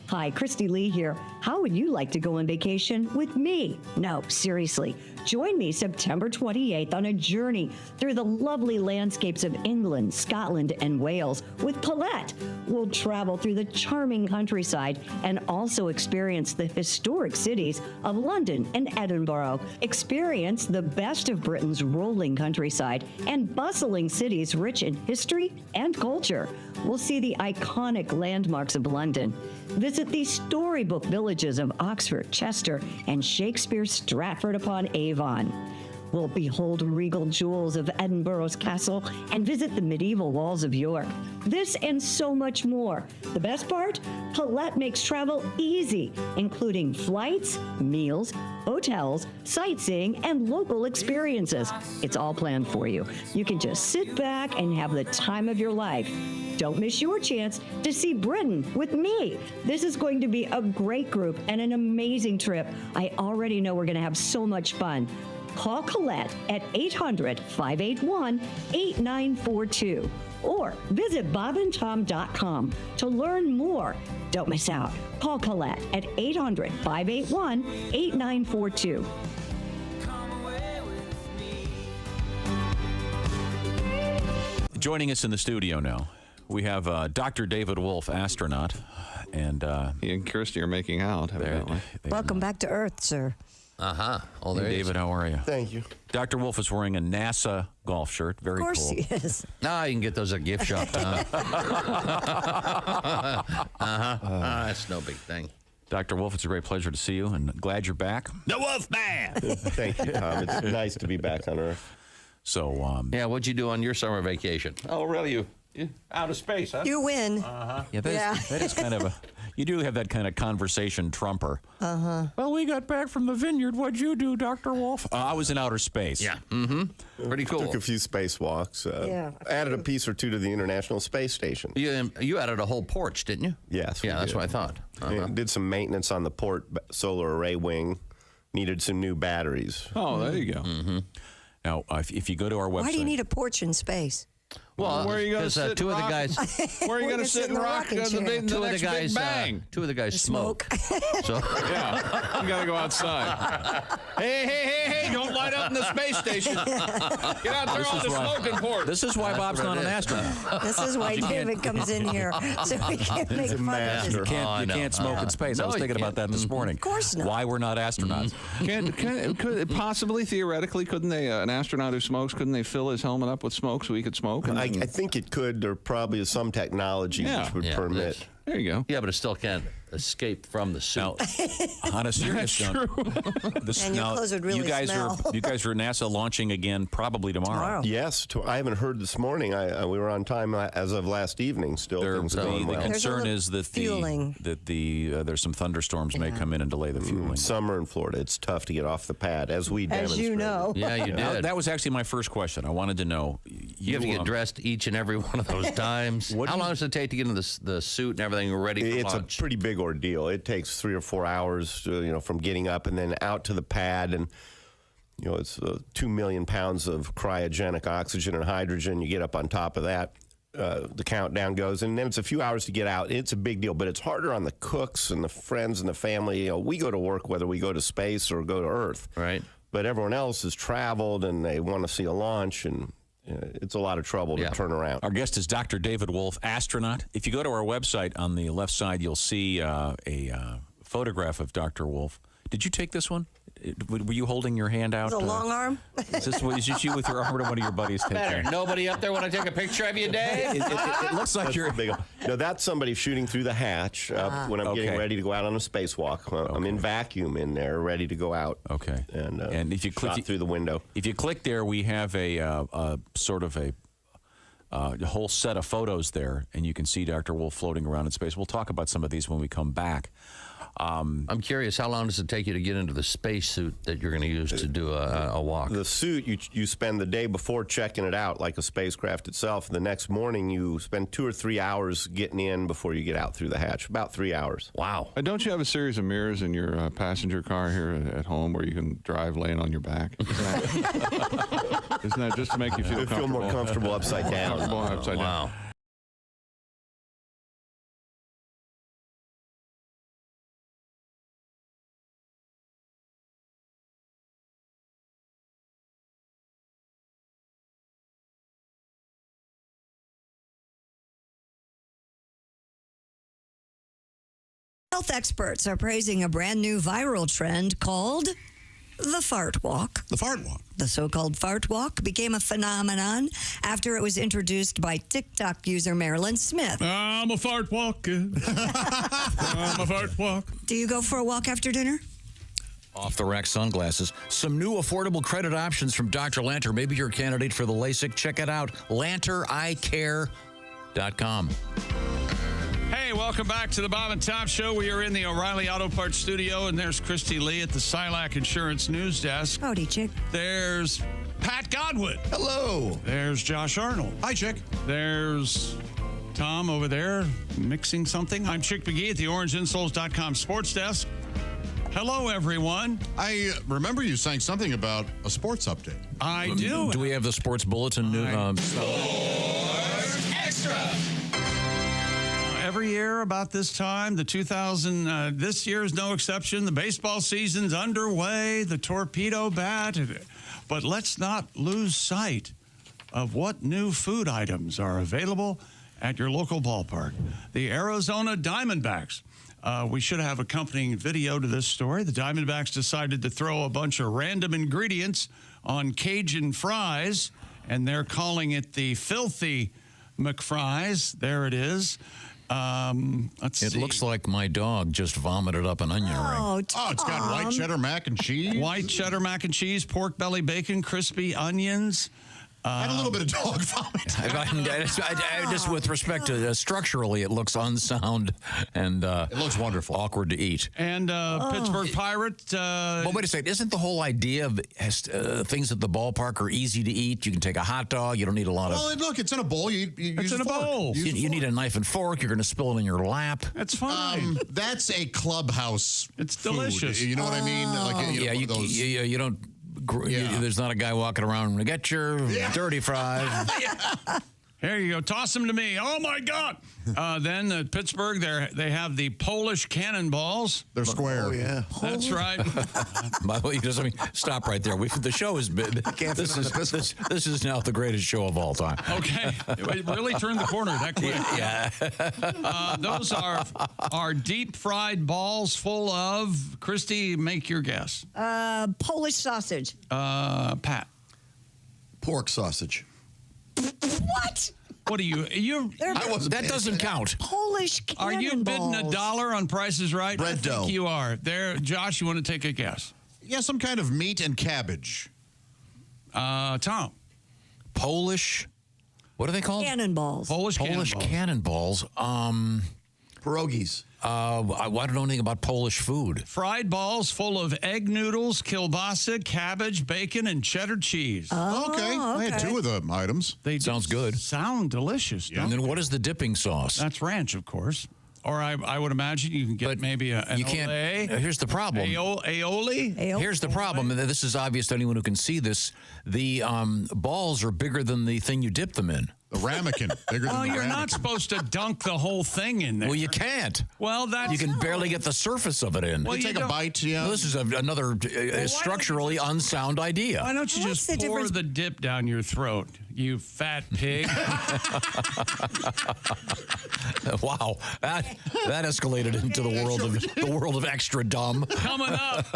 Hi, Christy Lee here. How would you like to go on vacation with me? No, seriously. Join me September 28th on a journey through the lovely landscapes of England, Scotland, and Wales with Paulette. We'll travel through the charming countryside and also experience the historic cities of London and Edinburgh. Experience the best of Britain's rolling countryside and bustling cities rich in history and culture. We'll see the iconic landmarks of London. Visit the storybook villages of Oxford, Chester, and Shakespeare's Stratford-upon-Avon. We'll behold regal jewels of Edinburgh's castle and visit the medieval walls of York. This and so much more. The best part? Paulette makes travel easy, including flights, meals, hotels, sightseeing, and local experiences. It's all planned for you. You can just sit back and have the time of your life. Don't miss your chance to see Britain with me. This is going to be a great group and an amazing trip. I already know we're going to have so much fun. Call Colette at 800-581-8942 or visit bobandtom.com to learn more. Don't miss out. Call Colette at 800-581-8942. Joining us in the studio now, we have Dr. David Wolf, astronaut, and he and Kirsty are making out, evidently. Welcome back to Earth, sir. Oh, there David, how are you? Thank you. Dr. Wolf is wearing a NASA golf shirt. Very cool. Of course he is. Now you can get those at gift shop, Tom. That's no big thing. Dr. Wolf, it's a great pleasure to see you, and glad you're back. The Wolf Man! Thank you, Tom. It's nice to be back on Earth. So, yeah, what'd you do on your summer vacation? Oh, really? You out of space, huh? You win. Yeah, that is kind of a... You do have that kind of conversation trumper. Uh-huh. Well, we got back from the vineyard. What'd you do, Dr. Wolf? I was in outer space. Yeah. Pretty cool. Took a few spacewalks. Added a piece or two to the International Space Station. You added a whole porch, didn't you? Yes. Yeah, that's what I thought. Did some maintenance on the port solar array wing. Needed some new batteries. Oh, there you go. Now, if you go to our website. Why do you need a porch in space? Well, where are you going to sit? two of the guys. Where are you going to sit and rock the next Big Bang? Two of the guys smoke. So yeah, you got to go outside. Hey! Don't light up in the space station. Get out there on the smoking port. This is why Bob's not an astronaut. This is why David comes in here, so we can make fun of You can't smoke in space. I was thinking about that this morning. Of course not. Why we're not astronauts. Could possibly, theoretically, couldn't they, an astronaut who smokes, couldn't they fill his helmet up with smoke so he could smoke? I think it could. There probably is some technology which would permit. There you go. Yeah, but it still can't escape from the suit. Now, on a serious note, and your clothes would really you guys smell. are NASA launching again probably tomorrow. Yes, I haven't heard this morning. We were on time as of last evening. Still, things going well. The concern is that there's some thunderstorms may come in and delay the fueling. Summer in Florida, it's tough to get off the pad, as we demonstrated. you know. Yeah, you did. That was actually my first question. I wanted to know. You have to get dressed each and every one of those times. How long does it take to get into the suit and everything ready for launch? It's a pretty big ordeal. It takes 3 or 4 hours, from getting up and then out to the pad, and it's 2 million pounds of cryogenic oxygen and hydrogen. You get up on top of that. The countdown goes, and then it's a few hours to get out. It's a big deal, but it's harder on the cooks and the friends and the family. We go to work whether we go to space or go to Earth. Right. But everyone else has traveled, and they want to see a launch, and it's a lot of trouble to turn around. Our guest is Dr. David Wolf, astronaut. If you go to our website on the left side, you'll see a photograph of Dr. Wolf. Did you take this one? Were you holding your hand out? Is it a long arm? Is this you with your arm, or one of your buddies taking it? Nobody up there want to take a picture of you, Dave? It looks like you're big. No, that's somebody shooting through the hatch when I'm getting ready to go out on a spacewalk. I'm in vacuum in there, ready to go out. Okay. And if you click through the window, if you click there, we have a sort of a whole set of photos there, and you can see Dr. Wolf floating around in space. We'll talk about some of these when we come back. I'm curious, how long does it take you to get into the spacesuit that you're going to use to do a walk? The suit, you spend the day before checking it out, like a spacecraft itself. The next morning, you spend 2 or 3 hours getting in before you get out through the hatch. About 3 hours. Wow. Don't you have a series of mirrors in your passenger car here at home where you can drive laying on your back? Isn't that just to make you feel comfortable? Feel more comfortable upside down. Wow. Health experts are praising a brand new viral trend called the fart walk. The fart walk. The so-called fart walk became a phenomenon after it was introduced by TikTok user Marilyn Smith. I'm a fart walk. I'm a fart walk. Do you go for a walk after dinner? Off-the-rack sunglasses. Some new affordable credit options from Dr. Lanter. Maybe you're a candidate for the LASIK. Check it out. LanterEyeCare.com. Hey, welcome back to the Bob and Tom Show. We are in the O'Reilly Auto Parts studio, and there's Christy Lee at the Silac Insurance News Desk. Howdy, chick. There's Pat Godwin. Hello. There's Josh Arnold. Hi, Chick. There's Tom over there mixing something. I'm Chick McGee at the OrangeInsoles.com sports desk. Hello, everyone. I remember you saying something about a sports update. I do. Do we have the sports bulletin? Extra. Every year about this time, this year is no exception. The baseball season's underway, the torpedo bat. But let's not lose sight of what new food items are available at your local ballpark. The Arizona Diamondbacks. We should have accompanying video to this story. The Diamondbacks decided to throw a bunch of random ingredients on Cajun fries, and they're calling it the Filthy McFries. There it is. It looks like my dog just vomited up an onion ring. Oh, it's got white cheddar mac and cheese. White cheddar mac and cheese, pork belly bacon, crispy onions. I had a little bit of dog vomit. Just with respect to structurally, it looks unsound and it looks wonderful, awkward to eat. And Pittsburgh Pirate. Well, wait a second. Isn't the whole idea of things at the ballpark are easy to eat? You can take a hot dog. You don't need a lot of. Well, look, it's in a bowl. You It's use in a bowl. You need a knife and fork. You're going to spill it in your lap. That's fine. That's a clubhouse. It's food. delicious. You know what I mean? Like, You don't. There's not a guy walking around to get your dirty fries. Here you go. Toss them to me. Oh, my God. Then at Pittsburgh, they have the Polish cannonballs. They're square. Oh, yeah. That's right. By the way, stop right there. The show is big. This is now the greatest show of all time. Okay. It really turned the corner that quick. Yeah. Those are deep-fried balls full of, Christy, make your guess. Polish sausage. Pat. Pork sausage. What? What are you? That doesn't count. Polish Are you bidding $1 on Prices Right? Bread I think dough. you are. There, Josh, you want to take a guess? Yeah, some kind of meat and cabbage. Tom. Polish. What are they called? Cannonballs. Polish cannonballs. Pierogies. I don't know anything about Polish food. Fried balls full of egg noodles, kielbasa, cabbage, bacon, and cheddar cheese. Okay. I had 2 of the items. They Sounds good. Sound delicious. And then what is the dipping sauce? That's ranch, of course. Or I would imagine you can get maybe an you can't. Olé. Here's the problem. Aioli? Here's the problem, and this is obvious to anyone who can see this. The balls are bigger than the thing you dip them in. The ramekin. Bigger than Oh, the you're ramekin. not supposed to dunk the whole thing in there. Well, you can't. Well, that's... You can barely get the surface of it in. Well, You take a bite, yeah. Well, this is another structurally unsound idea. Why don't you just pour the dip down your throat, you fat pig? Wow, that escalated into the world of extra dumb. Coming up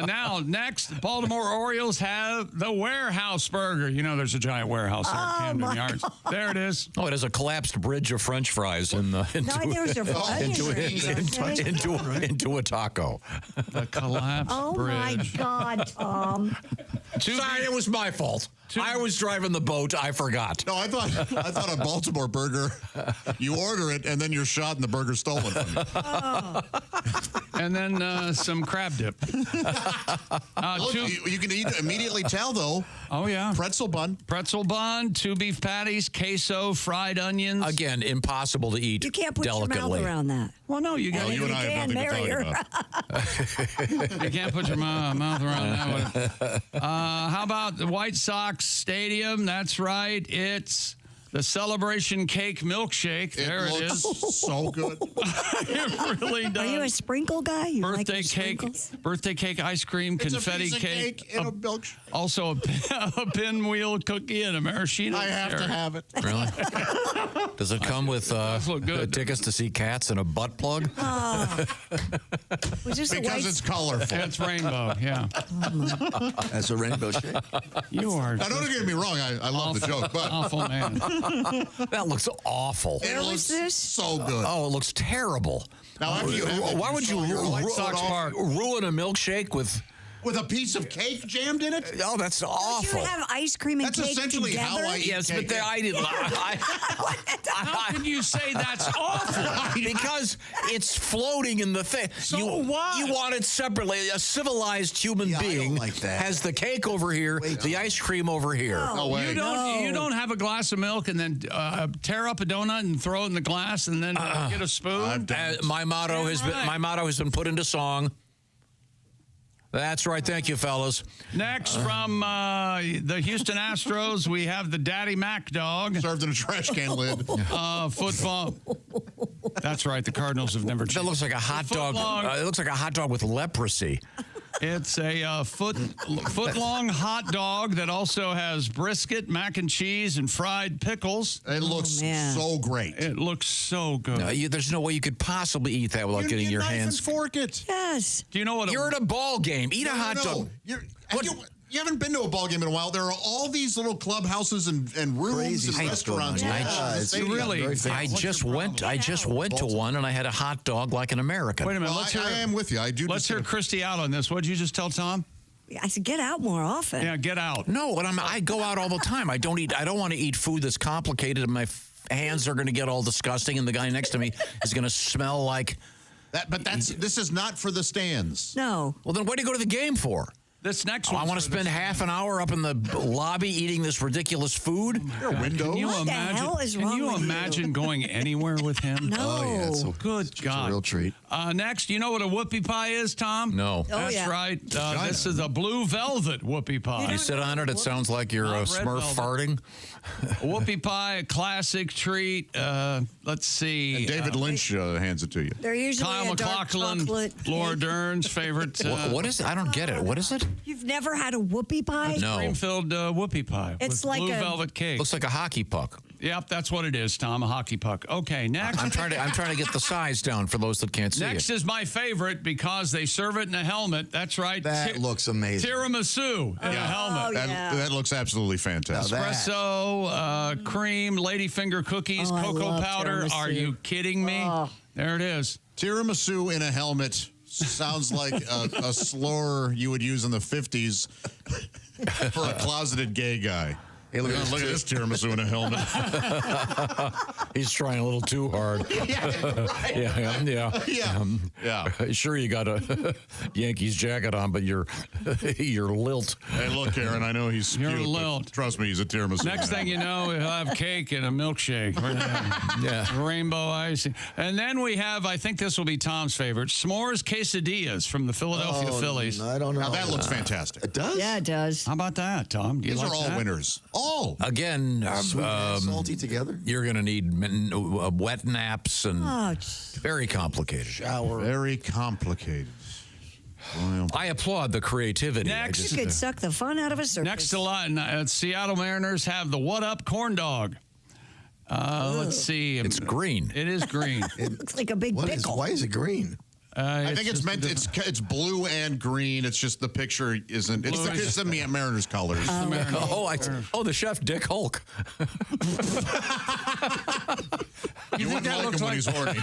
now, next, Baltimore Orioles have the Warehouse Burger. You know, there's a giant warehouse there at Camden Yards. There it is. Oh, it has a collapsed bridge of French fries into a taco. The collapsed bridge. Oh, my God, Tom. Sorry, it was my fault. I was driving the boat. I forgot. No, I thought a Baltimore burger, you order it, and then you're shot and the burger's stolen from you. Oh. And then some crab dip. You can immediately tell, though. Oh, yeah. Pretzel bun. 2 beef patties, queso, fried onions. Again, impossible to eat You can't put delicately. your mouth around that. Well, no, you got you and I have nothing to talk about. You can't put your mouth around that one. How about the White Sox Stadium? That's right. It's the Celebration Cake Milkshake. There it is. So good. It really does. Are you a sprinkle guy? You like Birthday your cake, sprinkles? birthday cake, ice cream, It's confetti a piece of cake in a milkshake. Also a pinwheel cookie and a maraschino. I have to have it. Really? Does it come with look good. tickets to see cats and a butt plug? Was this a Because white it's colorful. It's rainbow, yeah. That's a rainbow shake. You are Now, don't get me wrong. I love the joke, but awful man. That looks awful. it looks so good. Oh, it looks terrible. Now, after you have it, Why would you White Sox Park ruin a milkshake with with a piece of cake jammed in it? Oh, that's Don't awful. you have ice cream and That's cake essentially together? how I eat Yes, cake. but I didn't. How can you say that's awful? Because it's floating in the thing. So what? You want it separately. A civilized human being like that. has the cake over here, the ice cream over here. No way. You don't have a glass of milk and then tear up a donut and throw it in the glass and then get a spoon. My motto has been put into song. That's right. Thank you, fellas. Next, from the Houston Astros, we have the Daddy Mac dog. Served in a trash can lid. Football. That's right. The Cardinals have never changed. That looks like a hot dog. It looks like a hot dog with leprosy. It's a foot-long hot dog that also has brisket, mac and cheese, and fried pickles. It looks so great. It looks so good. There's no way you could possibly eat that without getting your hands. Fork it. Yes. Do you know what? You're at a ball game. Eat a hot dog. You haven't been to a ball game in a while. There are all these little clubhouses and rooms and restaurants. I just went to one and I had a hot dog like an American. Wait a minute. I am with you. I do. Let's hear Christy out on this. What did you just tell Tom? I said, get out more often. Yeah, get out. No, but I go out all the time. I don't want to eat food that's complicated, and my hands are going to get all disgusting, and the guy next to me is going to smell like that. But this is not for the stands. No. Well, then what do you go to the game for? This next one. one. I want to spend half an hour up in the lobby eating this ridiculous food. There are windows. Can you What the imagine? hell is wrong Can you with you? imagine going anywhere with him? No. Oh, yeah, it's so Good it's God. a real treat. Next, you know what a whoopie pie is, Tom? No. Oh, That's yeah. right. This is a blue velvet whoopie pie. You sit on it, it sounds like you're a Not red Smurf farting. Whoopie pie, a classic treat. Let's see. And David Lynch hands it to you. They're usually Kyle a dark MacLachlan, chocolate Laura cake. Dern's favorite. What is it? I don't get it. What is it? You've never had a whoopie pie? No. Cream-filled whoopie pie. It's with like blue a- velvet cake. Looks like a hockey puck. Yep, that's what it is, Tom. A hockey puck. Okay, next. I'm trying to get the size down for those that can't see Next it. is my favorite because they serve it in a helmet. That's right. That looks amazing. Tiramisu in a helmet. That looks absolutely fantastic. Espresso, cream, ladyfinger cookies, Oh, I cocoa love powder. tiramisu. Are you kidding me? Oh. There it is. Tiramisu in a helmet sounds like a slur you would use in the 50s for a closeted gay guy. Hey, look at this tiramisu in a helmet. He's trying a little too hard. Yeah. Sure, you got a Yankees jacket on, but you're lilt. Hey, look, Aaron, I know he's You're cute, but lilt. trust me, he's a tiramisu. Next thing you know, he'll have cake and a milkshake. Yeah. Rainbow icing. And then we have, I think this will be Tom's favorite, s'mores quesadillas from the Philadelphia Phillies. I don't know. Now, that looks fantastic. It does? Yeah, it does. How about that, Tom? Do you These like are all that? winners. All. Again, Sweet and salty together. you're going to need wet naps and Oh, very complicated. Shower. Very complicated. Well, I applaud the creativity. Next. you could suck the fun out of a circus. Next to Seattle Mariners have the What Up corn dog. Let's see. It's green. It is green. It looks like a big pickle. Why is it green? I think it's meant. It's blue and green. It's just the picture isn't. It's the Mariners colors. The chef Dick Hulk. You wouldn't like him when he's horny.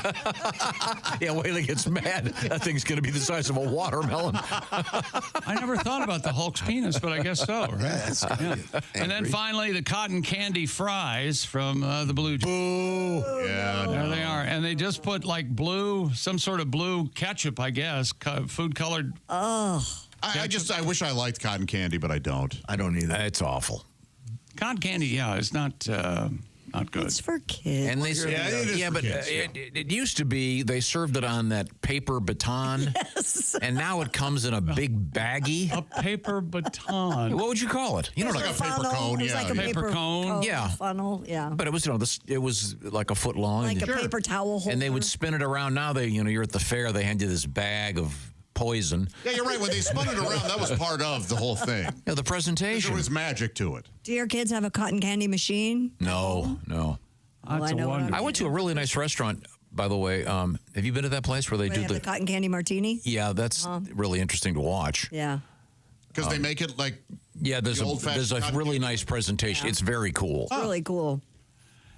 Yeah, wait till he gets mad. That thing's going to be the size of a watermelon. I never thought about the Hulk's penis, but I guess so. Right? Yeah. And then finally, the cotton candy fries from the Blue Jays. Yeah, There they are. And they just put like blue, some sort of blue ketchup, I guess, food colored. Oh. I wish I liked cotton candy, but I don't. I don't either. It's awful. Cotton candy, yeah, it's not good. It's for kids. And they it used to be they served it on that paper baton. Yes. And now it comes in a big baggie. A paper baton. What would you call it? You know, like a paper cone. It was like a Paper cone. Yeah. Funnel, yeah. But it was, it was like a foot long. Like a paper towel holder. And they would spin it around. Now you're at the fair. They hand you this bag of poison. Yeah, you're right. When they spun it around, that was part of the whole thing. Yeah, the presentation. There was magic to it. Do your kids have a cotton candy machine? No. That's I know a what wonder. I went to a really nice restaurant, by the way. Have you been to that place where they Where do they have the cotton candy martini? Yeah, that's really interesting to watch. Yeah. Because they make it like there's a really nice presentation. It's very cool. It's really cool.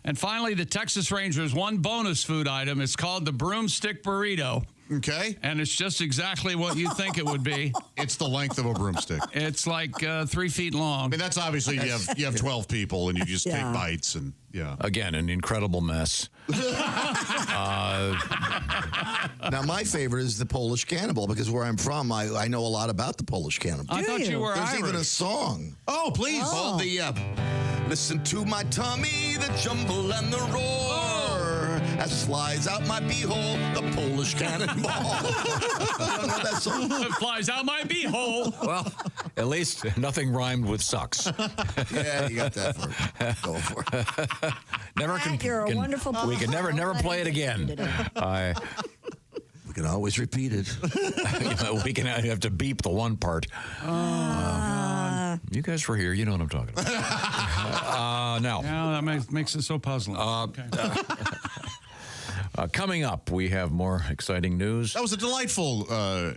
And finally, the Texas Rangers, one bonus food item. It's called the broomstick burrito. Okay. And it's just exactly what you think it would be. It's the length of a broomstick. It's like 3 feet long. I mean, that's obviously you have 12 people and you just take bites and Again, an incredible mess. Now, my favorite is the Polish cannibal because where I'm from, I know a lot about the Polish cannibal. I thought you were There's Irish. even a song. Oh, please. Hold the listen to my tummy, the jumble and the roar. As flies out my beehole, the Polish cannonball. You don't know that song? It flies out my beehole. Well, at least nothing rhymed with sucks. Yeah, you got that for it. Go for it. You're a wonderful We can never play it again. We can always repeat it. We can have to beep the one part. You guys were here. You know what I'm talking about. Now. Yeah, that makes it so puzzling. Okay. Coming up, we have more exciting news. That was a delightful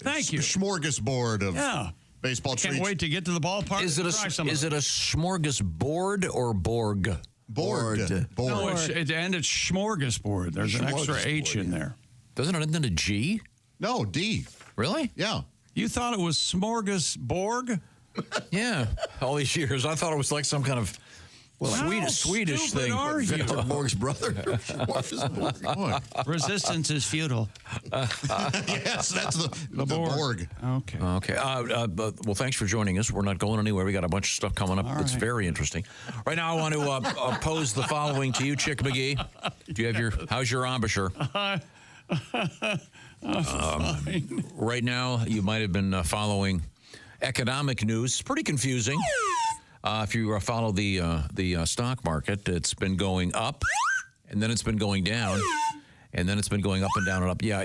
Thank you. smorgasbord of baseball Can't treats. wait to get to the ballpark. Is it a smorgasbord or Borg? Board. No, it's smorgasbord. There's an extra H in there. Doesn't it end in a G? No, D. Really? Yeah. You thought it was smorgasbord? Yeah, all these years. I thought it was like some kind of Swedish thing. Are you? Victor Borg's brother. Resistance is futile. Yes, that's the Borg. Okay. Okay. Well, thanks for joining us. We're not going anywhere. We got a bunch of stuff coming up. It's very interesting. Right now, I want to pose the following to you, Chick McGee. Do you have how's your embouchure? Right now, you might have been following economic news. It's pretty confusing. If you follow the stock market, it's been going up, and then it's been going down, and then it's been going up and down and up. Yeah,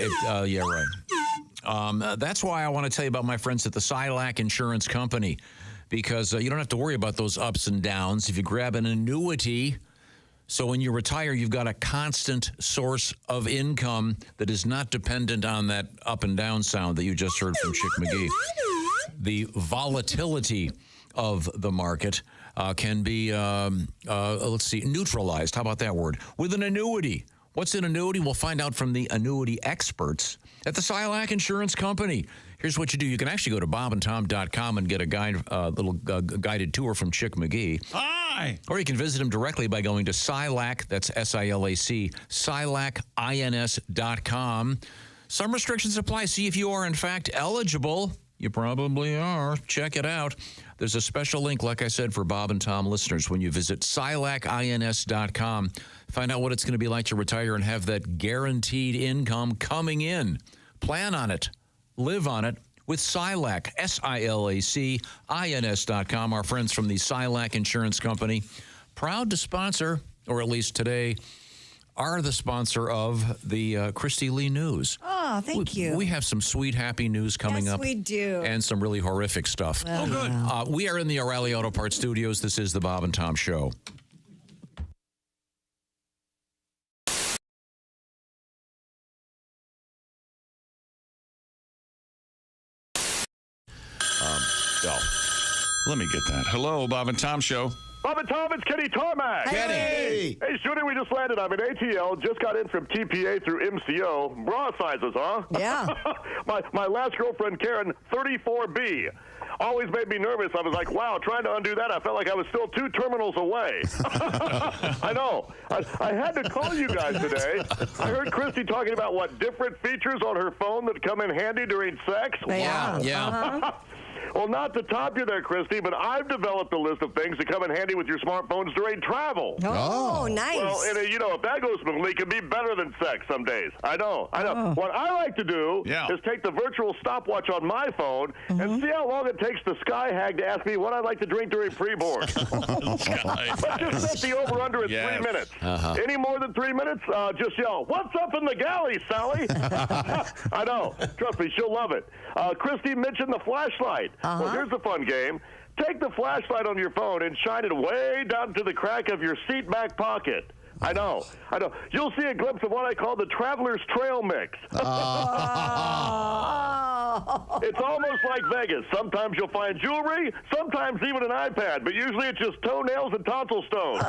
right. That's why I want to tell you about my friends at the Silac Insurance Company, because you don't have to worry about those ups and downs. If you grab an annuity, so when you retire, you've got a constant source of income that is not dependent on that up and down sound that you just heard from Chick McGee. The volatility of the market can be, neutralized. How about that word? With an annuity. What's an annuity? We'll find out from the annuity experts at the Silac Insurance Company. Here's what you do. You can actually go to bobandtom.com and get a guided tour from Chick McGee. Hi! Or you can visit him directly by going to Silac, that's SILAC, SilacINS.com. Some restrictions apply. See if you are, in fact, eligible. You probably are. Check it out. There's a special link, like I said, for Bob and Tom listeners. When you visit SilacINS.com, find out what it's going to be like to retire and have that guaranteed income coming in. Plan on it. Live on it with Silac, SilacINS.com. Our friends from the Silac Insurance Company, proud to sponsor, or at least today, are the sponsor of the Christy Lee News. Oh, thank you. We have some sweet, happy news coming up. Yes, we do. And some really horrific stuff. Well, good. We are in the O'Reilly Auto Parts studios. This is the Bob and Tom Show. Let me get that. Hello, Bob and Tom Show. Bob and Tom, it's Kenny Tarmac. Kenny. Hey, shooting, we just landed. I'm in ATL. Just got in from TPA through MCO. Bra sizes, huh? Yeah. my last girlfriend, Karen, 34B. Always made me nervous. I was like, wow, trying to undo that, I felt like I was still 2 terminals away. I know. I had to call you guys today. I heard Christy talking about, different features on her phone that come in handy during sex? Yeah. Wow. Yeah. Uh-huh. Well, not to top you there, Christy, but I've developed a list of things that come in handy with your smartphones during travel. Oh, nice. Well, and if that goes smoothly, it can be better than sex some days. I know. Oh. What I like to do is take the virtual stopwatch on my phone and see how long it takes the Sky Hag to ask me what I'd like to drink during pre-board. Let's just set the over-under at 3 minutes. Uh-huh. Any more than 3 minutes, just yell, "What's up in the galley, Sally?" I know. Trust me, she'll love it. Christy mentioned the flashlight. Well, here's the fun game. Take the flashlight on your phone and shine it way down to the crack of your seat back pocket. I know. You'll see a glimpse of what I call the Traveler's Trail Mix. It's almost like Vegas. Sometimes you'll find jewelry, sometimes even an iPad, but usually it's just toenails and tonsil stones.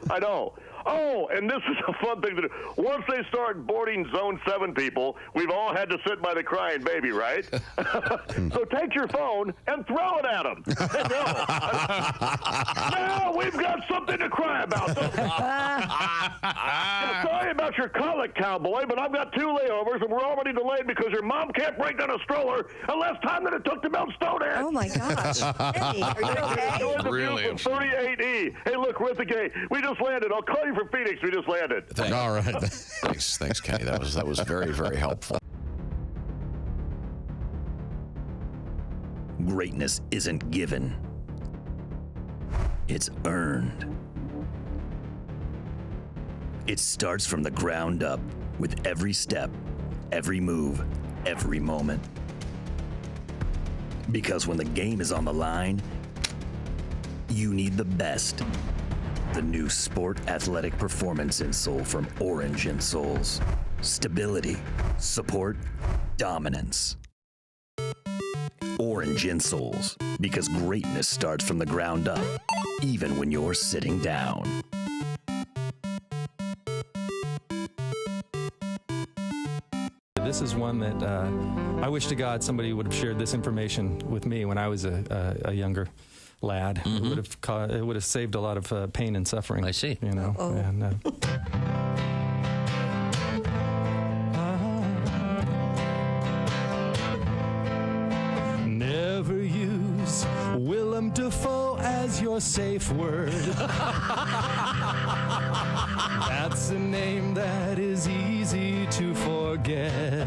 I know. Oh, and this is a fun thing to do. Once they start boarding Zone 7 people, we've all had to sit by the crying baby, right? So take your phone and throw it at them. Now we've got something to cry about. Sorry about your colic, cowboy, but I've got 2 layovers, and we're already delayed because your mom can't break down a stroller in less time than it took to melt Stonehenge. Oh, my gosh. Hey, are you okay? Really? 38E. Hey, look, we're at the gate. We just landed. I'll call you for Phoenix. We just landed. All right. Thanks, Kenny. That was very, very helpful. Greatness isn't given. It's earned. It starts from the ground up with every step, every move, every moment. Because when the game is on the line, you need the best. The new Sport Athletic Performance Insole from Orange Insoles. Stability, support, dominance. Orange Insoles, because greatness starts from the ground up, even when you're sitting down. this is one that I wish to God somebody would have shared this information with me when I was a younger lad. It would have saved a lot of pain and suffering. I see. You know. And, never use Willem Dafoe as your safe word. That's a name that is easy to forget.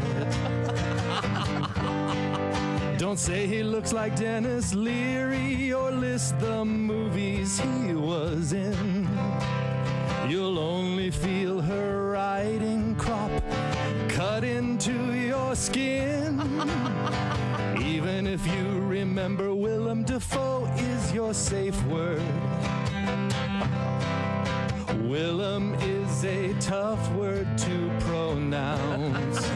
Don't say he looks like Dennis Leary or list the movies he was in. You'll only feel her riding crop cut into your skin. Even if you remember Willem Dafoe is your safe word. Willem is a tough word to pronounce.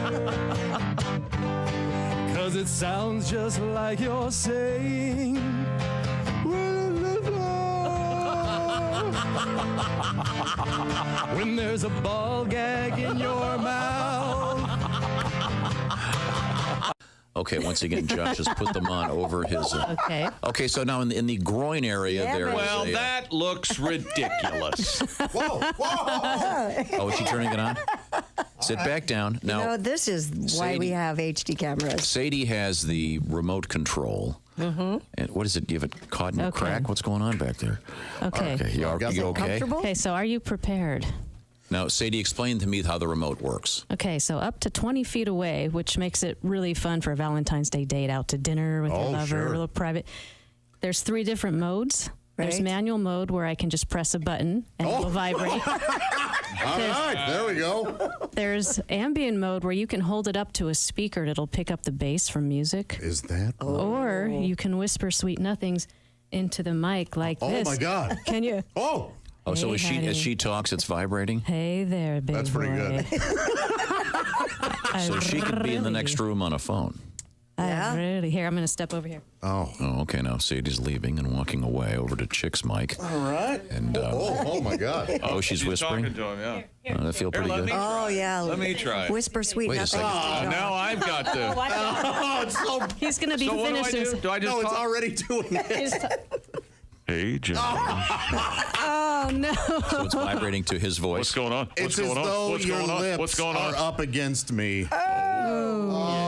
'Cause it sounds just like you're saying Willem Dafoe. When there's a ball gag in your mouth. Okay, once again, Josh has put them on over his. Okay. Okay, so now in the groin area there. Well, is that looks ridiculous. Whoa, whoa! Oh, is she turning it on? Sit back down. Now, You know, this is why we have HD cameras. Sadie has the remote control. Mm-hmm. And what is it? You have it caught in a crack? What's going on back there? Okay. You okay? Okay, so are you prepared? Now, Sadie, explain to me how the remote works. Okay, so up to 20 feet away, which makes it really fun for a Valentine's Day date, out to dinner with your lover, sure. a little private. There's 3 different modes. There's Right. manual mode where I can just press a button and it will vibrate. All right, there we go. There's ambient mode where you can hold it up to a speaker and it'll pick up the bass from music. Is that? Or you can whisper sweet nothings into the mic like this. Oh my God. Can you? Oh. Oh, so Hey, as honey. she talks, it's vibrating? Hey there, big That's pretty boy. good. So she could be in the next room on a phone. Yeah. Really. Here, I'm going to step over here. Oh. Okay, now Sadie's leaving and walking away over to Chick's mic. All right. And, oh my God. Oh, she's whispering? Talking to him, yeah. I feel pretty let good. me Oh, yeah. Let me try it. Whisper sweet Wait a nothings. second. Now I've got the. Oh, it's so. He's going to be So what do I finished. do? Do I just No, it's talk? already doing it. Hey, John. Oh, no. So it's vibrating to his voice. What's going on? It's as though your lips are up against me. Oh.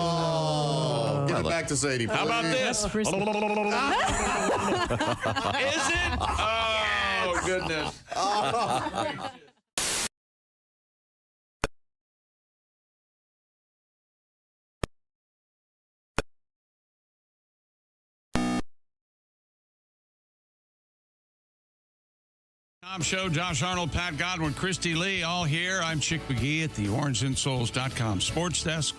Give it back to Sadie, please. How about this? That's frisky. Is it? Oh, goodness. Tom Show, Josh Arnold, Pat Godwin, Christy Lee, all here. I'm Chick McGee at the OrangeInsoles.com Sports Desk.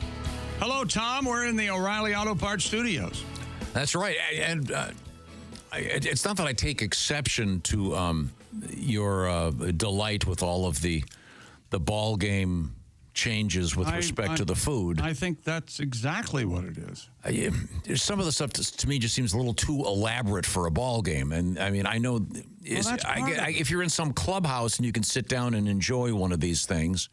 Hello, Tom. We're in the O'Reilly Auto Parts Studios. That's right. And it's not that I take exception to your delight with all of the ball game changes with respect to the food. I think that's exactly what it is. Some of the stuff to me just seems a little too elaborate for a ball game. And I mean, I know if you're in some clubhouse and you can sit down and enjoy one of these things.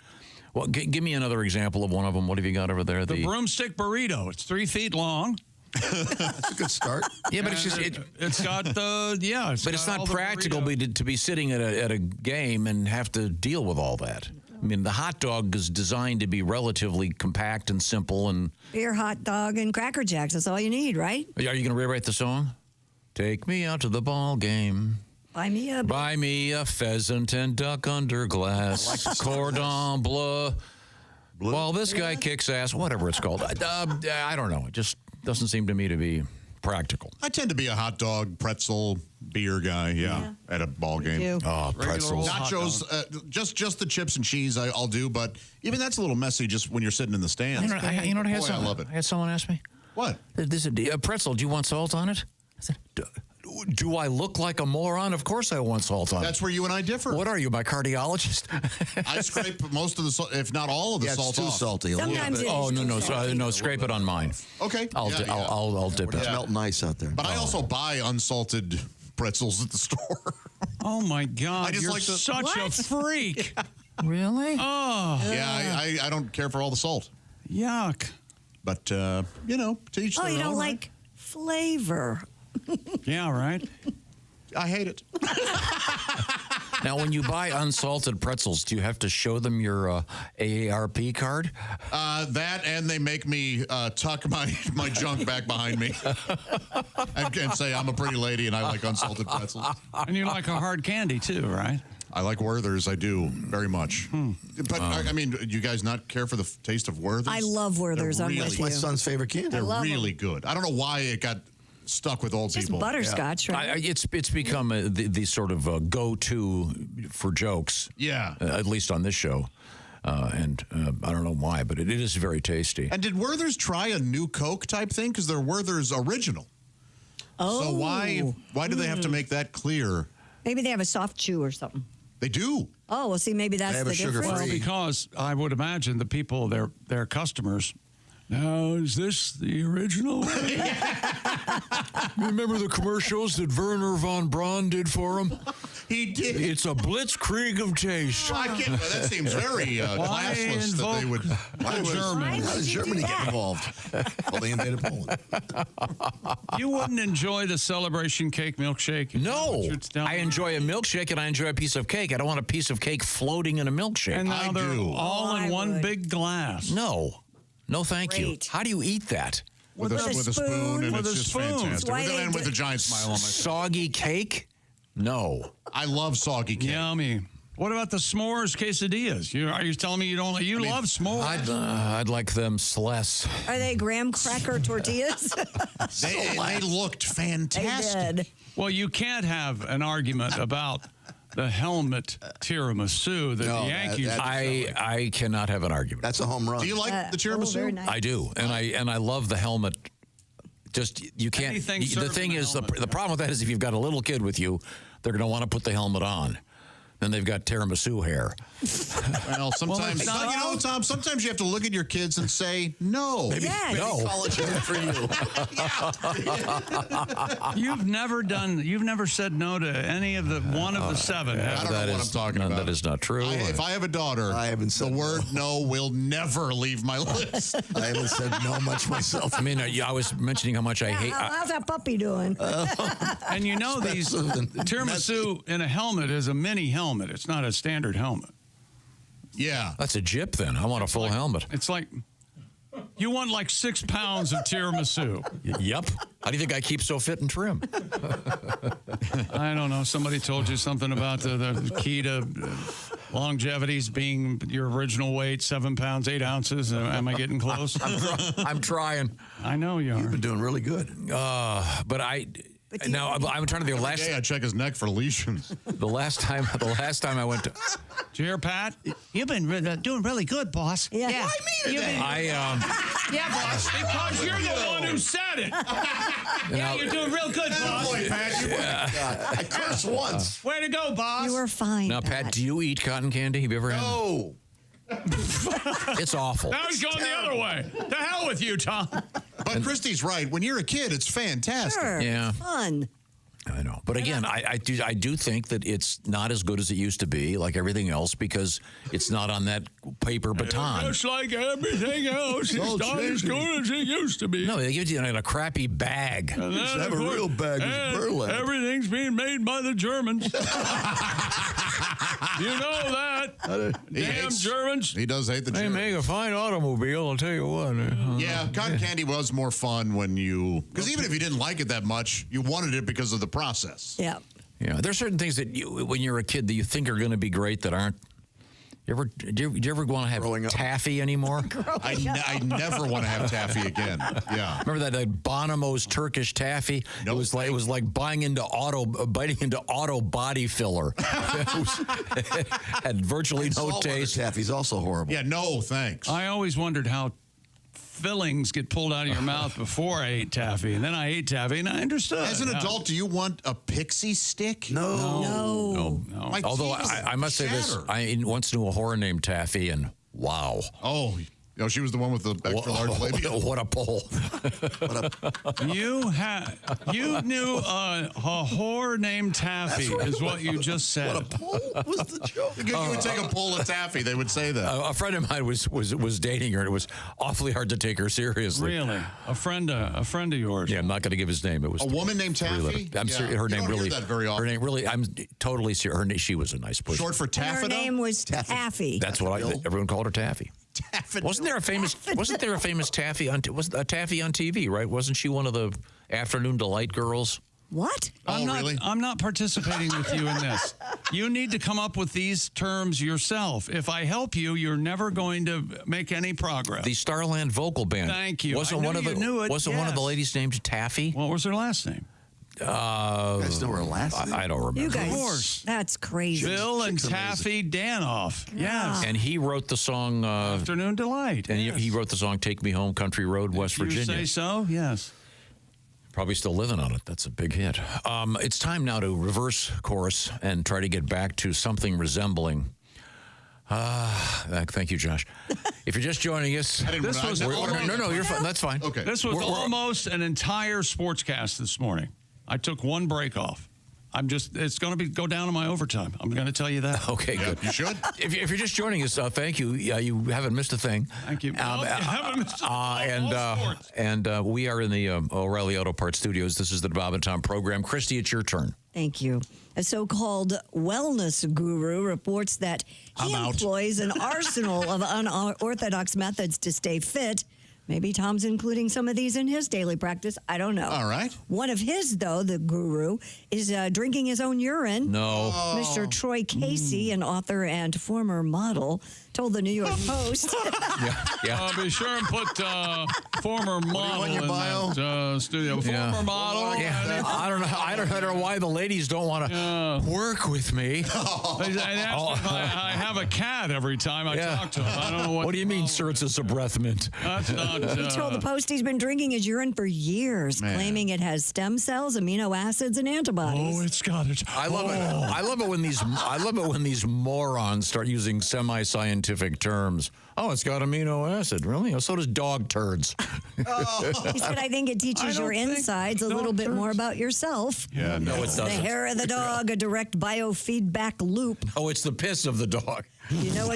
Well, give me another example of one of them. What have you got over there? The broomstick burrito. It's 3 feet long. That's a good start. Yeah, but it's just it's got the but it's not practical to be sitting at a game and have to deal with all that. I mean, the hot dog is designed to be relatively compact and simple. And Beer, hot dog, and Cracker Jacks. That's all you need, right? are you going to rewrite the song? Take me out to the ball game. Buy me a pheasant and duck under glass. Cordon bleu. Well, this guy kicks ass. Whatever it's called. I don't know. It just doesn't seem to me to be practical. I tend to be a hot dog, pretzel, beer guy, at a ball game. Oh, pretzels. Nachos, just the chips and cheese I'll do, but even that's a little messy just when you're sitting in the stands. You know what I had? Boy, I love it. I had someone ask me. What? This is a pretzel. Do you want salt on it? I said, do I look like a moron? Of course I want salt on it. That's where you and I differ. What are you, my cardiologist? I scrape most of the salt, if not all of the salt off. It's too salty. Sometimes it Oh, is no, scrape it on mine. Okay. I'll dip it. It's melting ice out there. But I also buy unsalted pretzels at the store. Oh, my God. I just You're like such a freak. Really? Oh. Yeah, I don't care for all the salt. Yuck. But, to each their Oh, you own, don't right? like flavor. Yeah, right. I hate it. Now, when you buy unsalted pretzels, do you have to show them your AARP card? That, and they make me tuck my junk back behind me and say I'm a pretty lady and I like unsalted pretzels. And you like a hard candy too, right? I like Werther's. I do very much. But I mean, you guys not care for the taste of Werther's? I love Werther's. They're I'm really, with you. My son's favorite candy. They're love really good. I don't know why it got stuck with old Just people. butterscotch, right? It's become the sort of go-to for jokes. Yeah. At least on this show. And I don't know why, but it is very tasty. And did Werther's try a new Coke type thing? Because they're Werther's original. Oh. So why do they have to make that clear? Maybe they have a soft chew or something. They do. Oh, well, see, maybe that's the difference. Well, because I would imagine the people, their customers. Now, is this the original? Remember the commercials that Werner von Braun did for him? He did. It's a blitzkrieg of taste. I can't. That seems very classless that they would. Why did Germany get involved? Well, they invaded Poland. You wouldn't enjoy the celebration cake milkshake? No. I enjoy a milkshake and I enjoy a piece of cake. I don't want a piece of cake floating in a milkshake. And now they're all in one big glass. No. No, thank Great. you. How do you eat that? With a spoon, and it's just fantastic. And with a giant smile on my face. Soggy cake? No. I love soggy cake. Yummy. What about the s'mores quesadillas? Are you telling me you don't? You love s'mores? I'd like them less. Are they graham cracker tortillas? They looked fantastic. They did. Well, you can't have an argument about the helmet tiramisu that the Yankees. I cannot have an argument. That's a home run. Do you like the tiramisu? very nice. I do, and I love the helmet. Just you can't. Anything The served thing in a is, helmet. the problem with that is if you've got a little kid with you, they're going to want to put the helmet on. Then they've got tiramisu hair. Well, sometimes, it's not- you know, Tom, sometimes you have to look at your kids and say, no. Maybe college isn't for you. You've never said no to any of one of the seven. I don't know what I'm talking about. That is not true. If I have a daughter, I haven't said the word no will never leave my lips. I haven't said no much myself. I mean, I was mentioning how much I hate. How's that puppy doing? And you know these tiramisu in a helmet is a mini helmet. It's not a standard helmet. Yeah. That's a jip then. I want a full helmet. It's like you want like 6 pounds of tiramisu. Yep. How do you think I keep so fit and trim? I don't know. Somebody told you something about the key to longevity's being your original weight, 7 pounds, 8 ounces. Am I getting close? I'm trying. I know you are. You've been doing really good. But now I'm trying to think. Every day I check his neck for lesions. The last time I went to. Did you hear, Pat? You've been doing really good, boss. Yeah. Yeah, boss. Because you're the one who said it. Yeah, you're doing real good, boss. Boy, Pat, I cursed once. Way to go, boss. You were fine. Now, Pat, do you eat cotton candy? Have you ever had? No. It's awful. Now he's going the other way. To hell with you, Tom. But Christy's right. When you're a kid, it's fantastic. Sure. Yeah. Fun. I know. But again, I do think that it's not as good as it used to be, like everything else, because it's not on that paper baton. Just like everything else, it's not as good as it used to be. No, they give you in a crappy bag. And then, have a real bag with burlap. Everything's being made by the Germans. You know that. Damn Germans. He does hate the They Germans. make a fine automobile, I'll tell you what. Yeah, cotton candy was more fun when because even if you didn't like it that much, you wanted it because of the process. Yeah. Yeah, there's certain things that when you're a kid that you think are going to be great that aren't. Do you ever want to have taffy anymore? I never want to have taffy again. Yeah. Remember that Bonomo's Turkish taffy? Nope. It was like biting into auto body filler. It had virtually no taste. Taffy's also horrible. Yeah, no, thanks. I always wondered how fillings get pulled out of your mouth before I ate taffy, and then I ate taffy, and I understood. As an adult, do you want a pixie stick? No. Although I must say this, I once knew a whore named Taffy, and wow. Oh, You know, she was the one with the extra large labia. What a poll. You knew a whore named Taffy is what you just said. What a poll was the joke. You would take a poll of Taffy. They would say that. A friend of mine was dating her, and it was awfully hard to take her seriously. Really? A friend of yours? Yeah, I'm not going to give his name. It was a woman named Taffy. I'm serious. Her name don't really. Hear that very often. Her name really. I'm totally serious. She was a nice person. Short for Taffy. Her name was Taffy. That's what everyone called her Taffy. Taffy. Wasn't there a famous Taffy on Taffy on TV? Right? Wasn't she one of the Afternoon Delight girls? What? I'm not participating with you in this. You need to come up with these terms yourself. If I help you, you're never going to make any progress. The Starland Vocal Band. Thank you. Wasn't one of the ladies named Taffy? What was her last name? You guys know her last name? I don't remember. You guys, of course. That's crazy. Bill and Taffy Danoff. Yes. And he wrote the song Afternoon Delight. And yes. he wrote the song Take Me Home Country Road, West Virginia. You say so? Yes. Probably still living on it. That's a big hit. It's time now to reverse course and try to get back to something resembling. Thank you, Josh. If you're just joining us, no, you're fine. That's fine. Okay. This was almost an entire sportscast this morning. I took one break off. It's going to go down to my overtime. I'm going to tell you that. Okay, good. You should. If you're just joining us, thank you. You haven't missed a thing. Thank you. You haven't missed a and we are in the O'Reilly Auto Parts studios. This is the Bob and Tom program. Christy, it's your turn. Thank you. A so-called wellness guru reports that he employs an arsenal of unorthodox methods to stay fit. Maybe Tom's including some of these in his daily practice. I don't know. All right. One of his, though, the guru, is drinking his own urine. No. Mr. Troy Casey, an author and former model, told the New York Post. Yeah. Be sure and put former model in your bio? That studio. Former model. Yeah. I don't know why the ladies don't want to work with me. I have a cat every time I talk to him. I don't know what. What do you mean, sir? It's a breath mint. That's not. He told the Post he's been drinking his urine for years, claiming it has stem cells, amino acids, and antibodies. Oh, it's got it. I love it. I love it when these morons start using semi-scientific terms. Oh, it's got amino acid. Really? Oh, so does dog turds. He said, I think it teaches your insides a little bit more about yourself. Yeah, no, it doesn't. The hair of the dog, a direct biofeedback loop. Oh, it's the piss of the dog. You know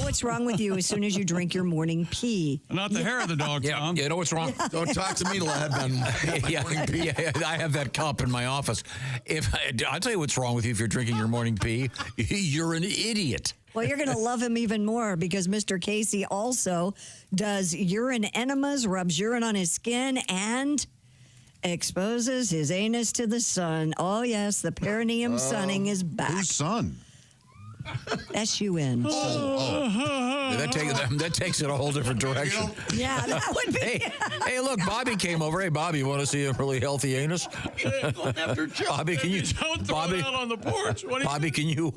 what's wrong with you as soon as you drink your morning pee. Not the hair of the dog, Tom. You know what's wrong? Don't talk to me, lad. I have that cup in my office. I'll tell you what's wrong with you if you're drinking your morning pee. You're an idiot. Well, you're going to love him even more because Mr. Casey also does urine enemas, rubs urine on his skin, and exposes his anus to the sun. Oh, yes, the perineum sunning is back. Whose son? S-U-N. That takes it a whole different direction. Yeah, that would be. Hey, look, Bobby came over. Hey, Bobby, you want to see a really healthy anus? Bobby, can you? Don't throw it out on the porch. Bobby, can you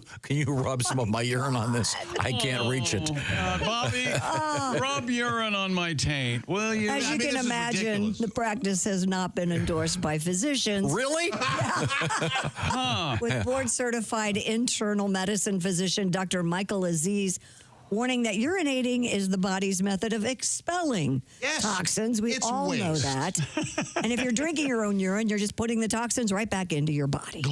rub some of my urine on this? I can't reach it. Bobby, rub urine on my taint, will you? As you can imagine, the practice has not been endorsed by physicians. Really? With board-certified internal medicine physician Dr. Michael Aziz warning that urinating is the body's method of expelling toxins. We all know that. And if you're drinking your own urine, you're just putting the toxins right back into your body.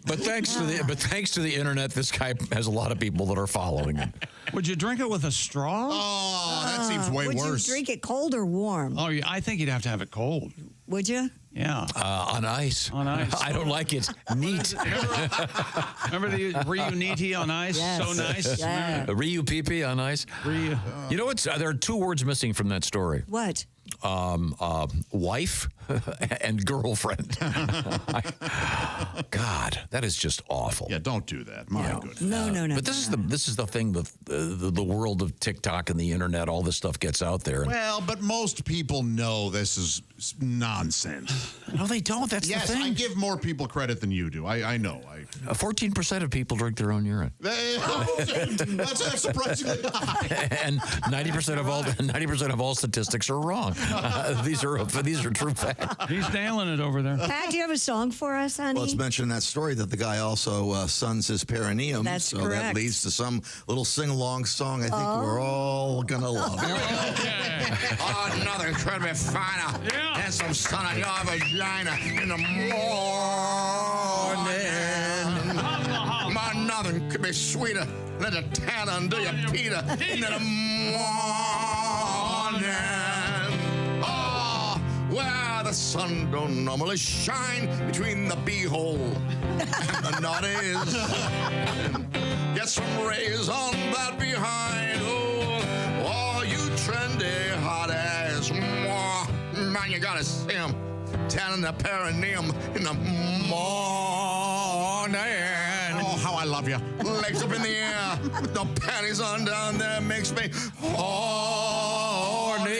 But thanks to the internet, this guy has a lot of people that are following him. Would you drink it with a straw? Oh, that seems way worse. Would you drink it cold or warm? Oh, yeah, I think you'd have to have it cold. Would you? Yeah. On ice. On ice. I don't like it. Neat. Remember the Reuniti on ice? Yes. So nice. Yeah. Ryu Pee on ice. You know what's? There are two words missing from that story. What? Wife and girlfriend. God, that is just awful. Yeah, don't do that. My goodness. No. But this is the thing. The world of TikTok and the internet. All this stuff gets out there. Well, but most people know this is nonsense. No, they don't. That's yes, the thing. I give more people credit than you do. I know. 14% of people drink their own urine. That's surprisingly high. And 90% of all statistics are wrong. These are true facts. He's nailing it over there. Pat, do you have a song for us, honey? Well, it's mentioned in that story that the guy also suns his perineum. That's so correct. that leads to some little sing-along song I think we're all going to love. Oh, nothing could be finer than some sun on your vagina in the morning. My nothing could be sweeter than a tan under your Peter in the morning. Oh, where the sun don't normally shine between the beehole and the nutties. Get some rays on that behind. Oh, you trendy hot ass. Man, you gotta see him tanning the perineum in the morning. Oh, how I love you. Legs up in the air with no panties on down there makes me horny.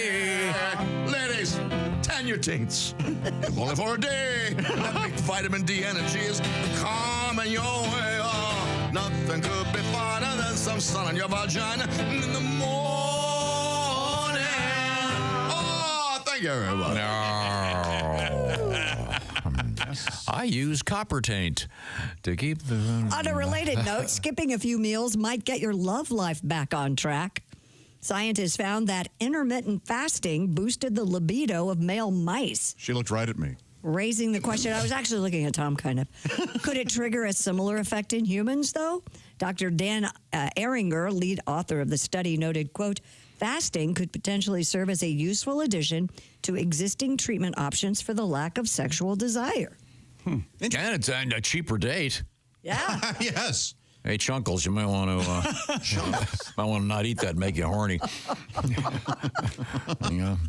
Ladies, tan your taints. If only for a day. That big vitamin D energy is coming your way. Oh, nothing could be finer than some sun on your vagina in the morning. Oh, thank you very much. I use copper taint to keep the... On a related note, skipping a few meals might get your love life back on track. Scientists found that intermittent fasting boosted the libido of male mice. She looked right at me. Raising the question, I was actually looking at Tom, kind of. Could it trigger a similar effect in humans, though? Dr. Dan Ehringer, lead author of the study, noted, quote, fasting could potentially serve as a useful addition to existing treatment options for the lack of sexual desire. And it's a cheaper date. Yeah. Yes. Hey, Chunkles, you might want to not eat that and make you horny.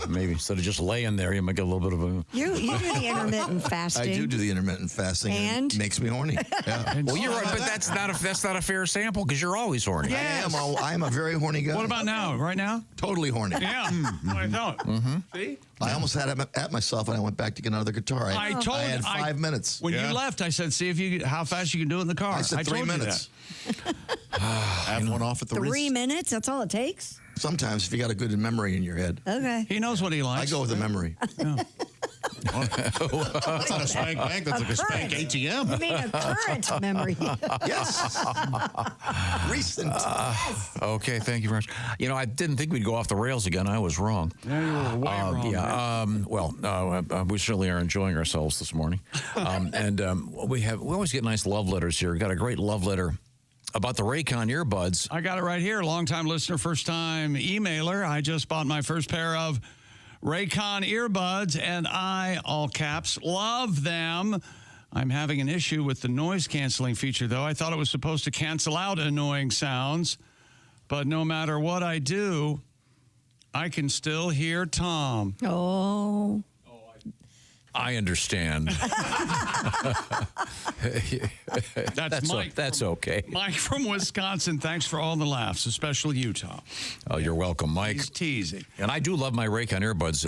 Maybe instead of just laying there, you might get a little bit of a... You do the intermittent fasting. I do the intermittent fasting. And? It makes me horny. Yeah. Well, you're right, but that's not a fair sample because you're always horny. Yes. I am a very horny guy. What about now? Right now? Totally horny. Yeah. I don't. See? I almost had it at myself when I went back to get another guitar. I had 5 minutes. When you left, I said, see how fast you can do it in the car. I said 3 minutes. Have one off at the 3 minutes? That's all it takes? Sometimes if you got a good memory in your head. Okay. He knows what he likes. I go with a memory. That's not a spank bank. That's like a spank ATM. You mean a current memory? Yes. Recent. Okay, thank you very much. You know, I didn't think we'd go off the rails again. I was wrong. Yeah, you were way wrong. Yeah. We certainly are enjoying ourselves this morning. We always get nice love letters here. We got a great love letter about the Raycon earbuds. I got it right here. Long-time listener, first-time emailer. I just bought my first pair of Raycon earbuds, and I, all caps, love them. I'm having an issue with the noise-canceling feature, though. I thought it was supposed to cancel out annoying sounds, but no matter what I do, I can still hear Tom. Oh. I understand. That's okay. Mike from Wisconsin, thanks for all the laughs, especially you, Tom. Oh, you're welcome, Mike. He's teasing. And I do love my Raycon earbuds.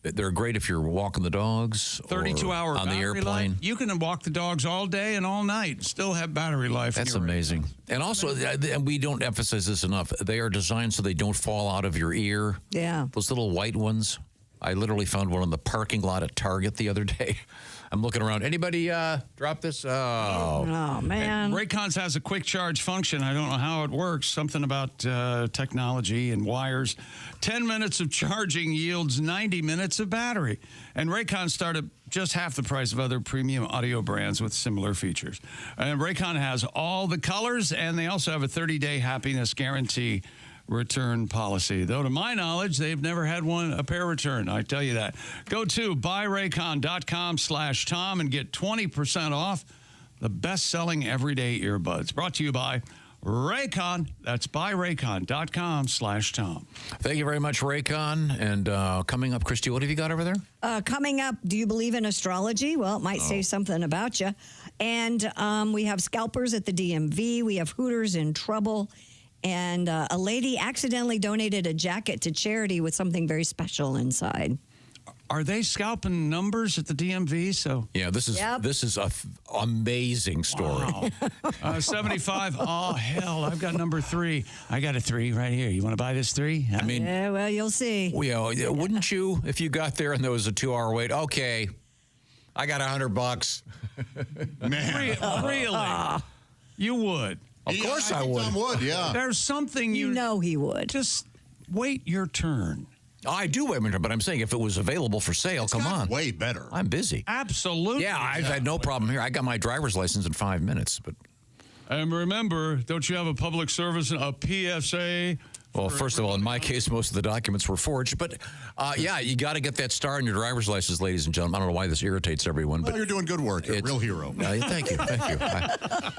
They're great if you're walking the dogs. 32-hour on the airplane. Life. You can walk the dogs all day and all night, still have battery life. That's amazing. And also, we don't emphasize this enough, they are designed so they don't fall out of your ear. Yeah. Those little white ones. I literally found one in the parking lot at Target the other day. I'm looking around. Anybody drop this? Oh, man. And Raycons has a quick charge function. I don't know how it works. Something about technology and wires. 10 minutes of charging yields 90 minutes of battery. And Raycon start at just half the price of other premium audio brands with similar features. And Raycon has all the colors, and they also have a 30-day happiness guarantee return policy. Though to my knowledge, they've never had a pair return. I tell you that. Go to buyraycon.com/Tom and get 20% off the best-selling everyday earbuds. Brought to you by Raycon. That's buyraycon.com/Tom. Thank you very much, Raycon. And coming up, Christy, what have you got over there? Coming up, do you believe in astrology? Well, it might say something about you. And we have scalpers at the DMV. We have Hooters in trouble. And a lady accidentally donated a jacket to charity with something very special inside. Are they scalping numbers at the DMV? So yeah, this is a amazing story. Wow. 75. Oh hell, I've got number 3. I got a 3 right here. You want to buy this 3? I mean, yeah, well, you'll see. Wouldn't you if you got there and there was a 2-hour wait? Okay, I got $100. Man, really? You would? Of course I would. Tom would, yeah. There's something you know he would. Just wait your turn. I do wait my turn, but I'm saying if it was available for sale, come on. Way better. I'm busy. Absolutely. Yeah, I've had no problem here. I got my driver's license in 5 minutes, but. And remember, don't you have a public service, a PSA? Well, first of all, in my case, most of the documents were forged. But, yeah, you got to get that star on your driver's license, ladies and gentlemen. I don't know why this irritates everyone. Well, you're doing good work. You're a real hero. Thank you.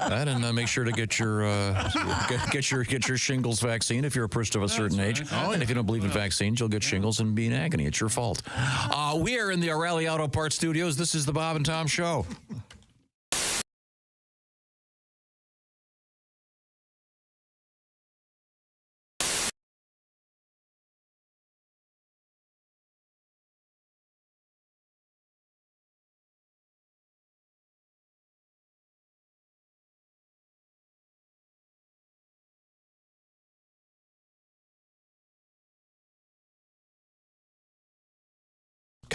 And make sure to get your get your shingles vaccine if you're a person of a certain age. Oh, and if you don't believe in vaccines, you'll get shingles and be in agony. It's your fault. We are in the O'Reilly Auto Parts Studios. This is the Bob and Tom Show.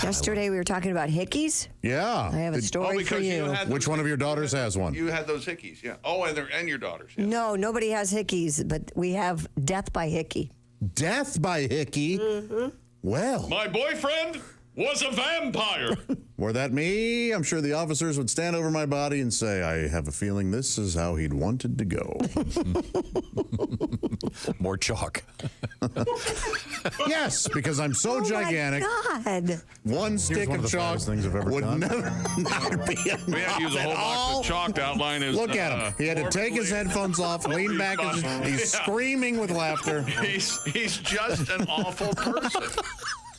Yesterday we were talking about hickeys. Yeah. I have a story for you. Which one of your daughters has one? You had those hickeys, yeah. Oh, and your daughters. Yeah. No, nobody has hickeys, but we have death by hickey. Death by hickey? Mm-hmm. Well. My boyfriend was a vampire. Were that me, I'm sure the officers would stand over my body and say, I have a feeling this is how he'd wanted to go. More chalk. Yes, because I'm so gigantic. Oh, my God. One stick of chalk would never be enough. We had to use a whole box of chalk to outline his... Look at him. He had to take his headphones off, lean back, and he's screaming with laughter. He's just an awful person.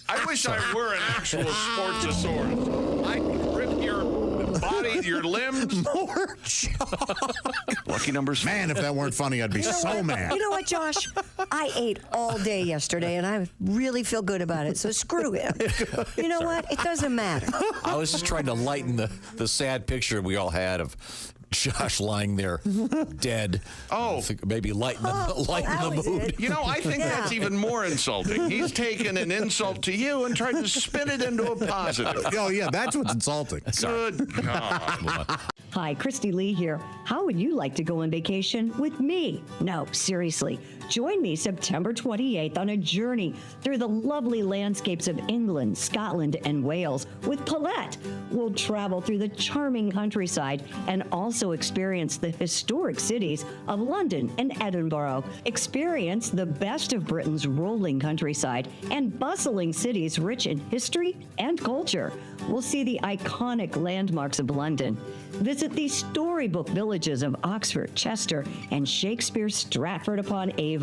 I wish I were an actual Sportsasaurus. I'd rip your body, your limbs. More chalk. Lucky numbers. Man, if that weren't funny, I'd be so mad. You know what, Josh? I ate all day yesterday, and I really feel good about it, so screw him. You know what? It doesn't matter. I was just trying to lighten the sad picture we all had of Josh lying there dead. Oh, maybe lighten the mood. You know, I think that's even more insulting. He's taken an insult to you and tried to spin it into a positive. Oh, yeah, that's what's insulting. Good God. Hi, Christy Lee here. How would you like to go on vacation with me? No, seriously. Join me September 28th on a journey through the lovely landscapes of England, Scotland, and Wales with Paulette. We'll travel through the charming countryside and also experience the historic cities of London and Edinburgh. Experience the best of Britain's rolling countryside and bustling cities rich in history and culture. We'll see the iconic landmarks of London. Visit the storybook villages of Oxford, Chester, and Shakespeare's Stratford-upon-Avon.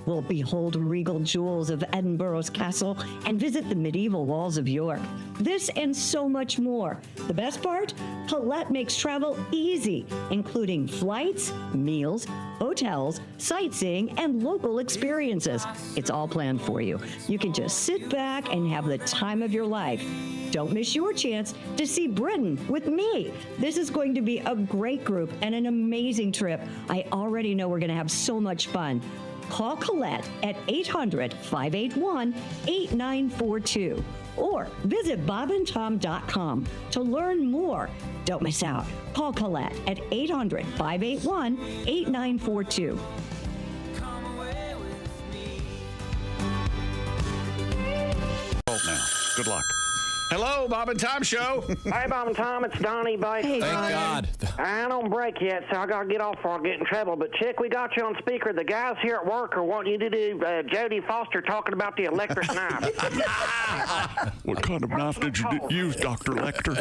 We'll behold regal jewels of Edinburgh's castle and visit the medieval walls of York. This and so much more. The best part? Paulette makes travel easy, including flights, meals, hotels, sightseeing, and local experiences. It's all planned for you. You can just sit back and have the time of your life. Don't miss your chance to see Britain with me. This is going to be a great group and an amazing trip. I already know we're going to have so much fun. Call Colette at 800-581-8942 or visit bobandtom.com to learn more. Don't miss out. Call Colette at 800-581-8942. Now, good luck. Hello, Bob and Tom Show. Hey, Bob and Tom, it's Donnie Baker. Hey, thank God. I don't break yet, so I got to get off before I get in trouble. But, Chick, we got you on speaker. The guys here at work are wanting you to do Jodie Foster talking about the electric knife. What kind of knife did you use, Dr. Lecter?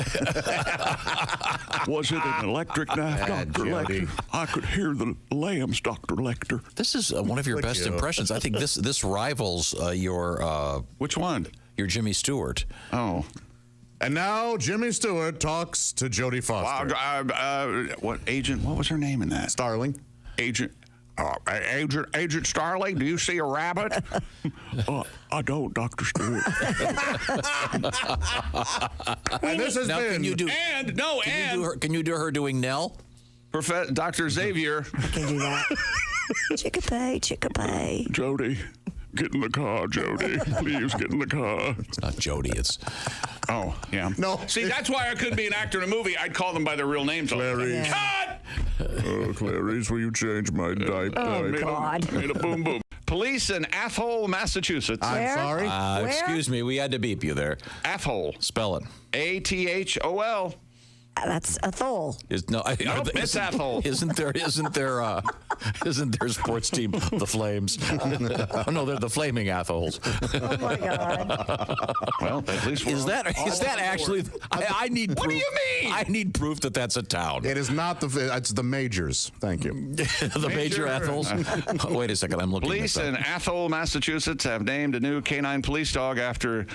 Was it an electric knife, Dr. Lecter? I could hear the lambs, Dr. Lecter. This is one of your best impressions. I think this rivals your... Which one? Your Jimmy Stewart. Oh. And now Jimmy Stewart talks to Jodie Foster. What agent? What was her name in that? Starling. Agent. Agent Starling, do you see a rabbit? I don't, Dr. Stewart. And this has Now, been... can you do can you do her doing Nell? Dr. Xavier. I can do that. Chickapay. Jody, get in the car, Jody. Please get in the car. It's not Jody, it's... Oh, yeah. No. See, that's why I couldn't be an actor in a movie. I'd call them by their real names. Clarice. Cut! Oh, Clarice, will you change my diaper? Oh, God. Made a boom boom. Police in Athol, Massachusetts. Where? I'm sorry. Excuse me, we had to beep you there. Athol. Spell it. Athol. That's a thole. Nope, it's Athol. Isn't their sports team the Flames? Oh, no, they're the Flaming Athols. Oh, my God. Well, at least we're Is that actually? I need proof. What do you mean? I need proof that that's a town. It is not it's the Majors. Thank you. The Major Athols. Oh, wait a second, I'm looking. Police this up. in Athol, Massachusetts have named a new canine police dog after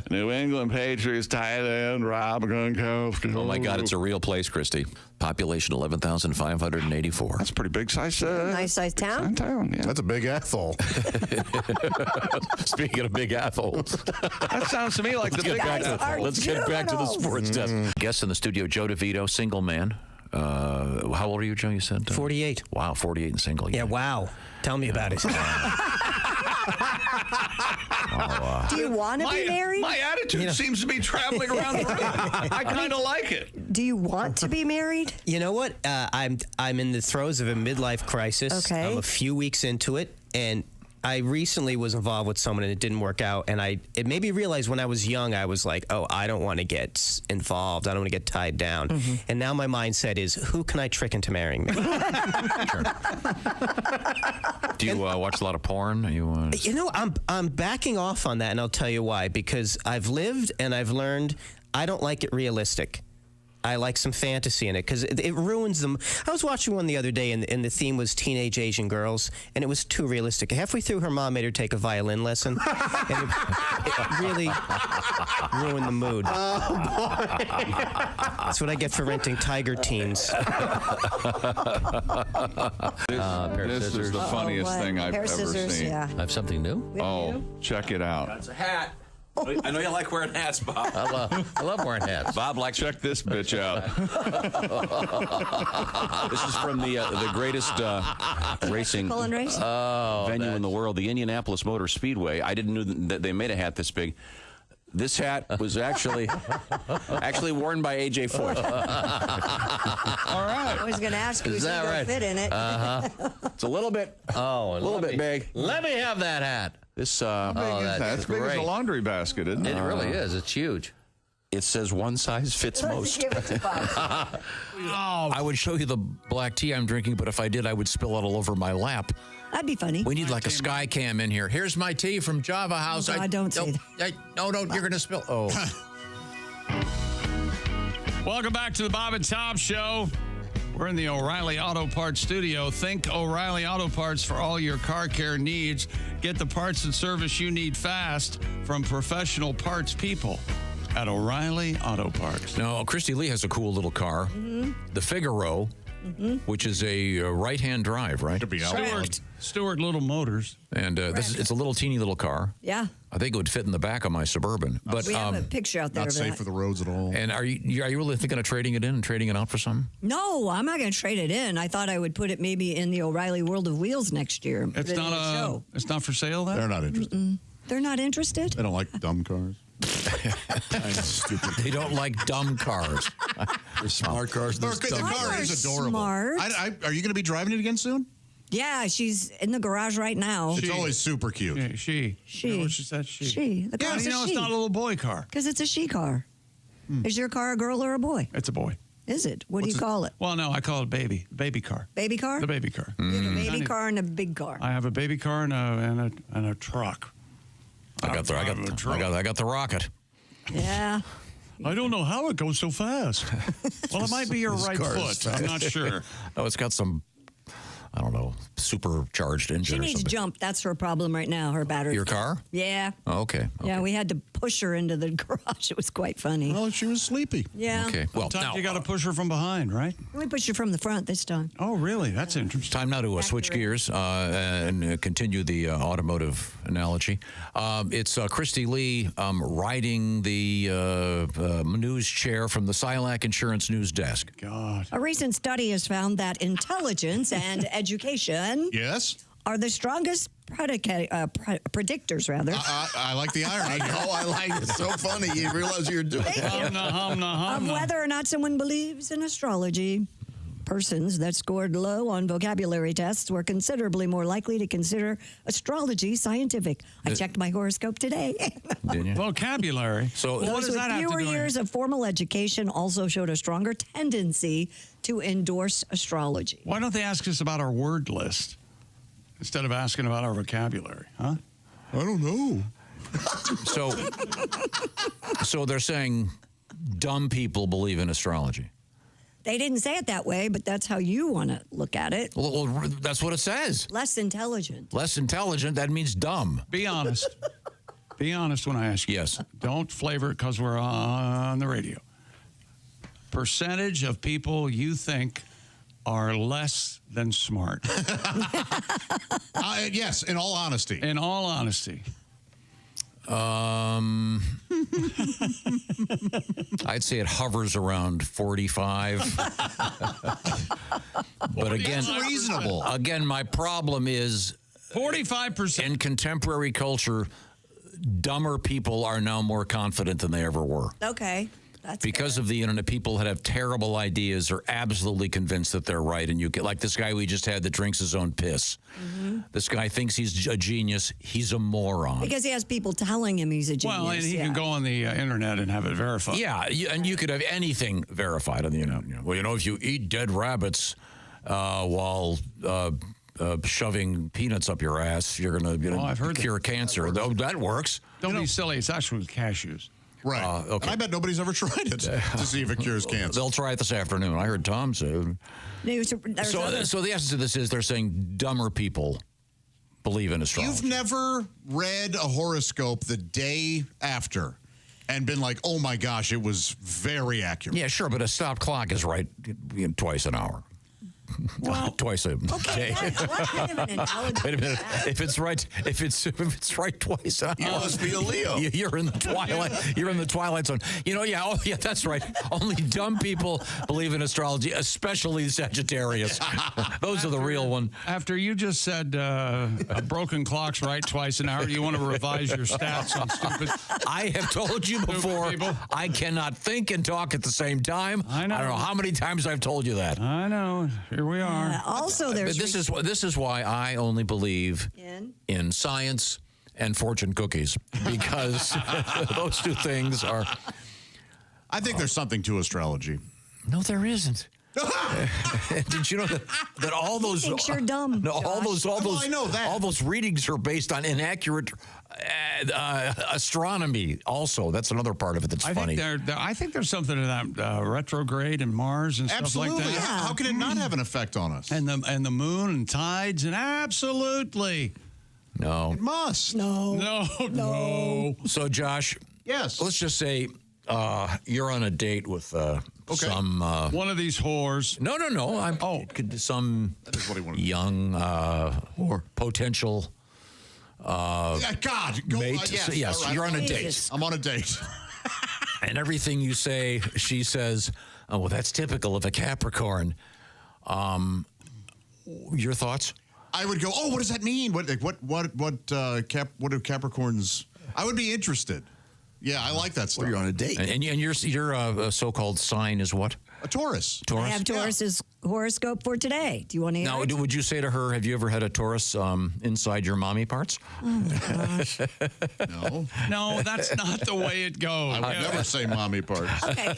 New England Patriots tight end Rob Gronkowski. Oh my God, it's a real place, Christy. Population 11,584. That's a pretty big size. Nice size town. Yeah. That's a big Athol. Speaking of big Athols, That sounds to me like the big let's get back to the sports desk. Guest in the studio, Joe DeVito, single man. How old are you, Joe? You said 48. Wow, 48 and single. Yeah, wow. Tell me about it. Do you want to be married? My attitude seems to be traveling around the room. I kind of like it. Do you want to be married? You know what? I'm in the throes of a midlife crisis. Okay. I'm a few weeks into it, and I recently was involved with someone and it didn't work out. And it made me realize when I was young, I was like, oh, I don't want to get involved. I don't want to get tied down. Mm-hmm. And now my mindset is, who can I trick into marrying me? Do you watch a lot of porn? Are you? You know, I'm backing off on that, and I'll tell you why. Because I've lived and I've learned I don't like it realistic. I like some fantasy in it because it ruins them. I was watching one the other day, and the theme was teenage Asian girls, and it was too realistic. Halfway through, her mom made her take a violin lesson, and it really ruined the mood. Oh, boy. That's what I get for renting Tiger Teens. This is the funniest thing I've ever seen. Yeah. I have something new. Oh, check it out. That's a hat. I know you like wearing hats, Bob. I love wearing hats. Bob likes. Check this bitch out. This is from the greatest racing venue in the world, the Indianapolis Motor Speedway. I didn't know that they made a hat this big. This hat was actually worn by A.J. Foyt. All right. I was going to ask you if you could fit in it. It's a little bit. Oh, a little bit big. Let me have that hat. This That's big as a laundry basket, isn't it? It really is. It's huge. It says one size fits most. Give it to Bob. I would show you the black tea I'm drinking, but if I did, I would spill it all over my lap. That'd be funny. We need like a sky cam in here. Here's my tea from Java House. Oh, God, don't say that. No, you're going to spill. Oh. Welcome back to the Bob and Tom Show. We're in the O'Reilly Auto Parts studio. Think O'Reilly Auto Parts for all your car care needs. Get the parts and service you need fast from professional parts people at O'Reilly Auto Parts. Now, Christy Lee has a cool little car, the Figaro, which is a right-hand drive, right? To be Stewart Little Motors. And it's a little teeny little car. Yeah. I think it would fit in the back of my Suburban. But we have a picture out there Not of safe that. for the roads at all. And are you really thinking of trading it in and trading it out for something? No, I'm not going to trade it in. I thought I would put it maybe in the O'Reilly World of Wheels next year. It's not it's not for sale then? They're not interested. They're not interested? They don't like dumb cars. Stupid. They don't like dumb cars. They're smart cars. The car is adorable. Smart. Are you going to be driving it again soon? Yeah, she's in the garage right now. It's always super cute. Yeah, she. She. You know what she said? She. She. The car's you know, a it's she. not a little boy car. Because it's a she car. Is your car a girl or a boy? It's a boy. Is it? What do you call it? Well, no, I call it baby. Baby car. Baby car? The baby car. You have a baby car and a big car. I have a baby car and a truck. I got the rocket. Yeah. I don't know how it goes so fast. Well, it might be your right foot. I'm not sure. Oh, it's got some I don't know, supercharged engine She or needs something. jump. That's her problem right now, her battery. Your car? Yeah. Oh, okay. Yeah, we had to push her into the garage. It was quite funny. Oh, she was sleepy. Yeah. Okay. Well, Sometimes now you got to push her from behind, right? We pushed her from the front this time. Oh, really? That's interesting. time now to switch gears and continue the automotive analogy. It's Christy Lee riding the news chair from the Silac Insurance News Desk. God. A recent study has found that intelligence and education are the strongest predictors, rather. I like the irony. I like it. It's so funny. You realize you're doing it. Of whether or not someone believes in astrology. Persons that scored low on vocabulary tests were considerably more likely to consider astrology scientific. I checked my horoscope today. Did you? Vocabulary. So Those what does with that have to fewer do with years of formal education also showed a stronger tendency to endorse astrology. Why don't they ask us about our word list instead of asking about our vocabulary, huh? I don't know. So they're saying dumb people believe in astrology. They didn't say it that way, but that's how you want to look at it. Well, that's what it says. Less intelligent. Less intelligent, that means dumb. Be honest. Be honest when I ask you. Yes. Don't flavor it because we're on the radio. Percentage of people you think are less than smart. Yes, in all honesty. In all honesty. I'd say it hovers around 45. But again, That's reasonable. Again, my problem is 45%. In contemporary culture, dumber people are now more confident than they ever were. Okay. That's because of the internet, people that have terrible ideas are absolutely convinced that they're right. And you get like this guy we just had that drinks his own piss. Mm-hmm. This guy thinks he's a genius. He's a moron. Because he has people telling him he's a genius. Well, and he can go on the internet and have it verified. Yeah, and you could have anything verified on the internet. Well, if you eat dead rabbits while shoving peanuts up your ass, you're going to cure cancer. That works. Don't be silly. It's actually cashews. Right. Okay. I bet nobody's ever tried it to see if it cures cancer. They'll try it this afternoon. I heard Tom say. So the essence of this is they're saying dumber people believe in astrology. You've never read a horoscope the day after and been like, oh my gosh, it was very accurate. Yeah, sure, but a stopped clock is right twice an hour. Well, twice a day. What kind of an analogy? Wait a minute. If it's right twice an hour, You must be a Leo. You're in the twilight. You're in the twilight zone. That's right. Only dumb people believe in astrology, especially Sagittarius. Those are the real one. After you just said a broken clock's right twice an hour, you want to revise your stats on stupid. I have told you before. I cannot think and talk at the same time. I know. I don't know how many times I've told you that. I know. Here we are. Also, there's But this is why I only believe in science and fortune cookies, because those two things are. I think there's something to astrology. No, there isn't. Did you know that all those? He thinks you're dumb. No, all those. I know that. All those readings are based on inaccurate astronomy. Also, that's another part of it that's funny. I think there's something to that retrograde and Mars and Absolutely. stuff like that. How can it not have an effect on us? And the moon and tides and absolutely. No. It must. No. So, Josh. Yes. Let's just say you're on a date with some one of these whores. No. Some young potential mate. Yes, right. You're on a date. I'm on a date. And everything you say, she says, "Oh, well, that's typical of a Capricorn." Your thoughts? I would go, "Oh, what does that mean? What do Capricorns?" I would be interested. Yeah, I like that stuff. Well, you're on a date. And your so-called sign is what? A Taurus. I have Taurus's horoscope for today. Do you want to hear it? Would you say to her, have you ever had a Taurus inside your mommy parts? Oh, my gosh. No, that's not the way it goes. I would never say mommy parts. Okay.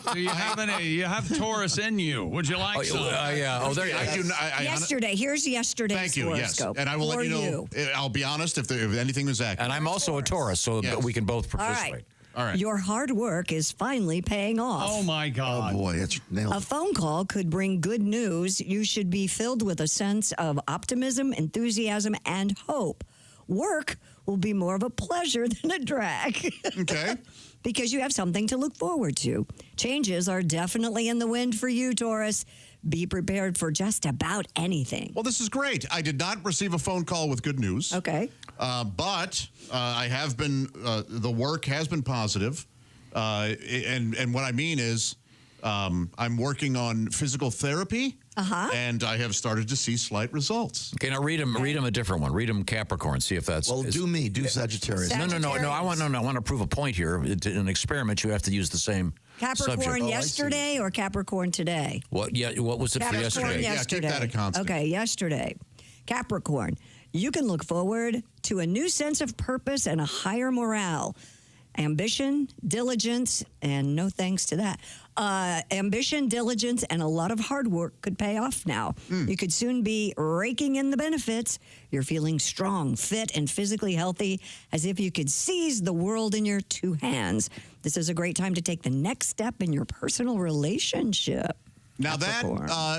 So you have Taurus in you. Would you like some? Yeah. There I do. Yesterday. Here's yesterday's Thank you. horoscope. Yes, and I will let you know. I'll be honest if anything was accurate. And I'm also a Taurus, so we can both participate. All right. All right. Your hard work is finally paying off. Oh, my God. Oh, boy, it's nailed. A phone call could bring good news. You should be filled with a sense of optimism, enthusiasm, and hope. Work will be more of a pleasure than a drag. Okay. Because you have something to look forward to. Changes are definitely in the wind for you, Taurus. Be prepared for just about anything. Well, this is great. I did not receive a phone call with good news. Okay. But I have been, the work has been positive. And what I mean is I'm working on physical therapy. And I have started to see slight results. Okay, now read them a different one. Read them Capricorn. See if that's. Well, do Sagittarius. No. I want to prove a point here. In an experiment, you have to use the same Capricorn subject. yesterday or Capricorn today? What? Yeah. What was it for yesterday? Yeah, keep that a constant. Okay, yesterday. Capricorn, you can look forward to a new sense of purpose and a higher morale. Ambition, diligence, and no thanks to that. Ambition, diligence, and a lot of hard work could pay off now. You could soon be raking in the benefits. You're feeling strong, fit, and physically healthy, as if you could seize the world in your two hands. This is a great time to take the next step in your personal relationship. Now that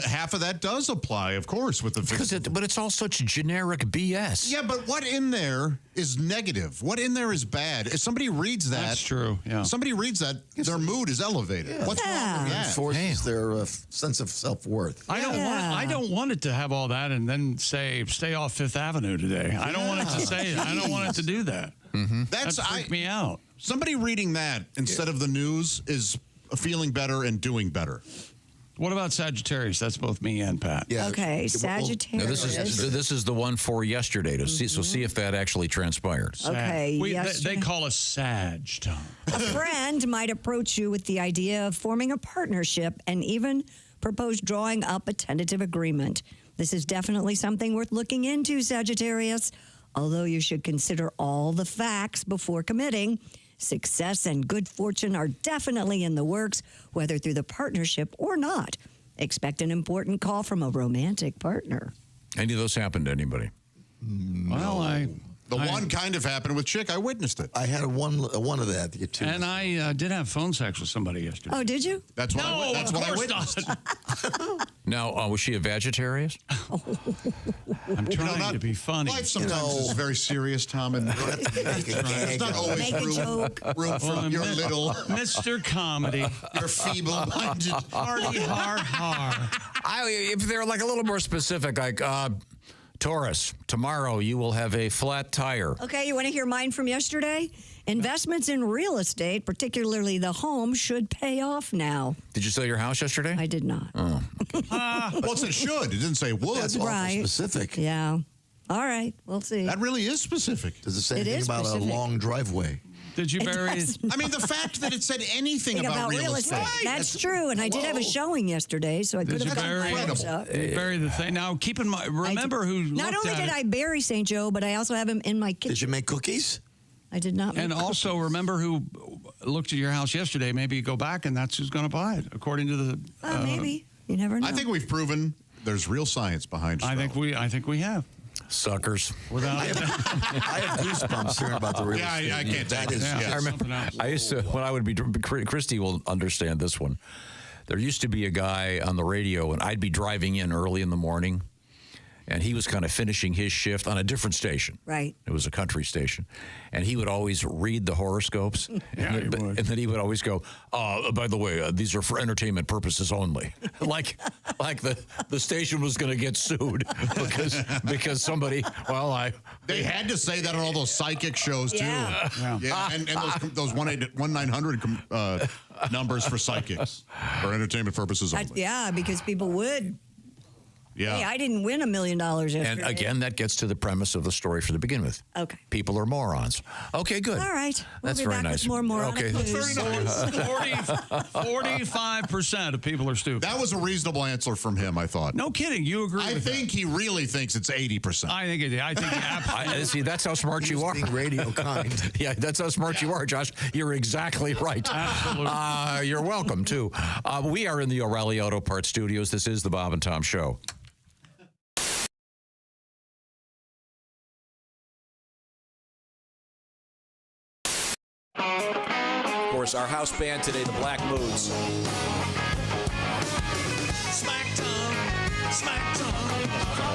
half of that does apply, of course, with the but it's all such generic BS. Yeah, but what in there is negative? What in there is bad? If somebody reads that, that's true. Yeah, somebody reads that, their mood is elevated. Yeah. What's wrong with that? It forces their sense of self-worth. I don't want it to have all that and then say stay off Fifth Avenue today. I don't want it to say it. I don't want it to do that. That freaked me out. Somebody reading that instead of the news is feeling better and doing better. What about Sagittarius? That's both me and Pat. Yeah. Okay, Sagittarius. Now this is the one for yesterday. To see, so see if that actually transpired. Okay, they call us Sag, Tom. A friend might approach you with the idea of forming a partnership and even propose drawing up a tentative agreement. This is definitely something worth looking into, Sagittarius. Although you should consider all the facts before committing. Success and good fortune are definitely in the works, whether through the partnership or not. Expect an important call from a romantic partner. Any of those happen to anybody? Well, the one kind of happened with Chick. I witnessed it. I had one of that. And I did have phone sex with somebody yesterday. Oh, did you? That's what I witnessed. Now, was she a vegetarian? I'm trying to be funny. Life sometimes is very serious, Tom, and it's not always room for your little Mr. Comedy. Your feeble-minded party har. If they're like a little more specific, like Taurus, tomorrow you will have a flat tire. Okay, you want to hear mine from yesterday? Investments in real estate, particularly the home, should pay off now. Did you sell your house yesterday? I did not. Oh. Well, it should. It didn't say would. That's right. Specific. Yeah. All right, we'll see. That really is specific. Does it say anything about a long driveway? Did you bury it? I mean, the fact that it said anything about real estate. Right. That's true, and I did have a showing yesterday, so I could have bury the thing. Now, keep in mind, remember who not only did I bury St. Joe, but I also have him in my kitchen. Did you make cookies? I did not make And cookies. also, remember who looked at your house yesterday. Maybe you go back, and that's who's going to buy it, according to the... maybe. You never know. I think we've proven there's real science behind it. I think we have. Suckers. Without I have goosebumps hearing about the real estate. I can't take it. I remember. I used to when I would be. Christy will understand this one. There used to be a guy on the radio, and I'd be driving in early in the morning, and he was kind of finishing his shift on a different station. Right. It was a country station, and he would always read the horoscopes. And then he would always go, by the way, these are for entertainment purposes only. like the station was going to get sued because somebody, They had to say that on all those psychic shows, too. Yeah. And those 1-900 numbers for psychics for entertainment purposes only. Yeah, because people would. Yeah. Hey, I didn't win $1 million yesterday. And again, that gets to the premise of the story for the begin with. Okay. People are morons. Okay, good. All right. That's be very back nice. With more moronic okay. news. That's very nice. 45% of people are stupid. That was a reasonable answer from him, I thought. No kidding. You agree I with think he really thinks it's 80%. I think he absolutely. See, that's how smart you are. Being radio kind. Yeah, that's how smart you are, Josh. You're exactly right. Absolutely. You're welcome, too. We are in the O'Reilly Auto Parts Studios. This is the Bob and Tom Show. course, our house band today, the Black Moods. Smack Tom, Smack Tom.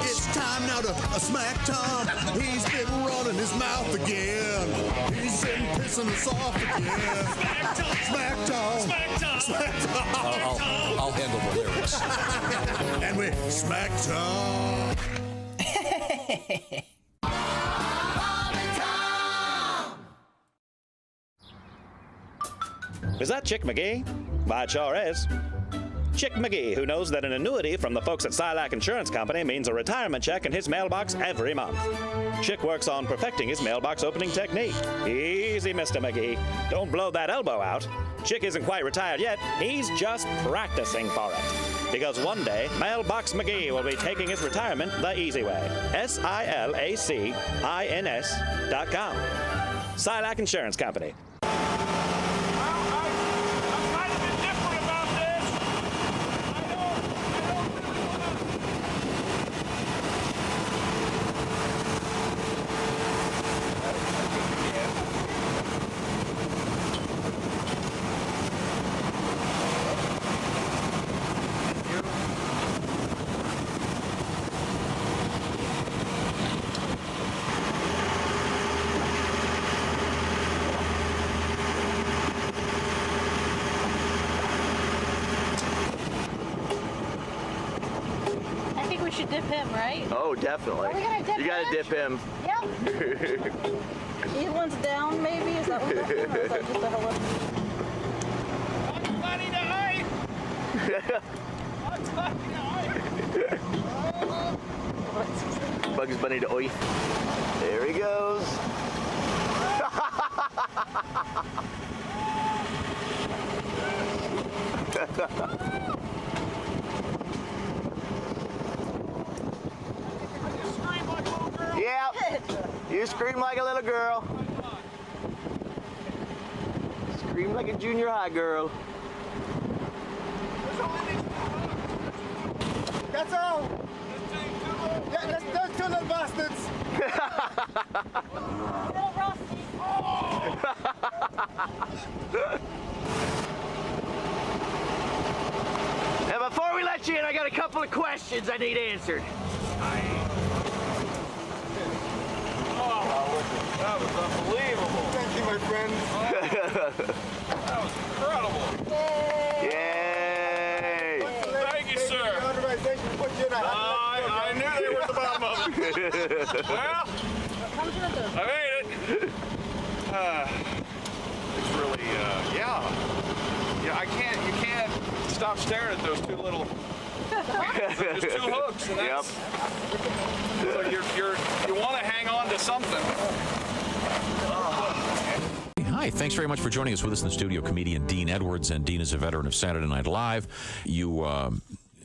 It's time now to smack Tom. He's been running his mouth again. He's been pissing us off again. Smack Tom, Smack Tom, Smack Tom, Smack Tom. I'll handle the lyrics. And we smack Tom. Is that Chick McGee? Why, it sure is. Chick McGee, who knows that an annuity from the folks at Silac Insurance Company means a retirement check in his mailbox every month. Chick works on perfecting his mailbox opening technique. Easy, Mr. McGee. Don't blow that elbow out. Chick isn't quite retired yet. He's just practicing for it. Because one day, Mailbox McGee will be taking his retirement the easy way. SILACINS.com. Silac Insurance Company. Dip him, right? Oh, definitely. Are we gonna dip you gotta dip him. Yep. He one's down, maybe? Is that what we're doing? Or is that just a hello? Bugs Bunny to oi. There he goes. Yep. You scream like a little girl. Scream like a junior high girl. That's all. Yeah, those two little bastards. Now, before we let you in, I got a couple of questions I need answered. That was unbelievable. Thank you, my friend. That was incredible. Yay! Thank you, sir. I knew they were at the bottom of it. Well, I made it. It's really, yeah. You can't stop staring at those two little. There's two hooks, and that's, so you want to hang on to something. Hi, thanks very much for joining us. With us in the studio, comedian Dean Edwards, and Dean is a veteran of Saturday Night Live.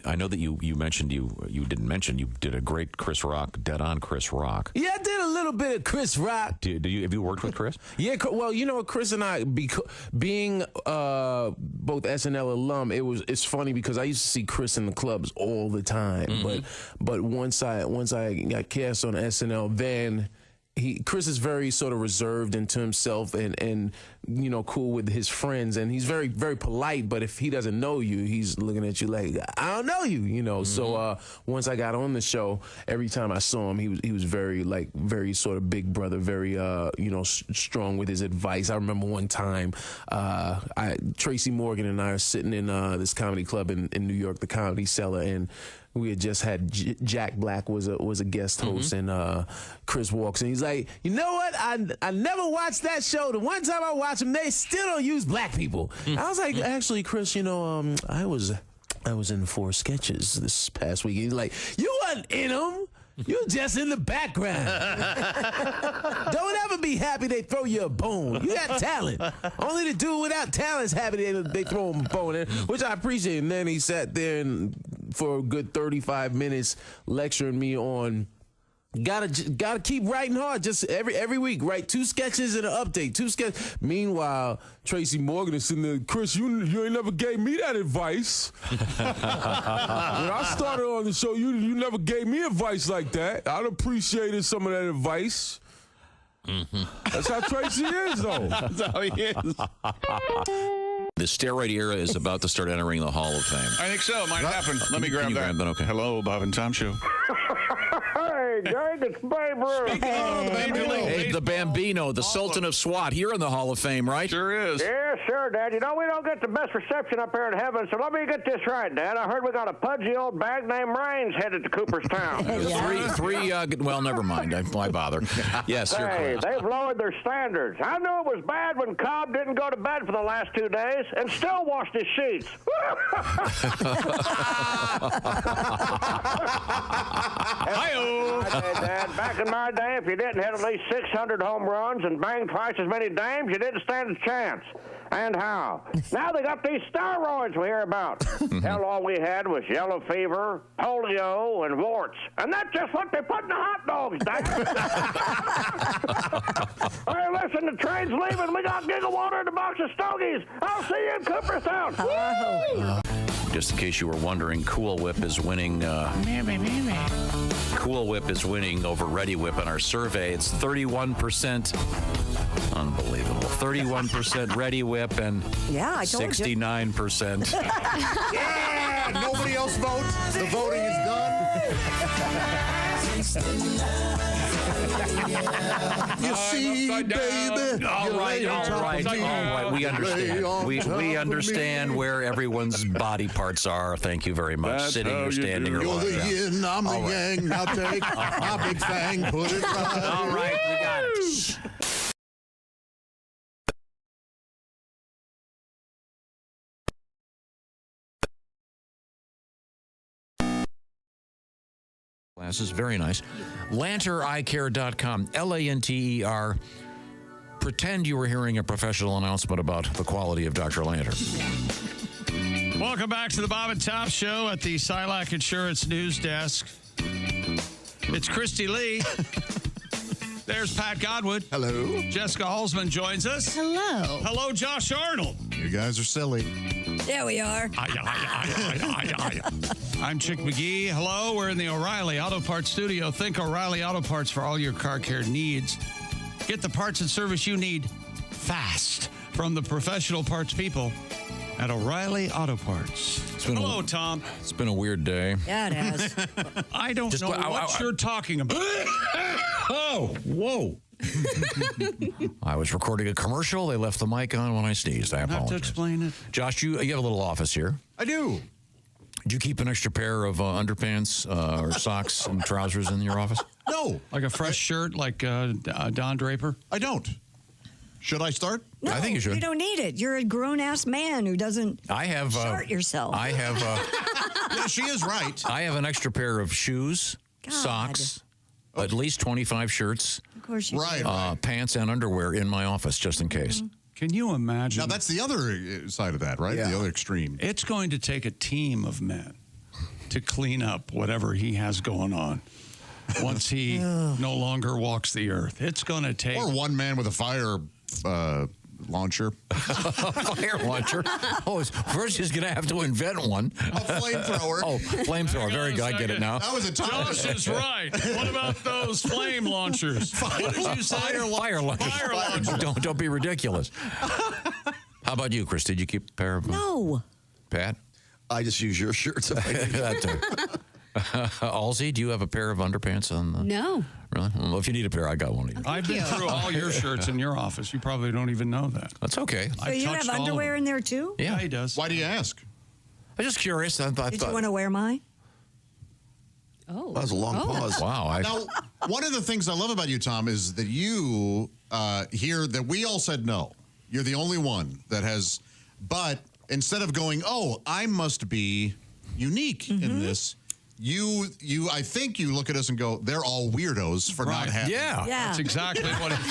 I know that you mentioned you didn't mention you did a great Chris Rock, Dead On Chris Rock. Yeah, I did a little bit of Chris Rock. Have you worked with Chris? Yeah, well, you know, Chris and I, being both SNL alum, it's funny because I used to see Chris in the clubs all the time. Mm-hmm. But once I got cast on SNL, then Chris is very sort of reserved into himself and you know, cool with his friends, and he's very, very polite, but if he doesn't know you, he's looking at you like, I don't know you, you know. Mm-hmm. So once I got on the show, every time I saw him, he was very sort of big brother, very you know, strong with his advice. I remember one time Tracy Morgan and I are sitting in this comedy club in New York, the Comedy Cellar, and we had just had Jack Black was a guest host, mm-hmm. and Chris walks in. He's like, you know what? I never watched that show. The one time I watched them, they still don't use black people. Mm-hmm. I was like, actually, Chris, you know, I was in 4 sketches this past week. He's like, you wasn't in them. You're just in the background. Don't ever be happy they throw you a bone. You got talent. Only the dude without talent is happy they throw him a bone in, which I appreciate. And then he sat there for a good 35 minutes lecturing me on gotta keep writing hard. Just every week, write 2 sketches and an update. 2 sketches. Meanwhile, Tracy Morgan is sitting there, Chris, you ain't never gave me that advice. When I started on the show, you never gave me advice like that. I'd appreciated some of that advice. That's how Tracy is, though. That's how he is. The steroid era is about to start entering the Hall of Fame. I think so. It might happen. Let me grab that. Okay. Hello, Bob and Tom Show. Hey, gang, it's Babe Ruth. Hey, the Bambino, the Sultan of SWAT, here in the Hall of Fame, right? Sure is. Yeah, sure, Dad. You know, we don't get the best reception up here in heaven, so let me get this right, Dad. I heard we got a pudgy old bag named Raines headed to Cooperstown. Well, never mind. Why bother? Yes, you're correct. They've lowered their standards. I knew it was bad when Cobb didn't go to bed for the last 2 days and still washed his sheets. Hi-oh. Dad, back in my day, if you didn't hit at least 600 home runs and bang twice as many dames, you didn't stand a chance. And how? Now they got these steroids we hear about. Hell, all we had was yellow fever, polio, and warts. And that's just what they put in the hot dogs, Dad. Hey, listen, the train's leaving. We got Gigawater and a box of Stogies. I'll see you in Cooperstown. Just in case you were wondering, Cool Whip is winning. Cool Whip is winning over Ready Whip in our survey. It's 31%. Unbelievable. 31% Ready Whip and 69%. Yeah! Nobody else votes. The voting is done. You see, baby. All right. We understand. We understand where everyone's body parts are. Thank you very much. That's sitting or standing or You're what. the yin, I'm the yang. Now take my big fang, put it right. All right, we got it. Glasses, very nice. LanterEyecare.com, LANTER. Pretend you were hearing a professional announcement about the quality of Dr. Lanter. Welcome back to the Bob and Tom Show at the Silac Insurance News Desk. It's Christy Lee. There's Pat Godwin. Hello. Jessica Alsman joins us. Hello. Hello, Josh Arnold. You guys are silly. Yeah, we are. I'm Chick McGee. Hello, we're in the O'Reilly Auto Parts studio. Think O'Reilly Auto Parts for all your car care needs. Get the parts and service you need fast from the professional parts people at O'Reilly Auto Parts. Hello, Tom. It's been a weird day. Yeah, it has. I don't know what you're talking about. Oh, whoa. I was recording a commercial. They left the mic on when I sneezed. I apologize. Have to explain it. Josh, you have a little office here. I do. Did you keep an extra pair of underpants or socks and trousers in your office? No. Like a fresh shirt, like Don Draper? I don't. Should I start? No, I think you should. You don't need it. You're a grown-ass man who doesn't shirt yourself. I have... yeah, she is right. I have an extra pair of shoes, socks, at least 25 shirts. Of course you do. Pants and underwear in my office, just in case. Can you imagine? Now, that's the other side of that, right? Yeah. The other extreme. It's going to take a team of men to clean up whatever he has going on once he no longer walks the earth. It's going to take... Or one man with a fire launcher. Fire launcher? Oh, first he's going to have to invent one. A flamethrower. Oh, flamethrower. Very good. I get it now. That was a time. Josh is right. What about those flame launchers? What did you say? Fire launchers. Fire launchers. Don't be ridiculous. How about you, Chris? Did you keep a pair of... No. Pat? I just use your shirts. Halsey, do you have a pair of underpants on the... No. Really? Well, if you need a pair, I got one of you. I've been through all your shirts in your office. You probably don't even know that. That's okay. So you have underwear in there, too? Yeah, he does. Why do you ask? I'm just curious. Did you want to wear mine? Oh. That was a long pause. Wow. Now, one of the things I love about you, Tom, is that you hear that we all said no. You're the only one that has... But instead of going, oh, I must be unique in this... I think you look at us and go, they're all weirdos for not having. Yeah, that's exactly what it is.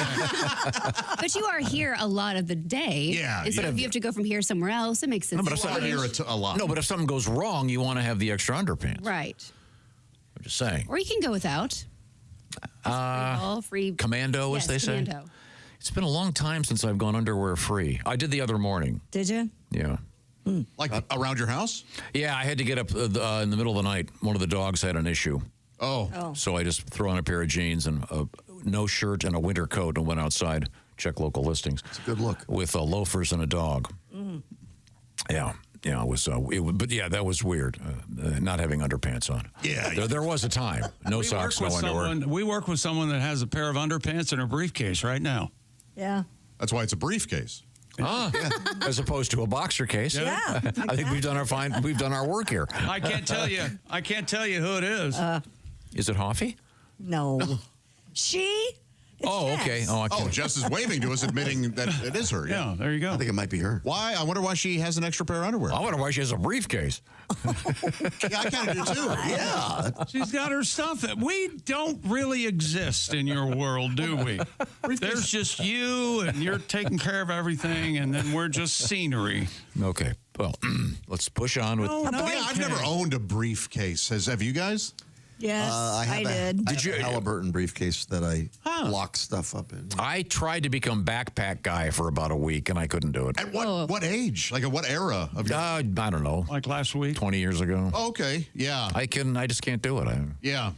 But you are here a lot of the day. Yeah. So if you have to go from here somewhere else, it makes sense. No, but if something goes wrong, you want to have the extra underpants. Right. I'm just saying. Or you can go without. Free commando, as they say. Commando. It's been a long time since I've gone underwear free. I did the other morning. Did you? Yeah. Like around your house? Yeah, I had to get up in the middle of the night. One of the dogs had an issue. Oh. So I just threw on a pair of jeans and no shirt and a winter coat and went outside. Check local listings. It's a good look. With loafers and a dog. Yeah. Yeah, it was. But yeah, that was weird. Not having underpants on. Yeah, there was a time. No socks, no underwear. We work with someone that has a pair of underpants and a briefcase right now. Yeah. That's why it's a briefcase. As opposed to a boxer case. Yeah, I think we've done our work here. I can't tell you who it is. Is it Hoffy? No. She? It's Jess. Okay. Jess is waving to us, admitting that it is her. Yeah, there you go. I think it might be her. Why? I wonder why she has an extra pair of underwear. I wonder why she has a briefcase. Yeah, I kind of do too. Yeah. She's got her stuff. We don't really exist in your world, do we? There's just you, and you're taking care of everything, and then we're just scenery. Okay. Well, let's push on with. I've never owned a briefcase. Have you guys? Yes, I did. I have a Halliburton briefcase that I lock stuff up in. I tried to become backpack guy for about a week, and I couldn't do it. At what age? Like at what era? Of your... I don't know. Like last week? 20 years ago. Oh, okay. Yeah. I just can't do it. Yeah.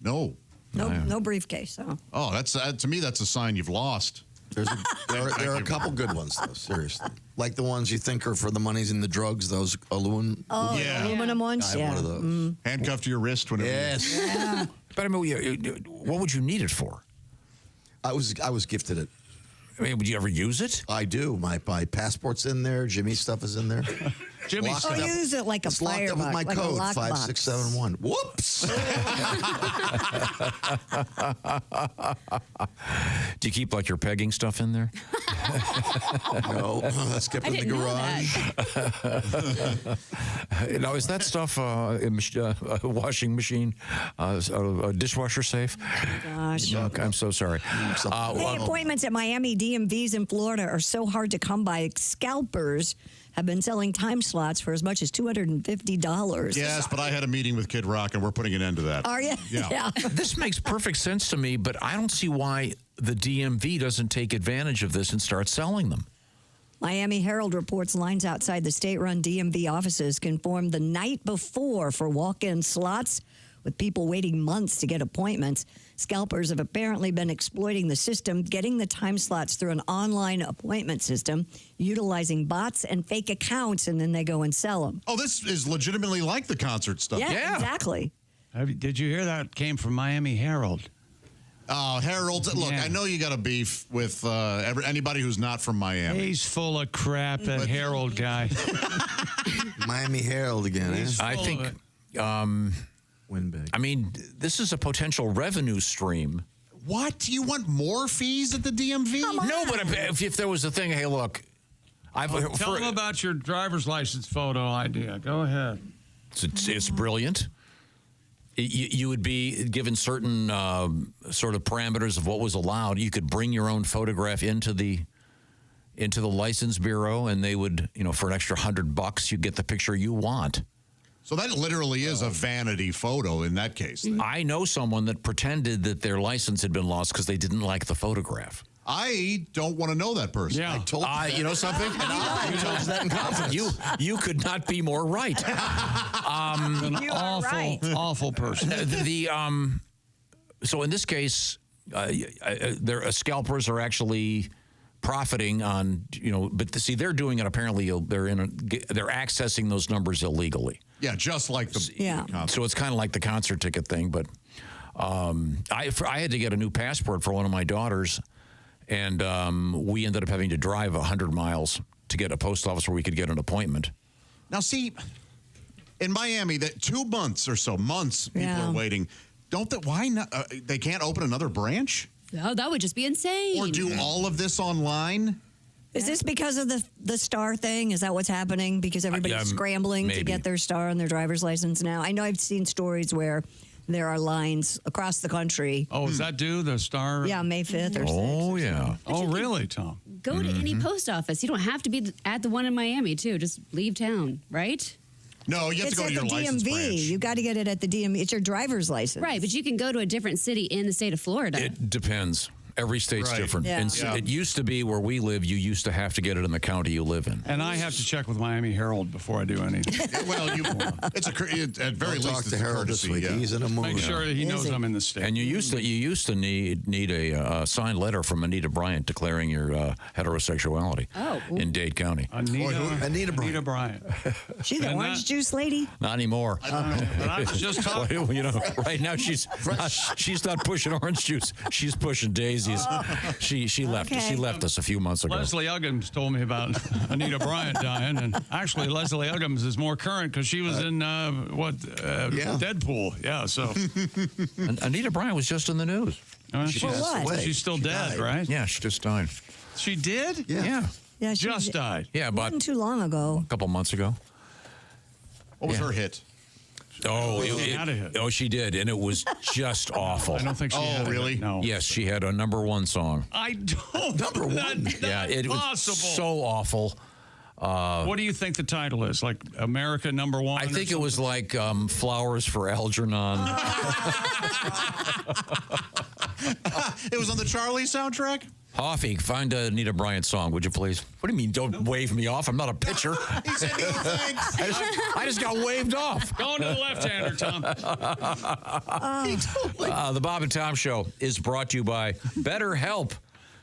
No. No briefcase. So. Oh, that's to me, that's a sign you've lost. There are a couple good ones, though, seriously. Like the ones you think are for the monies and the drugs, those aluminum. Aluminum ones? I have one of those. Handcuffed to your wrist whenever. Yes. Yeah. But I mean, what would you need it for? I was gifted it. I mean, would you ever use it? I do. My passport's in there. Jimmy's stuff is in there. Jimmy, you use it like a firebox. Locked up with my code, 5671. Whoops. Do you keep like your pegging stuff in there? No, that's kept in the garage. Now, is that stuff a washing machine, a dishwasher safe? Gosh. I'm so sorry. Appointments at Miami DMVs in Florida are so hard to come by. Scalpers have been selling time slots for as much as $250. Yes, but I had a meeting with Kid Rock, and we're putting an end to that. Are you? Yeah. This makes perfect sense to me, but I don't see why the DMV doesn't take advantage of this and start selling them. Miami Herald reports lines outside the state-run DMV offices can form the night before for walk-in slots, with people waiting months to get appointments. Scalpers have apparently been exploiting the system, getting the time slots through an online appointment system, utilizing bots and fake accounts, and then they go and sell them. Oh, this is legitimately like the concert stuff. Yeah. Exactly. Did you hear that came from Miami Herald? Oh, Harold, look, I know you got a beef with anybody who's not from Miami. He's full of crap, that Herald guy. Miami Herald again, eh? I think... Win big. I mean, this is a potential revenue stream. What? You want more fees at the DMV? No, but if there was a thing, hey, look. Tell them about your driver's license photo idea. Go ahead. It's brilliant. You would be given certain sort of parameters of what was allowed. You could bring your own photograph into the license bureau, and they would, for an extra $100, you get the picture you want. So that literally is a vanity photo in that case. I know someone that pretended that their license had been lost because they didn't like the photograph. I don't want to know that person. Yeah. I told you. You know something? I told you that in confidence. You could not be more right. An awful person. So in this case, scalpers are actually profiting on, but they're doing it apparently. They're accessing those numbers illegally. Yeah, just like the concert. So it's kind of like the concert ticket thing. But I had to get a new passport for one of my daughters, and we ended up having to drive 100 miles to get a post office where we could get an appointment. Now, see, in Miami, that 2 months or so, people are waiting. Why not? They can't open another branch? Oh, that would just be insane. Or do all of this online? Is this because of the star thing? Is that what's happening? Because everybody's scrambling to get their star on their driver's license now? I know I've seen stories where there are lines across the country. Oh, is that due, the star? Yeah, May 5th or 6th. Oh, yeah. Oh, really, Tom? Go to any post office. You don't have to be at the one in Miami, too. Just leave town, right? No, you have to go to your license branch. You got to get it at the DMV. It's your driver's license. Right, but you can go to a different city in the state of Florida. It depends. Every state's different. Yeah. And Yeah. it used to be where we live, you used to have to get it in the county you live in. And I have to check with Miami Herald before I do anything. Well, at very least talk it's to a Harold courtesy. this week. Yeah. He's in a mood. Make sure he knows I'm in the state. And you used to need a signed letter from Anita Bryant declaring your heterosexuality in Dade County. Anita Bryant. She the orange juice lady? Not anymore. I was just talking. You know, right now she's not pushing orange juice. She's pushing daisies. She left. Okay. She left us a few months ago. Leslie Uggams told me about Anita Bryant dying, and actually Leslie Uggams is more current because she was in Deadpool. Yeah, so And Anita Bryant was just in the news. She's still dead, right? Yeah, she just died. She did? Yeah. Yeah, she Just died. Yeah, about wasn't too long ago. a couple months ago. What was her hit? Oh, She had a hit. she did, and it was just awful. I don't think she had really? it. No. Yes, she had a #1 song. I don't. Number one? Yeah, it was possible. so awful. What do you think the title is? Like America #1? I think it was like Flowers for Algernon. It was on the Charlie soundtrack? Hoffy, find a Anita Bryant song, would you please? What do you mean, don't wave me off? I'm not a pitcher. He said no thanks. I just got waved off. Going to the left-hander, Tom. The Bob and Tom Show is brought to you by BetterHelp.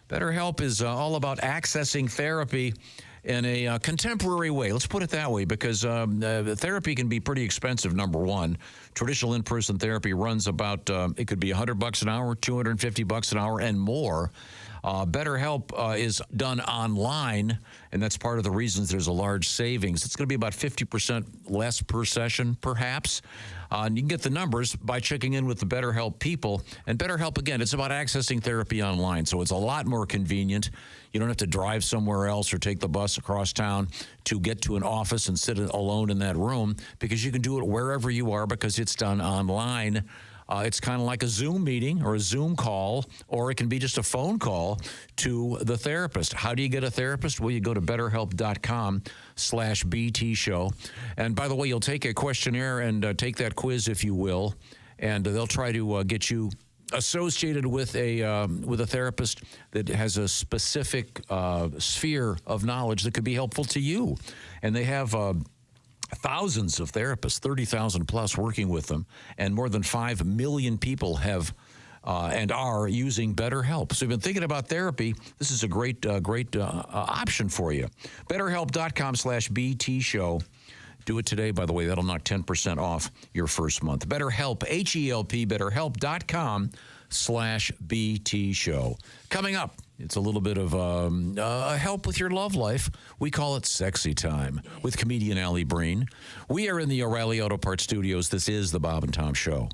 BetterHelp is all about accessing therapy in a contemporary way. Let's put it that way, because therapy can be pretty expensive, #1. Traditional in-person therapy runs about, it could be $100 an hour, $250 an hour, and more. BetterHelp is done online, and that's part of the reasons there's a large savings. It's going to be about 50% less per session, perhaps. And you can get the numbers by checking in with the BetterHelp people. And BetterHelp, again, it's about accessing therapy online, so it's a lot more convenient. You don't have to drive somewhere else or take the bus across town to get to an office and sit alone in that room, because you can do it wherever you are because it's done online. It's kind of like a Zoom meeting or a Zoom call, or it can be just a phone call to the therapist. How do you get a therapist? Well, you go to betterhelp.com/BT show. And by the way, you'll take a questionnaire and take that quiz, if you will, and they'll try to get you associated with a therapist that has a specific sphere of knowledge that could be helpful to you. And they have thousands of therapists, 30,000 plus, working with them, and more than 5 million people have and are using BetterHelp. So if you've been thinking about therapy, this is a great option for you. BetterHelp.com/BT show. Do it today, by the way. That'll knock 10% off your first month. BetterHelp, H-E-L-P, BetterHelp.com/BT show. Coming up, it's a little bit of help with your love life. We call it Sexy Time with comedian Alli Breen. We are in the O'Reilly Auto Parts studios. This is the Bob and Tom Show.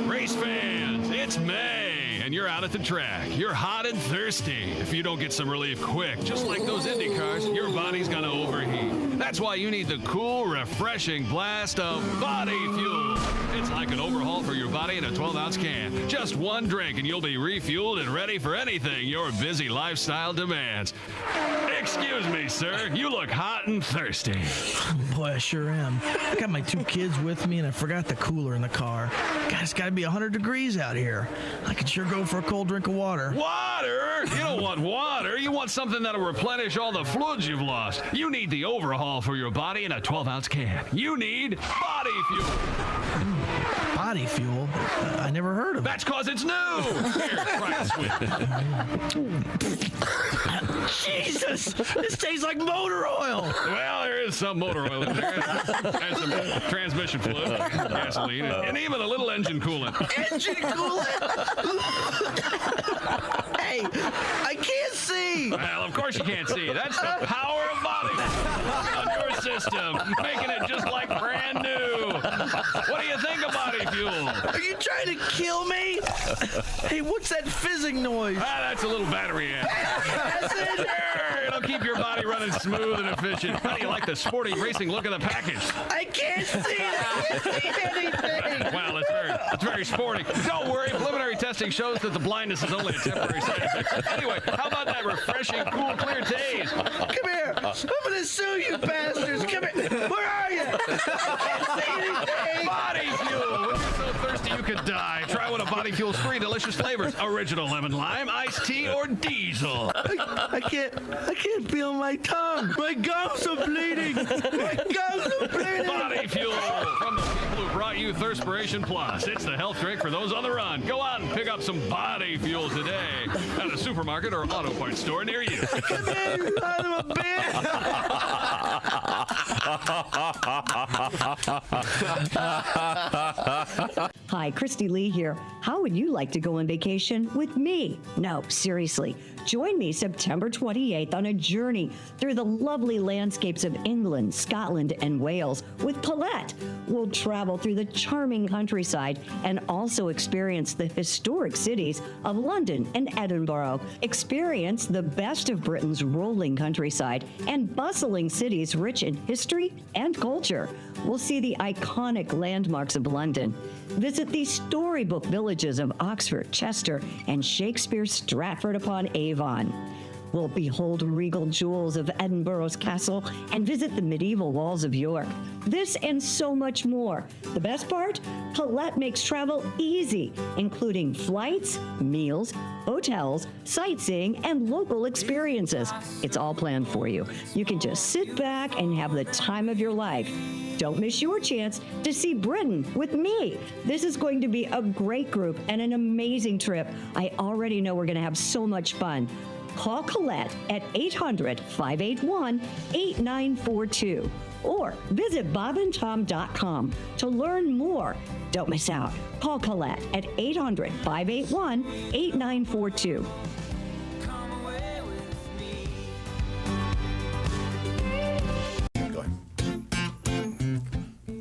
Race fans, it's May, and you're out at the track. You're hot and thirsty. If you don't get some relief quick, just like those Indy cars, your body's gonna overheat. That's why you need the cool, refreshing blast of body fuel. It's like an overhaul for your body in a 12-ounce can. Just one drink, and you'll be refueled and ready for anything your busy lifestyle demands. Excuse me, sir. You look hot and thirsty. Boy, I sure am. I got my 2 kids with me, and I forgot the cooler in the car. God, it's got to be 100 degrees out here. I could sure go for a cold drink of water. Water? You don't want water. You want something that'll replenish all the fluids you've lost. You need the overhaul for your body in a 12-ounce can. You need body fuel. Body fuel? I never heard of it. That's because it's new. Here, try it, sweet. Jesus! This tastes like motor oil. Well, there is some motor oil in there. There's some transmission fluid, gasoline, and even a little engine coolant. Engine coolant? Hey, I can't see. Well, of course you can't see. That's the power of body on your system, making it just like brand new. What do you think of body fuel? Are you trying to kill me? Hey, what's that fizzing noise? That's a little battery amp. It'll keep keep your body running smooth and efficient. How do you like the sporty racing look of the package? I can't see it. I can't see anything. Well, it's very sporty. Don't worry, preliminary testing shows that the blindness is only a temporary side effect. Anyway, how about that refreshing, cool, clear taste? Come here. I'm going to sue you bastards. Come here. Where are you? I can't see anything. Body fuel. When you're so thirsty you could die, try one of Body Fuel's 3 delicious flavors: original lemon lime, iced tea, or diesel. I can't feel my tongue. My gums are bleeding. My gums are bleeding. Body Fuel from the people who brought you Thirspiration Plus. It's the health drink for those on the run. Go out and pick up some Body Fuel today at a supermarket or auto parts store near you. Come here, you son of a bitch. Hi, Christy Lee here. How would you like to go on vacation with me? No, seriously. Join me September 28th on a journey through the lovely landscapes of England, Scotland, and Wales with Paulette. We'll travel through the charming countryside and also experience the historic cities of London and Edinburgh. Experience the best of Britain's rolling countryside and bustling cities rich in history and culture. We'll see the iconic landmarks of London. Visit the storybook villages of Oxford, Chester, and Shakespeare's Stratford-upon-Avon. We'll behold regal jewels of Edinburgh's castle and visit the medieval walls of York. This and so much more. The best part? Paulette makes travel easy, including flights, meals, hotels, sightseeing, and local experiences. It's all planned for you. You can just sit back and have the time of your life. Don't miss your chance to see Britain with me. This is going to be a great group and an amazing trip. I already know we're going to have so much fun. Call Colette at 800-581-8942 or visit bobandtom.com to learn more. Don't miss out. Call Colette at 800-581-8942.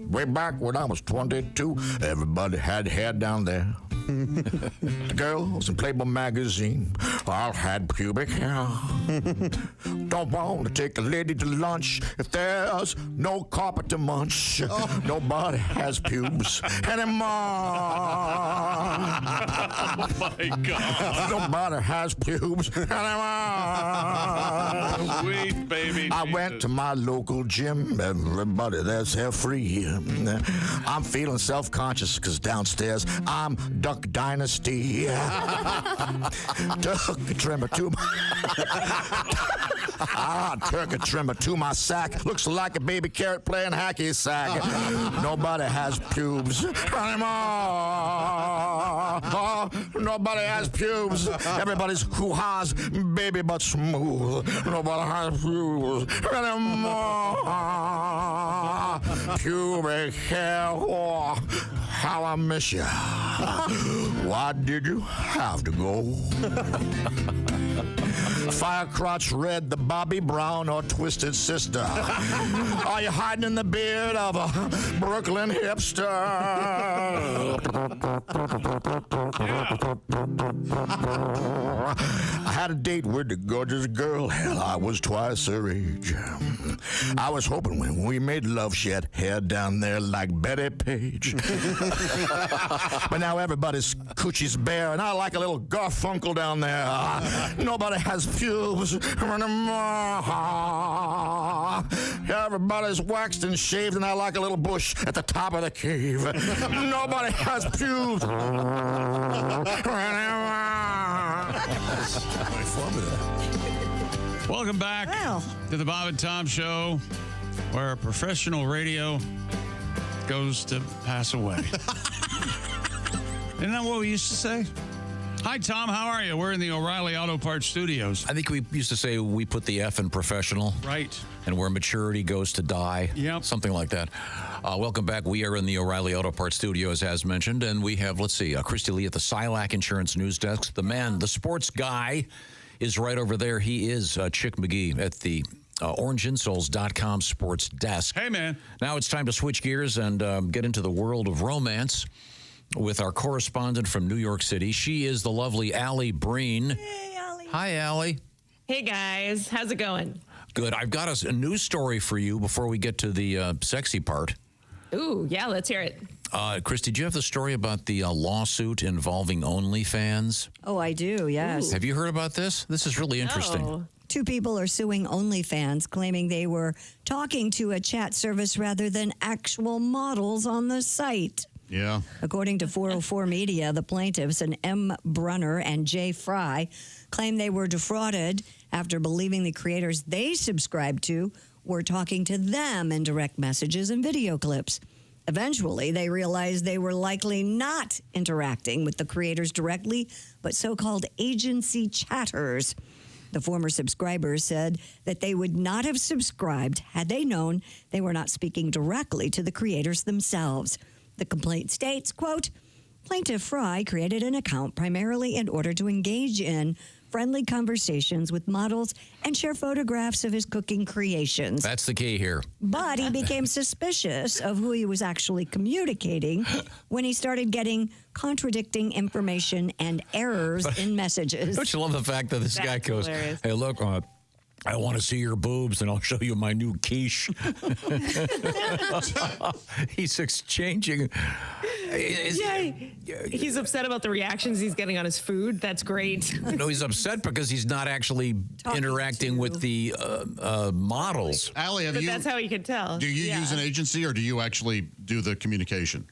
Way back when I was 22, everybody had hair down there. The girls in Playboy magazine all had pubic hair. Don't want to take a lady to lunch if there's no carpet to munch. Nobody has pubes anymore. Oh my God. Nobody has pubes anymore. Sweet baby. I went to my local gym. Everybody there's hair free. I'm feeling self-conscious because downstairs I'm Duck Dynasty. Took a trimmer to my took a trimmer to my sack. Looks like a baby carrot playing hacky sack. Nobody has pubes anymore. Nobody has pubes. Everybody's hoo-ha's baby but smooth. Nobody has pubes anymore. Pubic hair. Oh, how I miss you. Why did you have to go? Fire crotch red, the Bobby Brown or Twisted Sister? Are you hiding in the beard of a Brooklyn hipster? I had a date with the gorgeous girl. Hell, I was twice her age. I was hoping when we made love, she had hair down there like Betty Page. But now everybody's coochie's bare, and I like a little Garfunkel down there. Nobody has pubes anymore. Everybody's waxed and shaved, and I like a little bush at the top of the cave. Nobody has pubes anymore. Welcome back to the Bob and Tom Show, where professional radio goes to pass away. Isn't that what we used to say? Hi, Tom. How are you? We're in the O'Reilly Auto Parts Studios. I think we used to say we put the F in professional. Right. And where maturity goes to die. Yep. Something like that. Welcome back. We are in the O'Reilly Auto Parts Studios, as mentioned, and we have, Christy Lee at the Silac Insurance News Desk. The man, the sports guy, is right over there. He is Chick McGee at the OrangeInsoles.com sports desk. Hey, man. Now it's time to switch gears and get into the world of romance with our correspondent from New York City. She is the lovely Alli Breen. Hey, Alli. Hi, Alli. Hey, guys. How's it going? Good. I've got a news story for you before we get to the sexy part. Ooh, yeah, let's hear it. Christy, do you have the story about the lawsuit involving OnlyFans? Oh, I do, yes. Ooh. Have you heard about this? This is really interesting. No. 2 people are suing OnlyFans, claiming they were talking to a chat service rather than actual models on the site. Yeah. According to 404 Media, the plaintiffs, an M. Brunner and J. Fry, claim they were defrauded after believing the creators they subscribed to were talking to them in direct messages and video clips. Eventually, they realized they were likely not interacting with the creators directly, but so-called agency chatters. The former subscribers said that they would not have subscribed had they known they were not speaking directly to the creators themselves. The complaint states, quote, Plaintiff Fry created an account primarily in order to engage in friendly conversations with models and share photographs of his cooking creations. That's the key here. But he became suspicious of who he was actually communicating when he started getting contradicting information and errors in messages. Don't you love the fact that this guy goes, hilarious. hey, look, I want to see your boobs, and I'll show you my new quiche. He's exchanging. He's upset about the reactions he's getting on his food. That's great. No, he's upset because he's not actually interacting with the models. Allie, That's how he could tell. Do you use an agency, or do you actually do the communication?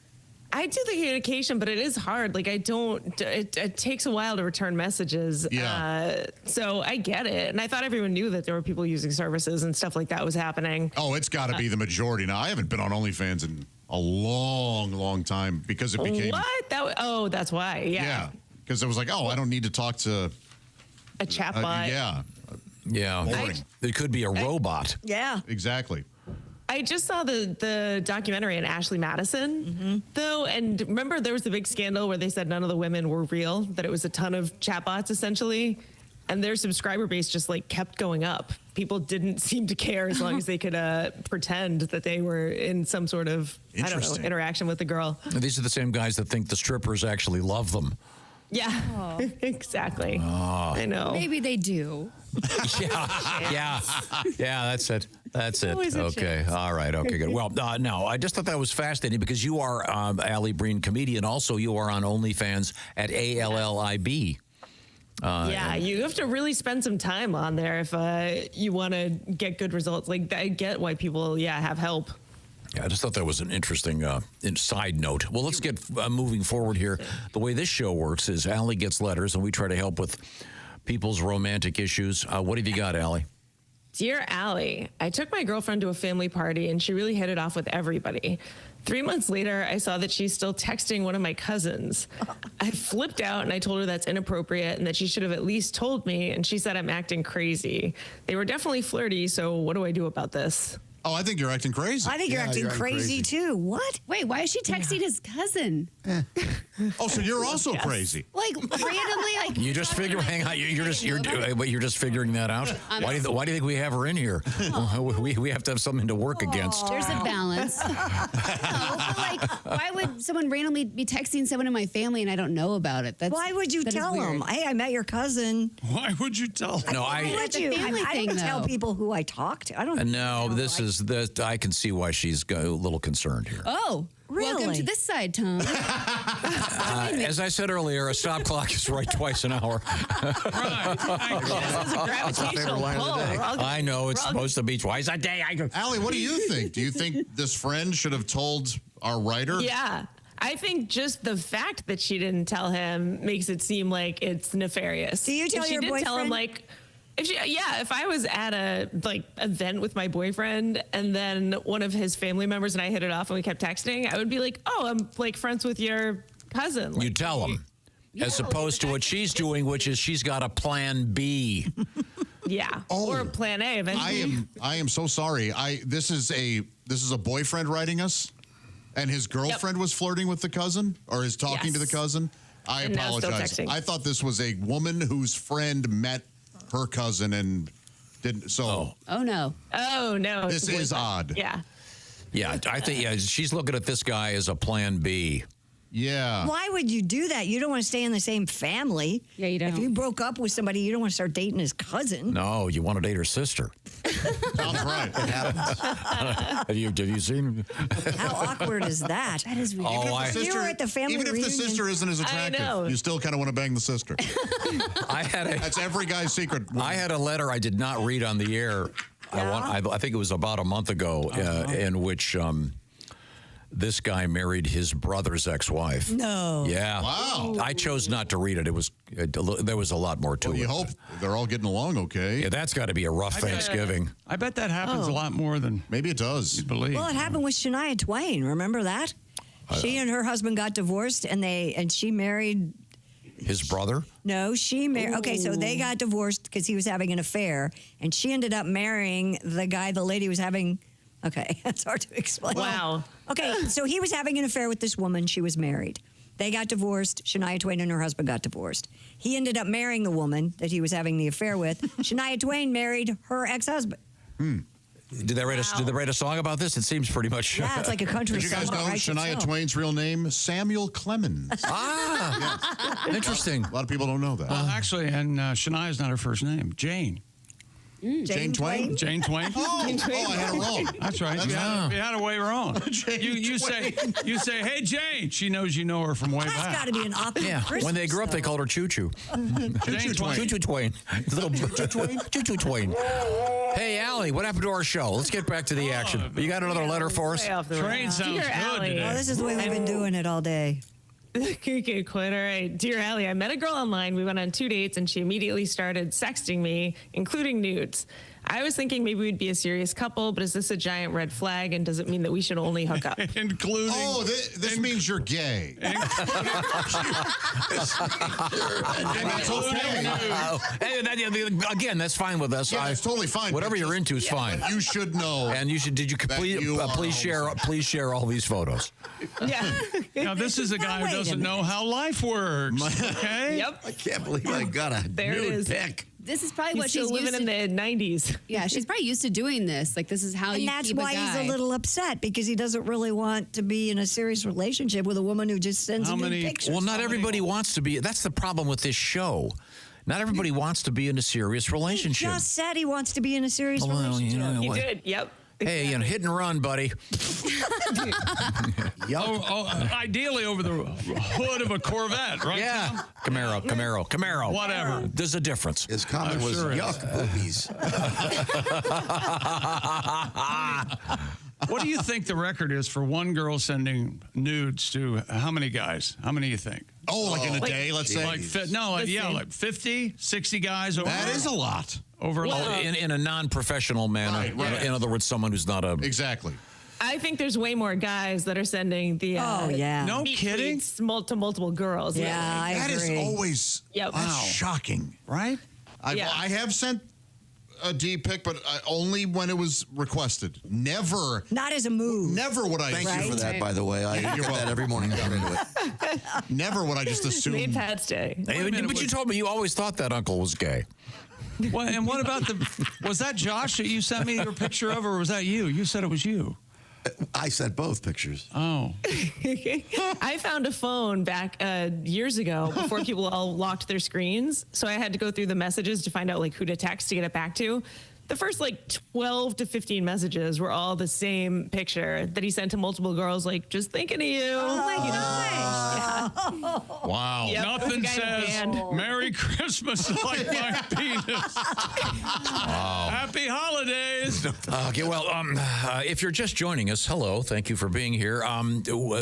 I do the communication, but it is hard. Like, I don't, it takes a while to return messages. Yeah. So I get it. And I thought everyone knew that there were people using services and stuff like that was happening. Oh, it's got to be the majority. Now, I haven't been on OnlyFans in a long, long time because it became. What? That's why. Yeah. Yeah. Because it was like, I don't need to talk to a chatbot. Yeah. Yeah. Boring. It could be a robot. Yeah. Exactly. I just saw the documentary on Ashley Madison, though, and remember there was the big scandal where they said none of the women were real, that it was a ton of chatbots essentially, and their subscriber base just like kept going up. People didn't seem to care as long as they could pretend that they were in some sort of, I don't know, interaction with the girl. And these are the same guys that think the strippers actually love them. Yeah, exactly. Oh. I know. Maybe they do. Yeah, that's it. That's it. Always a Okay. chance. All right. Okay, good. Well, no, I just thought that was fascinating because you are Alli Breen, comedian. Also, you are on OnlyFans at ALLIB. Yeah, you have to really spend some time on there if you want to get good results. Like, I get why people, have help. Yeah, I just thought that was an interesting side note. Well, let's get moving forward here. The way this show works is Allie gets letters, and we try to help with people's romantic issues. What have you got, Allie? Dear Allie, I took my girlfriend to a family party, and she really hit it off with everybody. 3 months later, I saw that she's still texting one of my cousins. I flipped out, and I told her that's inappropriate and that she should have at least told me, and she said I'm acting crazy. They were definitely flirty, so what do I do about this? Oh, I think you're acting crazy. I think you're acting crazy too. What? Wait, why is she texting his cousin? Oh, so you're also crazy. Like randomly, like You just figure. Hang on. You're just figuring that out. Why do you think we have her in here? We have to have something to work against. There's a balance. No, but like, why would someone randomly be texting someone in my family and I don't know about it? Why would you tell them? Hey, I met your cousin. Why would you tell them? No, Why would you? I don't tell people who I talk to. I don't. No, this is the. I can see why she's a little concerned here. Oh, welcome Really? to this side, Tom. As I said earlier, a stop clock is right twice an hour. Gravitational pull. I know it's supposed to be twice a day. Allie, what do you think? Do you think this friend should have told our writer? Yeah. I think just the fact that she didn't tell him makes it seem like it's nefarious. Do you tell your Tell him, boyfriend? like, if I was at a event with my boyfriend and then one of his family members and I hit it off and we kept texting, I would be like, oh, I'm like friends with your cousin. Like, You tell him. As opposed to what she's doing, which is she's got a plan B. Yeah. Or plan A eventually. I am so sorry. This is a boyfriend writing us, and his girlfriend was flirting with the cousin or is talking to the cousin. I And now still apologize. texting. I thought this was a woman whose friend met her cousin and didn't. So Oh no. Oh no. This is odd. Yeah. Yeah, I think she's looking at this guy as a plan B. Yeah. Why would you do that? You don't want to stay in the same family. Yeah, you don't. If you broke up with somebody, you don't want to start dating his cousin. No, you want to date her sister. Sounds right. Have you seen? How awkward is that? That is ridiculous. You were at the family Even if reunion. the sister isn't as attractive, you still kind of want to bang the sister. That's every guy's secret. I had a letter I did not read on the air. I think it was about a month ago, in which this guy married his brother's ex-wife. No. Yeah. Wow. I chose not to read it. There was a lot more to it. You hope they're all getting along okay. Yeah, that's got to be a rough Thanksgiving. I bet that happens a lot more than maybe it does. You believe. Well, it happened with Shania Twain. Remember that? She and her husband got divorced, and she married his brother. No, she married. Okay, so they got divorced because he was having an affair, and she ended up marrying the guy the lady was having. Okay, that's hard to explain. Wow. Okay, so he was having an affair with this woman. She was married. They got divorced. Shania Twain and her husband got divorced. He ended up marrying the woman that he was having the affair with. Shania Twain married her ex-husband. Did they write a song about this? It seems pretty much. Yeah, it's like a country Did you guys song. know Writes Shania itself. Twain's real name? Samuel Clemens. Interesting. A lot of people don't know that. Well, actually, and Shania's not her first name. Jane. Jane Twain? Jane Twain. Oh, I had it wrong. That's right. You had it way wrong. You say, hey, Jane. She knows you know her from way That's back. got to be an awkward Yeah. Christmas, When they grew up, they called her Choo Choo. Jane Twain. Choo Choo Twain. Little Choo Choo Twain. Hey, Allie, what happened to our show? Let's get back to the action. You got another letter for us? Train sounds Dear good Allie. today. Oh, this is the way we've been doing it all day. Okay, quit. All right. Dear Allie, I met a girl online. We went on 2 dates, and she immediately started sexting me, including nudes. I was thinking maybe we'd be a serious couple, but is this a giant red flag, and does it mean that we should only hook up? Including. Oh, this means you're gay. And that's okay. Again, that's fine with us. Yeah, it's totally fine. Whatever you're into is fine. You should know. And you should. Did you please share all these photos? Yeah. Now, this is a guy who doesn't know how life works. Okay. Yep. I can't believe I got a There it nude is. pic. This is probably He's what still she's living used in the 90s. Yeah, she's probably used to doing this. Like, this is how And you that's keep why a guy. he's a little upset, because he doesn't really want to be in a serious relationship with a woman who just sends him nude pictures. Well, not everybody wants to be. That's the problem with this show. Not everybody wants to be in a serious relationship. He just said he wants to be in a serious Well, relationship. you know He what? did. Yep. Hey, hit and run, buddy. Ideally over the hood of a Corvette, right? Yeah. Camaro. Whatever. There's a difference. His comment was, sure it yuck, boobies. What do you think the record is for one girl sending nudes to how many guys? How many do you think? Oh, like in a day, let's say? Like 50, 60 guys over. That is a lot. Over in a non-professional manner. Right. In other words, someone who's not a... Exactly. I think there's way more guys that are sending the No meet kidding? tweets to multiple girls. Yeah, I That is agree. always Yep. shocking. right? Yeah. I have sent a D pic, but only when it was requested. Never. Not as a move. Never would I. Thank you for Right. that, by the way. I get that every morning. Get into it. Never would I just assume. St. Pat's Day. Hey, but you told me you always thought that uncle was gay. And what about was that Josh that you sent me your picture of, or was that you? You said it was you. I sent both pictures. Oh. I found a phone back years ago before people all locked their screens. So I had to go through the messages to find out like who to text to get it back to. The first like 12 to 15 messages were all the same picture that he sent to multiple girls, like, just thinking of you. Oh, my gosh. Wow. Yep, Nothing that's the guy in the says band. Merry Christmas like my penis. Happy holidays. Okay, well, if you're just joining us, hello, thank you for being here.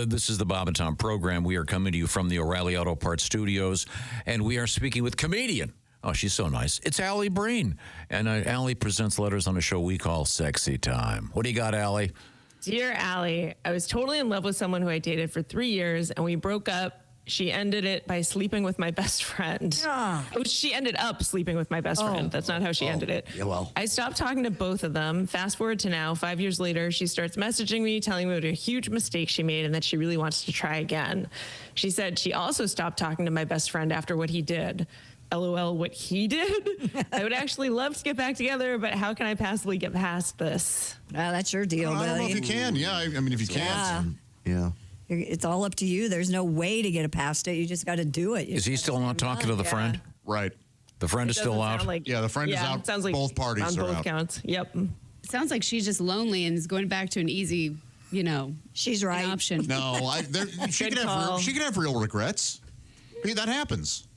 This is the Bob and Tom program. We are coming to you from the O'Reilly Auto Parts Studios, and we are speaking with comedian. Oh, she's so nice. It's Alli Breen, and Alli presents letters on a show we call Sexy Time. What do you got, Alli? Dear Allie, I was totally in love with someone who I dated for 3 years, and we broke up. She ended it by sleeping with my best friend. Oh, she ended up sleeping with my best friend. That's not how she ended it. Yeah, well. I stopped talking to both of them. Fast forward to now, 5 years later, she starts messaging me, telling me what a huge mistake she made and that she really wants to try again. She said she also stopped talking to my best friend after what he did. LOL, what he did? I would actually love to get back together, but how can I possibly get past this? That's your deal, I don't know buddy. if you can. Yeah, I mean, if you can. Yeah. It's all up to you. There's no way to get it past it. You just got to do it. Is he still not talking to the friend? Right. The friend is still out? Yeah, the friend is out. It sounds like both parties on are both out. counts. Yep. It sounds like she's just lonely and is going back to an easy, she's right. option. No, she could have real regrets. That happens.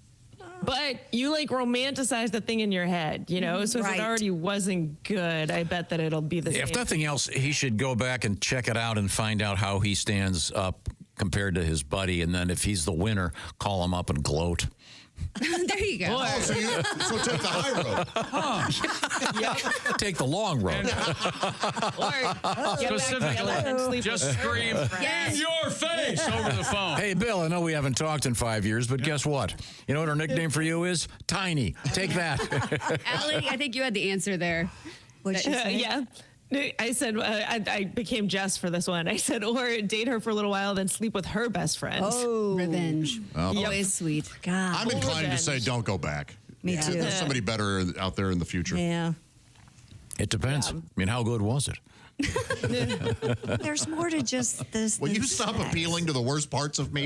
But you romanticize the thing in your head, So if Right. it already wasn't good, I bet that it'll be the same. If nothing else, he should go back and check it out and find out how he stands up compared to his buddy. And then if he's the winner, call him up and gloat. There you go. Oh, so take the high road. Take the long road. Specifically, just scream in your face over the phone. Hey, Bill, I know we haven't talked in 5 years, but guess what? You know what our nickname for you is? Tiny. Take that. Allie, I think you had the answer there. What'd she say? Yeah. I said, I became Jess for this one. I said, or date her for a little while, then sleep with her best friend. Oh, revenge. Well, Always sweet. God. I'm inclined to say don't go back. Me too. There's somebody better out there in the future. Yeah. It depends. I mean, how good was it? There's more to just this. Will than you stop sex. appealing to the worst parts of me?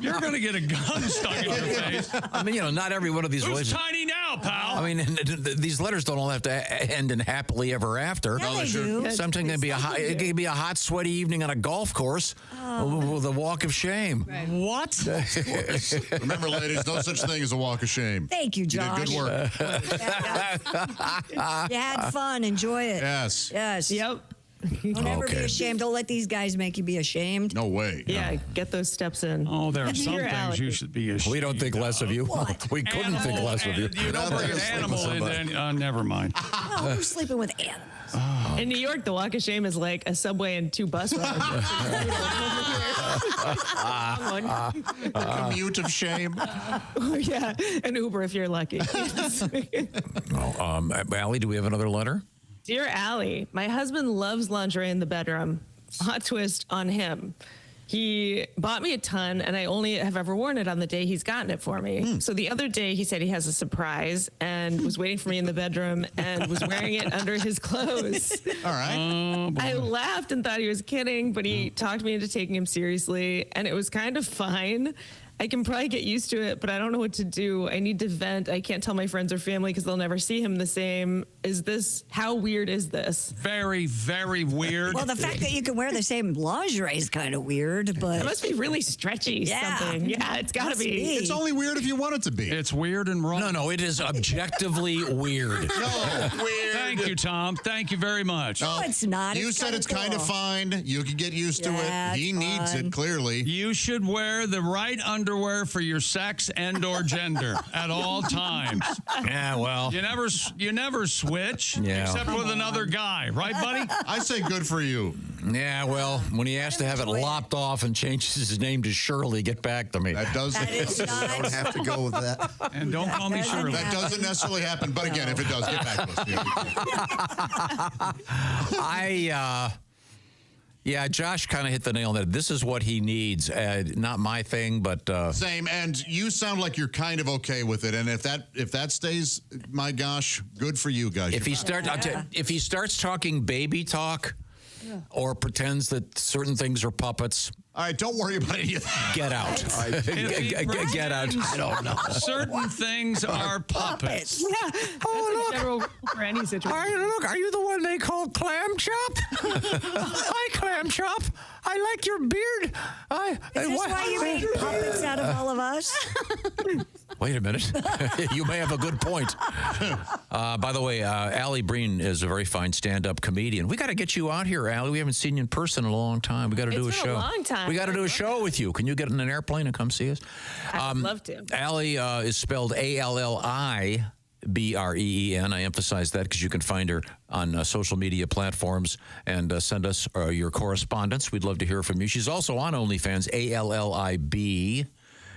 You're going to get a gun stuck in your face. I mean, not every one of these Who's relationships. tiny now, pal? I mean, these letters don't all have to end in happily ever after. Yeah, they do. Sometimes it can be a hot, sweaty evening on a golf course with a walk of shame. Right. What? Remember, ladies, no such thing as a walk of shame. Thank you, Josh. You did good work. You had fun. Enjoy it. Yes. Yes. Yep. Don't ever be Okay. ashamed. Don't let these guys make you be ashamed. No way. Yeah, get those steps in. Oh, there are some You're things Allie. you should be ashamed. We don't think less of you. What? We couldn't think less of you. You don't bring an animal into any, never mind. Oh, who's sleeping with animals? In New York, the walk of shame is like a subway and 2 bus rides. A commute of shame. Yeah, an Uber if you're lucky. Allie, do we have another letter? Dear Allie, my husband loves lingerie in the bedroom. Hot twist on him. He bought me a ton, and I only have ever worn it on the day he's gotten it for me. So the other day, he said he has a surprise and was waiting for me in the bedroom and was wearing it under his clothes. All right. I laughed and thought he was kidding, but he talked me into taking him seriously, and it was kind of fine. I can probably get used to it, but I don't know what to do. I need to vent. I can't tell my friends or family because they'll never see him the same. How weird is this? Very, very weird. Well, the fact that you can wear the same lingerie is kind of weird, but It must be really stretchy something. Yeah, it's got to Must be. be. It's only weird if you want it to be. It's weird and wrong. No, it is objectively weird. No, weird. Thank you, Tom. Thank you very much. no, it's not. You said it's kind of fine. You can get used to Yeah, it. He it's needs fine. it, clearly. You should wear the right underwear for your sex and or gender at all times. Yeah, well. You never switch Yeah. except with another guy, right, buddy? I say good for you. Yeah, well, when he has to have it lopped off and changes his name to Shirley, get back to me. That does. That is Don't not. have to go with that. And don't call me doesn't Shirley. That doesn't necessarily happen. But again, if it does, get back to us. Yeah, Josh kind of hit the nail on that. This is what he needs. Not my thing, but Same. And you sound like you're kind of okay with it. And if that stays, my gosh, good for you guys. if he starts talking baby talk or pretends that certain things are puppets, all right, don't worry about any of that. get out. Get out. I don't know. Certain things are puppets. Yeah, that's a general rule for any situation. Are you the one they call Clam Chop? Hi, Clam Chop. I like your beard. Is this why you made puppets out of all of us? Wait a minute. You may have a good point. By the way, Alli Breen is a very fine stand-up comedian. We got to get you out here, Alli. We haven't seen you in person in a long time. We got to do a It's been show. a long time. We got to do a show with you. Can you get in an airplane and come see us? I'd love to. Alli is spelled ALLIBREEN. I emphasize that because you can find her on social media platforms and send us your correspondence. We'd love to hear from you. She's also on OnlyFans, ALLIB.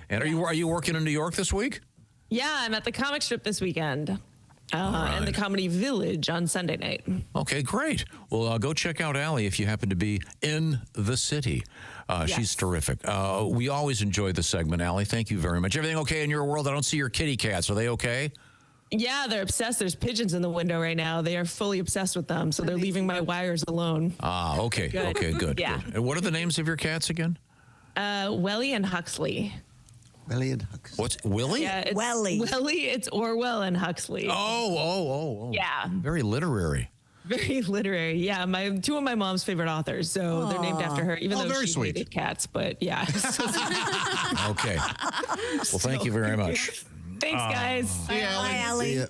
And are you working in New York this week? Yeah, I'm at the comic strip this weekend. And the Comedy Village on Sunday night. Okay, great. Well, go check out Alli if you happen to be in the city. She's terrific. We always enjoy the segment, Alli. Thank you very much. Everything okay in your world? I don't see your kitty cats. Are they okay? Yeah, they're obsessed. There's pigeons in the window right now. They are fully obsessed with them, so they're leaving my wires alone. Okay. Good. Okay, good. Yeah. Good. And what are the names of your cats again? Welly and Huxley. Welly and Huxley. What's Willie? Yeah, it's Welly. It's Orwell and Huxley. Oh. Yeah. Very literary. Very literary. Yeah, two of my mom's favorite authors, so they're named after her, even though very she sweet. hated cats. But yeah. Okay. Well, thank you very much. Thanks, guys. Bye, Allie.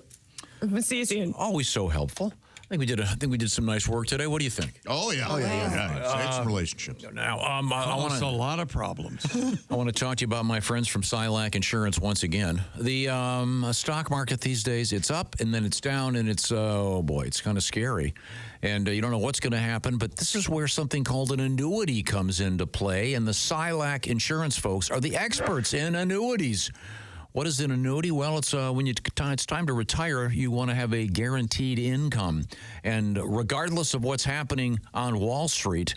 We'll see you soon. Always so helpful. I think we did some nice work today. What do you think? Oh, yeah. Save some relationships. Now, I Caused want a lot of problems. I want to talk to you about my friends from Silac Insurance once again. The stock market these days, it's up and then it's down, and it's, oh boy, it's kind of scary. And you don't know what's going to happen, but this is where something called an annuity comes into play, and the Silac Insurance folks are the experts in annuities. What is an annuity? Well, it's when it's time to retire, you want to have a guaranteed income. And regardless of what's happening on Wall Street,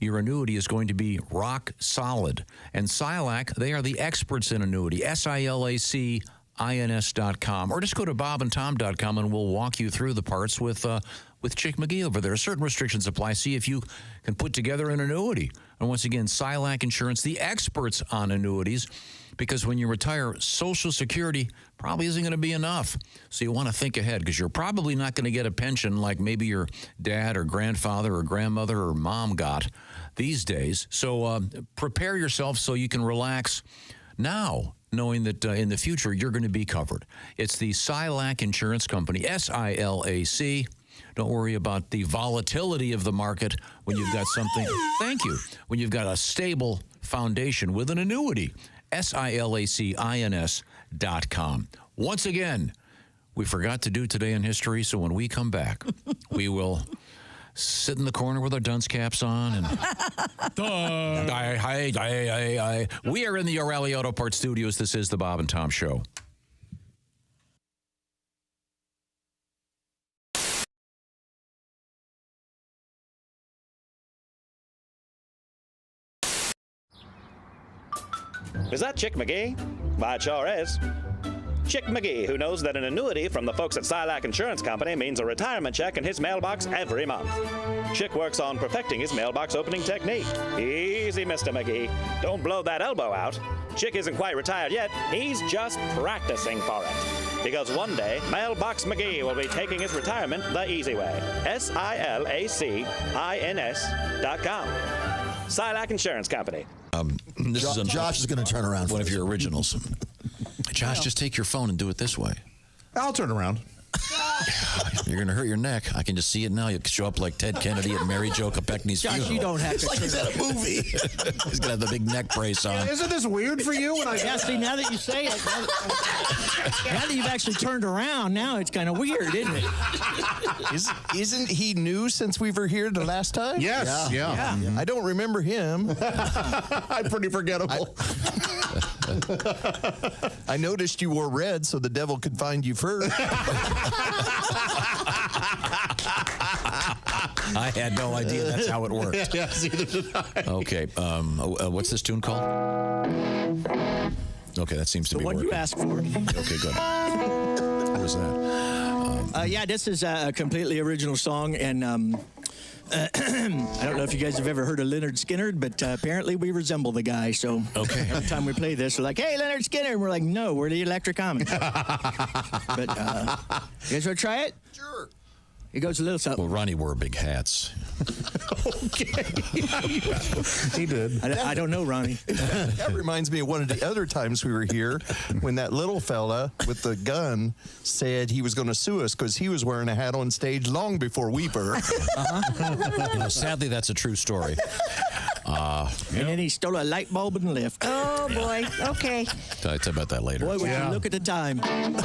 your annuity is going to be rock solid. And Silac, they are the experts in annuity. SILACINS.com. Or just go to bobandtom.com and we'll walk you through the parts with Chick McGee over there. Certain restrictions apply. See if you can put together an annuity. And once again, Silac Insurance, the experts on annuities. Because when you retire, Social Security probably isn't going to be enough. So you want to think ahead, because you're probably not going to get a pension like maybe your dad or grandfather or grandmother or mom got these days. So prepare yourself so you can relax now, knowing that in the future you're going to be covered. It's the Silac Insurance Company, SILAC. Don't worry about the volatility of the market when you've got something. Thank you. When you've got a stable foundation with an annuity. SILACINS.com. Once again, we forgot to do Today in History, so when we come back, we will sit in the corner with our dunce caps on and we are in the O'Reilly Auto Parts Studios. This is the Bob and Tom Show. Is that Chick McGee? Why, it sure is. Chick McGee, who knows that an annuity from the folks at Silac Insurance Company means a retirement check in his mailbox every month. Chick works on perfecting his mailbox opening technique. Easy, Mr. McGee. Don't blow that elbow out. Chick isn't quite retired yet. He's just practicing for it. Because one day, Mailbox McGee will be taking his retirement the easy way. SILACINS.com. Silac Insurance Company. Josh is going to turn around. One of your originals. Josh, just take your phone and do it this way. I'll turn around. You're going to hurt your neck. I can just see it now. You'll show up like Ted Kennedy at Mary Jo Kopechne's funeral. Josh, you don't have to. Like he's at a movie. He's going to have the big neck brace on. Isn't this weird for you? Yeah, see, now that you say it, now that you've actually turned around, now it's kind of weird, isn't it? Isn't he new since we were here the last time? Yes. Yeah. I don't remember him. I'm pretty forgettable. I noticed you wore red so the devil could find you first. I had no idea that's how it worked. Yes, either did I. Okay. What's this tune called? Okay, that seems to The be one working. you asked for. Okay, good. What was that? Yeah, this is a completely original song, and I don't know if you guys have ever heard of Leonard Skinner, but apparently we resemble the guy. So every time we play this, we're like, "Hey, Leonard Skinner," and we're like, "No, we're the Electric Amish." But you guys want to try it? Sure. It goes a little something. Well, Ronnie wore big hats. Okay. He did. I don't know, Ronnie. That reminds me of one of the other times we were here when that little fella with the gun said he was going to sue us because he was wearing a hat on stage long before we were. Sadly, that's a true story. And then he stole a light bulb in the lift. Oh, boy. Okay. Tell you about that later. Boy, would you look at the time. Well,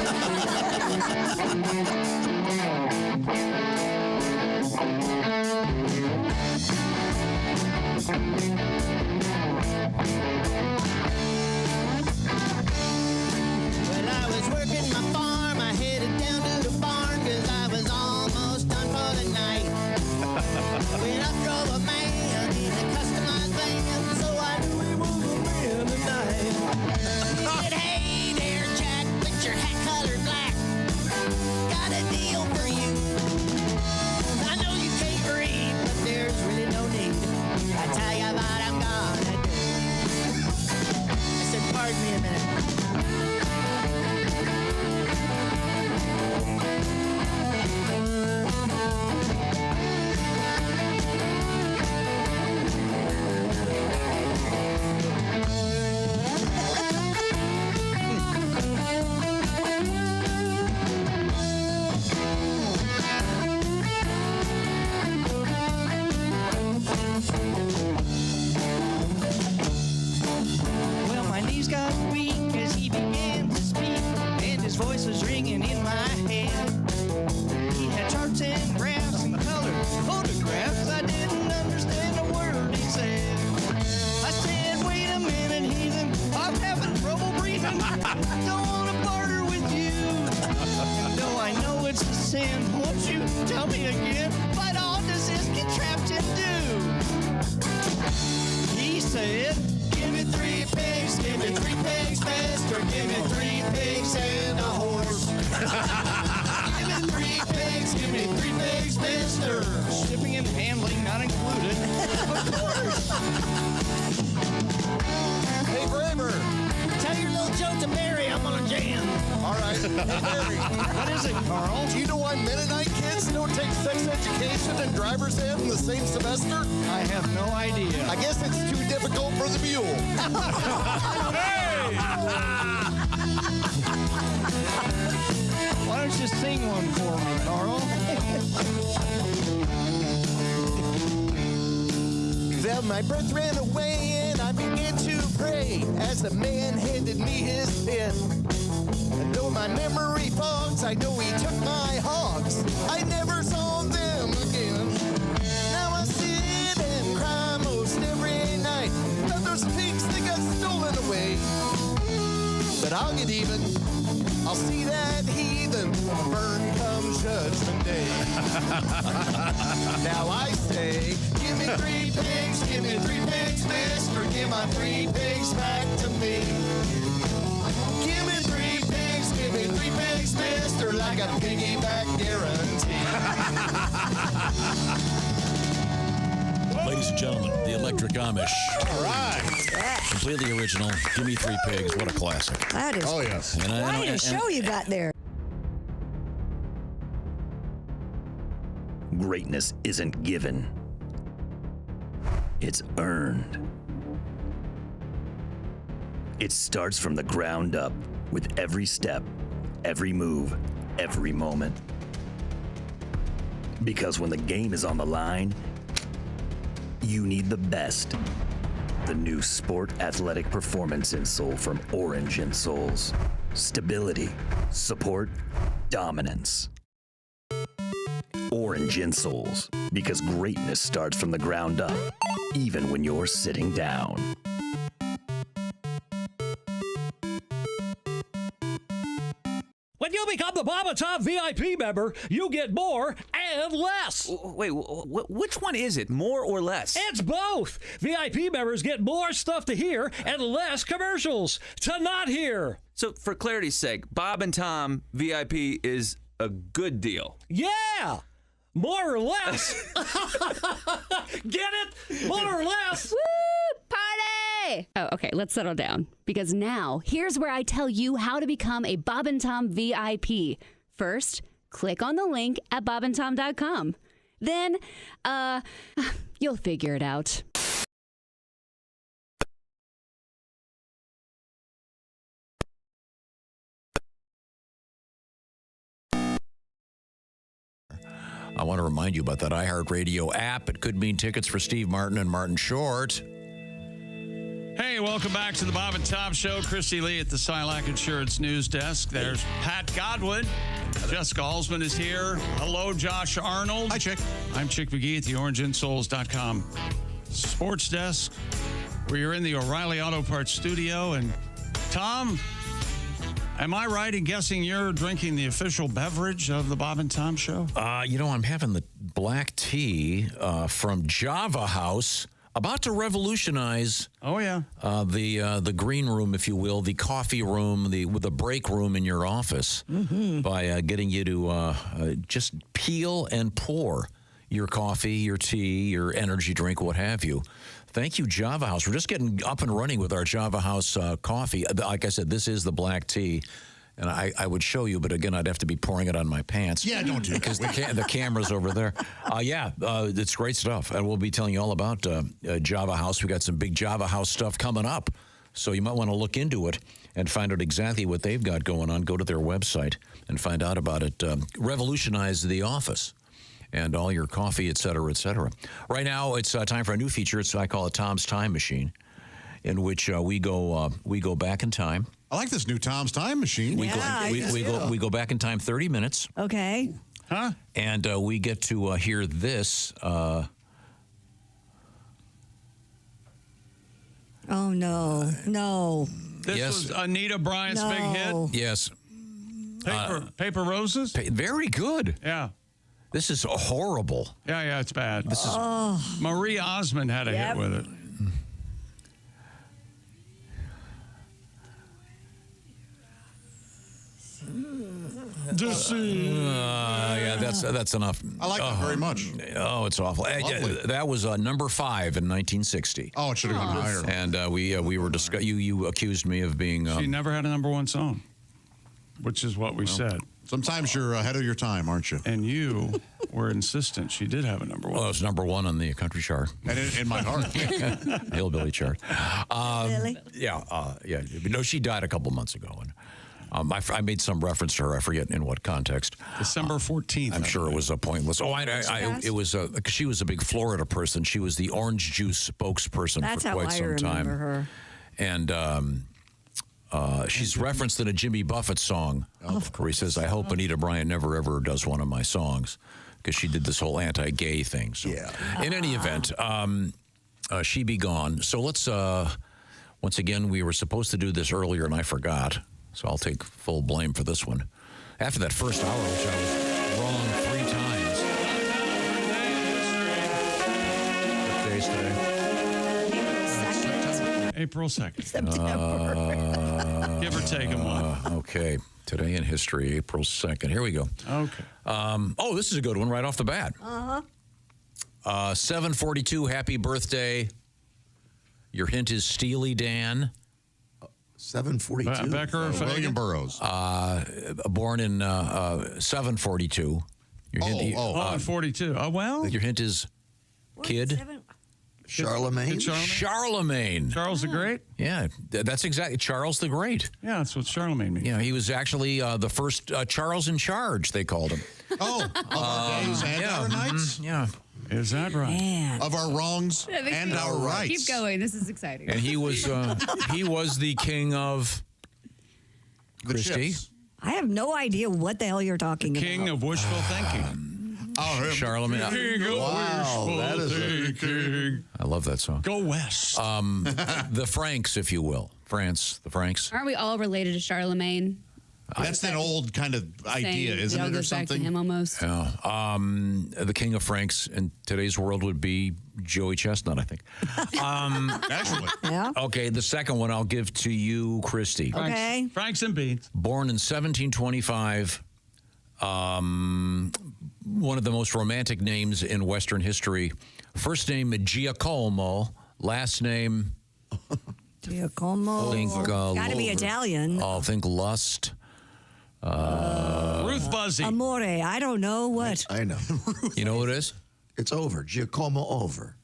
I was working my farm. I headed down to the barn because I was almost done for the night. When I drove a man in a customized van, so I knew he was a man tonight. He said, "Hey there, Jack, put your hat colored black. Got a Tell me again, what all does this contraption do? He said, give me 3 pigs, give me 3 pigs faster, give me 3 pigs and a horse. Give me 3 pigs, give me 3 pigs faster. Shipping and handling not included, of course. Hey, Braver. Tell your little joke to Mary, I'm on a jam. All right. Hey, Mary. What is it, Carl? Do you know why Mennonite kids don't take sex education and driver's ed in the same semester? I have no idea. I guess it's too difficult for the mule. Why don't you sing one for me, Carl? Well, my breath ran away and I began to pray as the man handed me his pen. And though my memory fogs, I know he took my hogs. I never saw them again. Now I sit and cry most every night about those pigs that got stolen away. But I'll get even. I'll see that heathen burn come Judgment Day. Now I say, give me 3 pigs, give me 3 pigs, mister, give my 3 pigs back to me. Give me 3 pigs, give me 3 pigs, mister, like a piggyback guarantee. Ladies and gentlemen, the Electric Amish. All right. Completely original. Give me 3 pigs. What a classic. That is yes. quite a show you got there. Greatness isn't given. It's earned. It starts from the ground up with every step, every move, every moment. Because when the game is on the line, you need the best. The new Sport Athletic Performance Insole from Orange Insoles. Stability, support, dominance. Orange Insoles, because greatness starts from the ground up, even when you're sitting down. When you become the B&T VIP member, you get more and less. Wait, which one is it, more or less? It's both. VIP members get more stuff to hear and less commercials to not hear. So, for clarity's sake, Bob and Tom VIP is a good deal. Yeah! More or less. Get it? More or less. Woo! Party! Oh, okay, let's settle down. Because now, here's where I tell you how to become a Bob and Tom VIP. First, click on the link at bobandtom.com. Then, you'll figure it out. I want to remind you about that iHeartRadio app. It could mean tickets for Steve Martin and Martin Short. Hey, welcome back to the Bob and Tom Show. Christy Lee at the Silac Insurance News Desk. There's Pat Godwin. Jessica Alsman is here. Hello, Josh Arnold. Hi, Chick. I'm Chick McGee at the OrangeInsoles.com Sports Desk. We're in the O'Reilly Auto Parts studio. And Tom, am I right in guessing you're drinking the official beverage of the Bob and Tom Show? I'm having the black tea from Java House. About to revolutionize. Oh yeah, the green room, if you will, the coffee room, with the break room in your office, by getting you to just peel and pour your coffee, your tea, your energy drink, what have you. Thank you, Java House. We're just getting up and running with our Java House coffee. Like I said, this is the black tea. And I would show you, but again, I'd have to be pouring it on my pants. Yeah, don't do that. Because the camera's over there. It's great stuff. And we'll be telling you all about Java House. We got some big Java House stuff coming up. So you might want to look into it and find out exactly what they've got going on. Go to their website and find out about it. Revolutionize the office and all your coffee, et cetera, et cetera. Right now, it's time for a new feature. I call it Tom's Time Machine, in which we go back in time. I like this new Tom's Time Machine. We go back in time 30 minutes. Okay. Huh? And we get to hear this. Oh, no. This was Anita Bryant's big hit? Yes. Paper Roses? Very good. Yeah. This is horrible. Yeah, it's bad. This is Marie Osmond had a hit with it. Yeah, that's enough. I like that very much. Oh, it's awful. That was number 5 in 1960. Oh, it should have gone higher. And we were discussing. You accused me of being. She never had a number 1 song, which is what we said. Sometimes you're ahead of your time, aren't you? And you were insistent she did have a number 1. Well, it was number 1 on the country chart. And in my heart. Hillbilly chart. Really? Yeah. No, she died a couple months ago. And I made some reference to her. I forget in what context. December 14th. I'm sure it was pointless. Oh, it was because she was a big Florida person. She was the orange juice spokesperson for quite some time. Remember her. And she's referenced in a Jimmy Buffett song where he says, "I hope Anita Bryant never ever does one of my songs," because she did this whole anti-gay thing. So, in any event, she be gone. So let's once again, we were supposed to do this earlier and I forgot. So I'll take full blame for this one. After that first hour, which I was wrong 3 times. What day is today? April 2nd. September. Give or take a month. Okay. Today in history, April 2nd. Here we go. Okay. This is a good one right off the bat. 742, happy birthday. Your hint is Steely Dan. 742. Becker or William Burroughs. Born in 742. Your hint, 42. Oh, well. Your hint is kid. Charlemagne. Charlemagne. Charles the Great? Yeah, that's exactly Charles the Great. Yeah, that's what Charlemagne means. Yeah, he was actually the first Charles in charge, they called him. Oh, of our days and our nights? Yeah. Is that right? Man. Of our wrongs and our rights. Keep going. This is exciting. And he was the king of Christy. I have no idea what the hell you're talking about. King of wishful thinking. Charlemagne. King of wishful thinking. I love that song. Go west. The Franks, if you will. France, the Franks. Aren't we all related to Charlemagne? That's an old kind of idea, isn't it, or something? Back to him almost. Yeah. The king of Franks in today's world would be Joey Chestnut, I think. Actually. Yeah. Okay, the second one I'll give to you, Christy. Okay. Franks and beans. Born in 1725. One of the most romantic names in Western history. First name Giacomo. Last name Giacomo. Got to be Italian. I'll think Lust. Ruth Buzzy. Amore. I don't know what. I know. You know what it is? It's over. Giacomo over.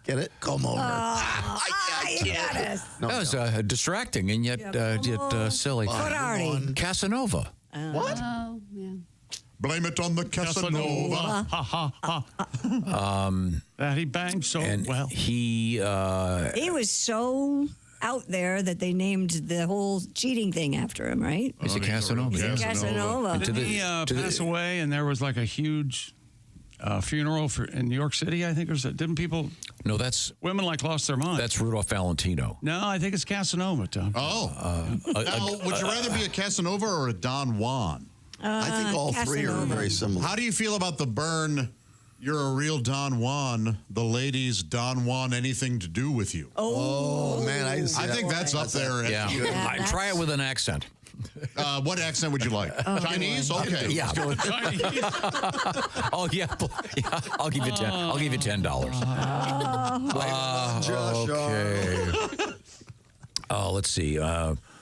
Get it? Come over. Yes. No, that was distracting and yet silly. Ferrari. Casanova. What? Oh, yeah. Blame it on the Casanova. Ha, ha, ha. That he banged so well. He was so out there that they named the whole cheating thing after him, right? He's a Casanova. Casanova. Didn't he pass away and there was like a huge funeral in New York City, I think? Or didn't people... No, that's... Women lost their mind. That's Rudolph Valentino. No, I think it's Casanova, Tom. Oh. Now, would you rather be a Casanova or a Don Juan? I think all three are very similar. How do you feel about the burn, you're a real Don Juan, the ladies don't want anything to do with you? Oh man, I think that's up there. Yeah. Try it with an accent. What accent would you like? Chinese? Okay. Yeah. Chinese. Oh yeah. I'll give you $10. I'll give you $10. Okay. Oh, let's see.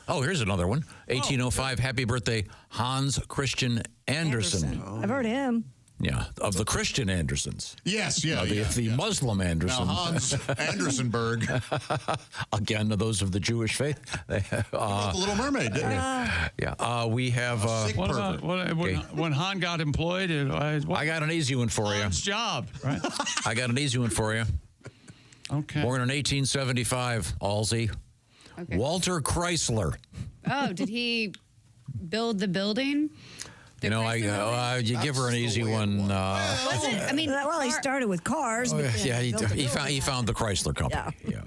Here's another one. 1805. Happy birthday, Hans Christian Andersen. I've heard him. Yeah, of the Christian Andersons. Yes, the Muslim Anderson. Now, Hans Andersenberg. Again, those of the Jewish faith. The Little Mermaid, didn't he? Yeah, we have... what about when Han got employed? I got an easy one for Han's you. job, right? I got an easy one for you. Okay. Born in 1875, Alsey. Okay. Walter Chrysler. Oh, did he build the building? You give her an easy one. I mean, well, he started with cars. But he found the Chrysler company. Yeah.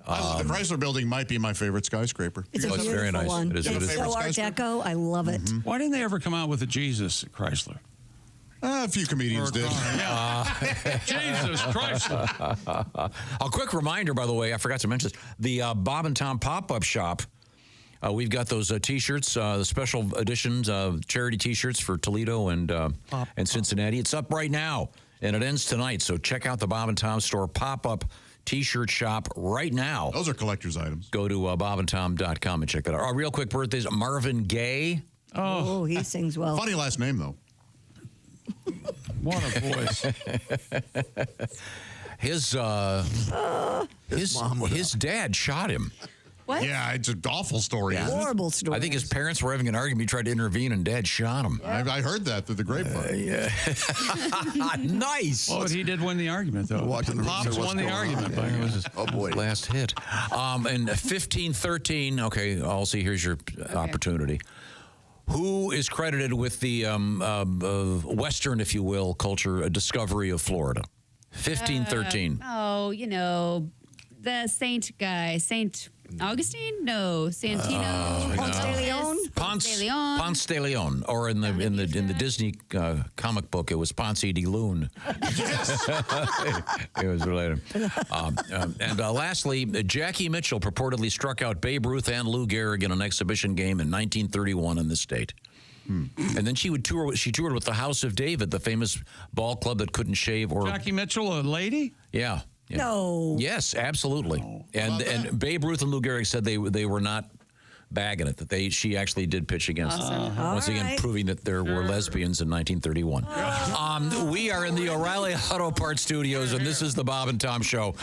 The Chrysler building might be my favorite skyscraper. It's a beautiful very nice. one. It is. It's so Art Deco. I love it. Why didn't they ever come out with a Jesus at Chrysler? A few comedians did. Jesus Christ. A quick reminder, by the way, I forgot to mention this. The Bob and Tom pop-up shop. We've got those T-shirts, the special editions of charity T-shirts for Toledo and Cincinnati. It's up right now, and it ends tonight. So check out the Bob and Tom store pop-up T-shirt shop right now. Those are collector's items. Go to bobandtom.com and check that out. Real quick birthdays, Marvin Gaye. Oh, he sings well. Funny last name, though. What a voice. His dad shot him. What? Yeah, it's an awful story. Yeah. Horrible story. I think his parents were having an argument. He tried to intervene, and Dad shot him. I heard that through the grapevine. Yeah. Nice. Well, he did win the argument, though. Pops won the argument. But it was his last hit. And 1513. Okay, Halsey, here's your opportunity. Who is credited with the Western, if you will, culture discovery of Florida? 1513. The Saint guy, Saint Augustine? No, Santino. Ponce de Leon. Ponce de Leon, or in the Disney comic book, it was Ponce de Loon. It was related. And lastly, Jackie Mitchell purportedly struck out Babe Ruth and Lou Gehrig in an exhibition game in 1931 in the state. And then she toured with the House of David, the famous ball club that couldn't shave. Or Jackie Mitchell, a lady? Yeah. No. Yes, absolutely. And Babe Ruth and Lou Gehrig said they were not bagging it, that she actually did pitch against them. Once again, proving that there were lesbians in 1931. We are in the O'Reilly Auto Parts Studios, and this is the Bob and Tom Show.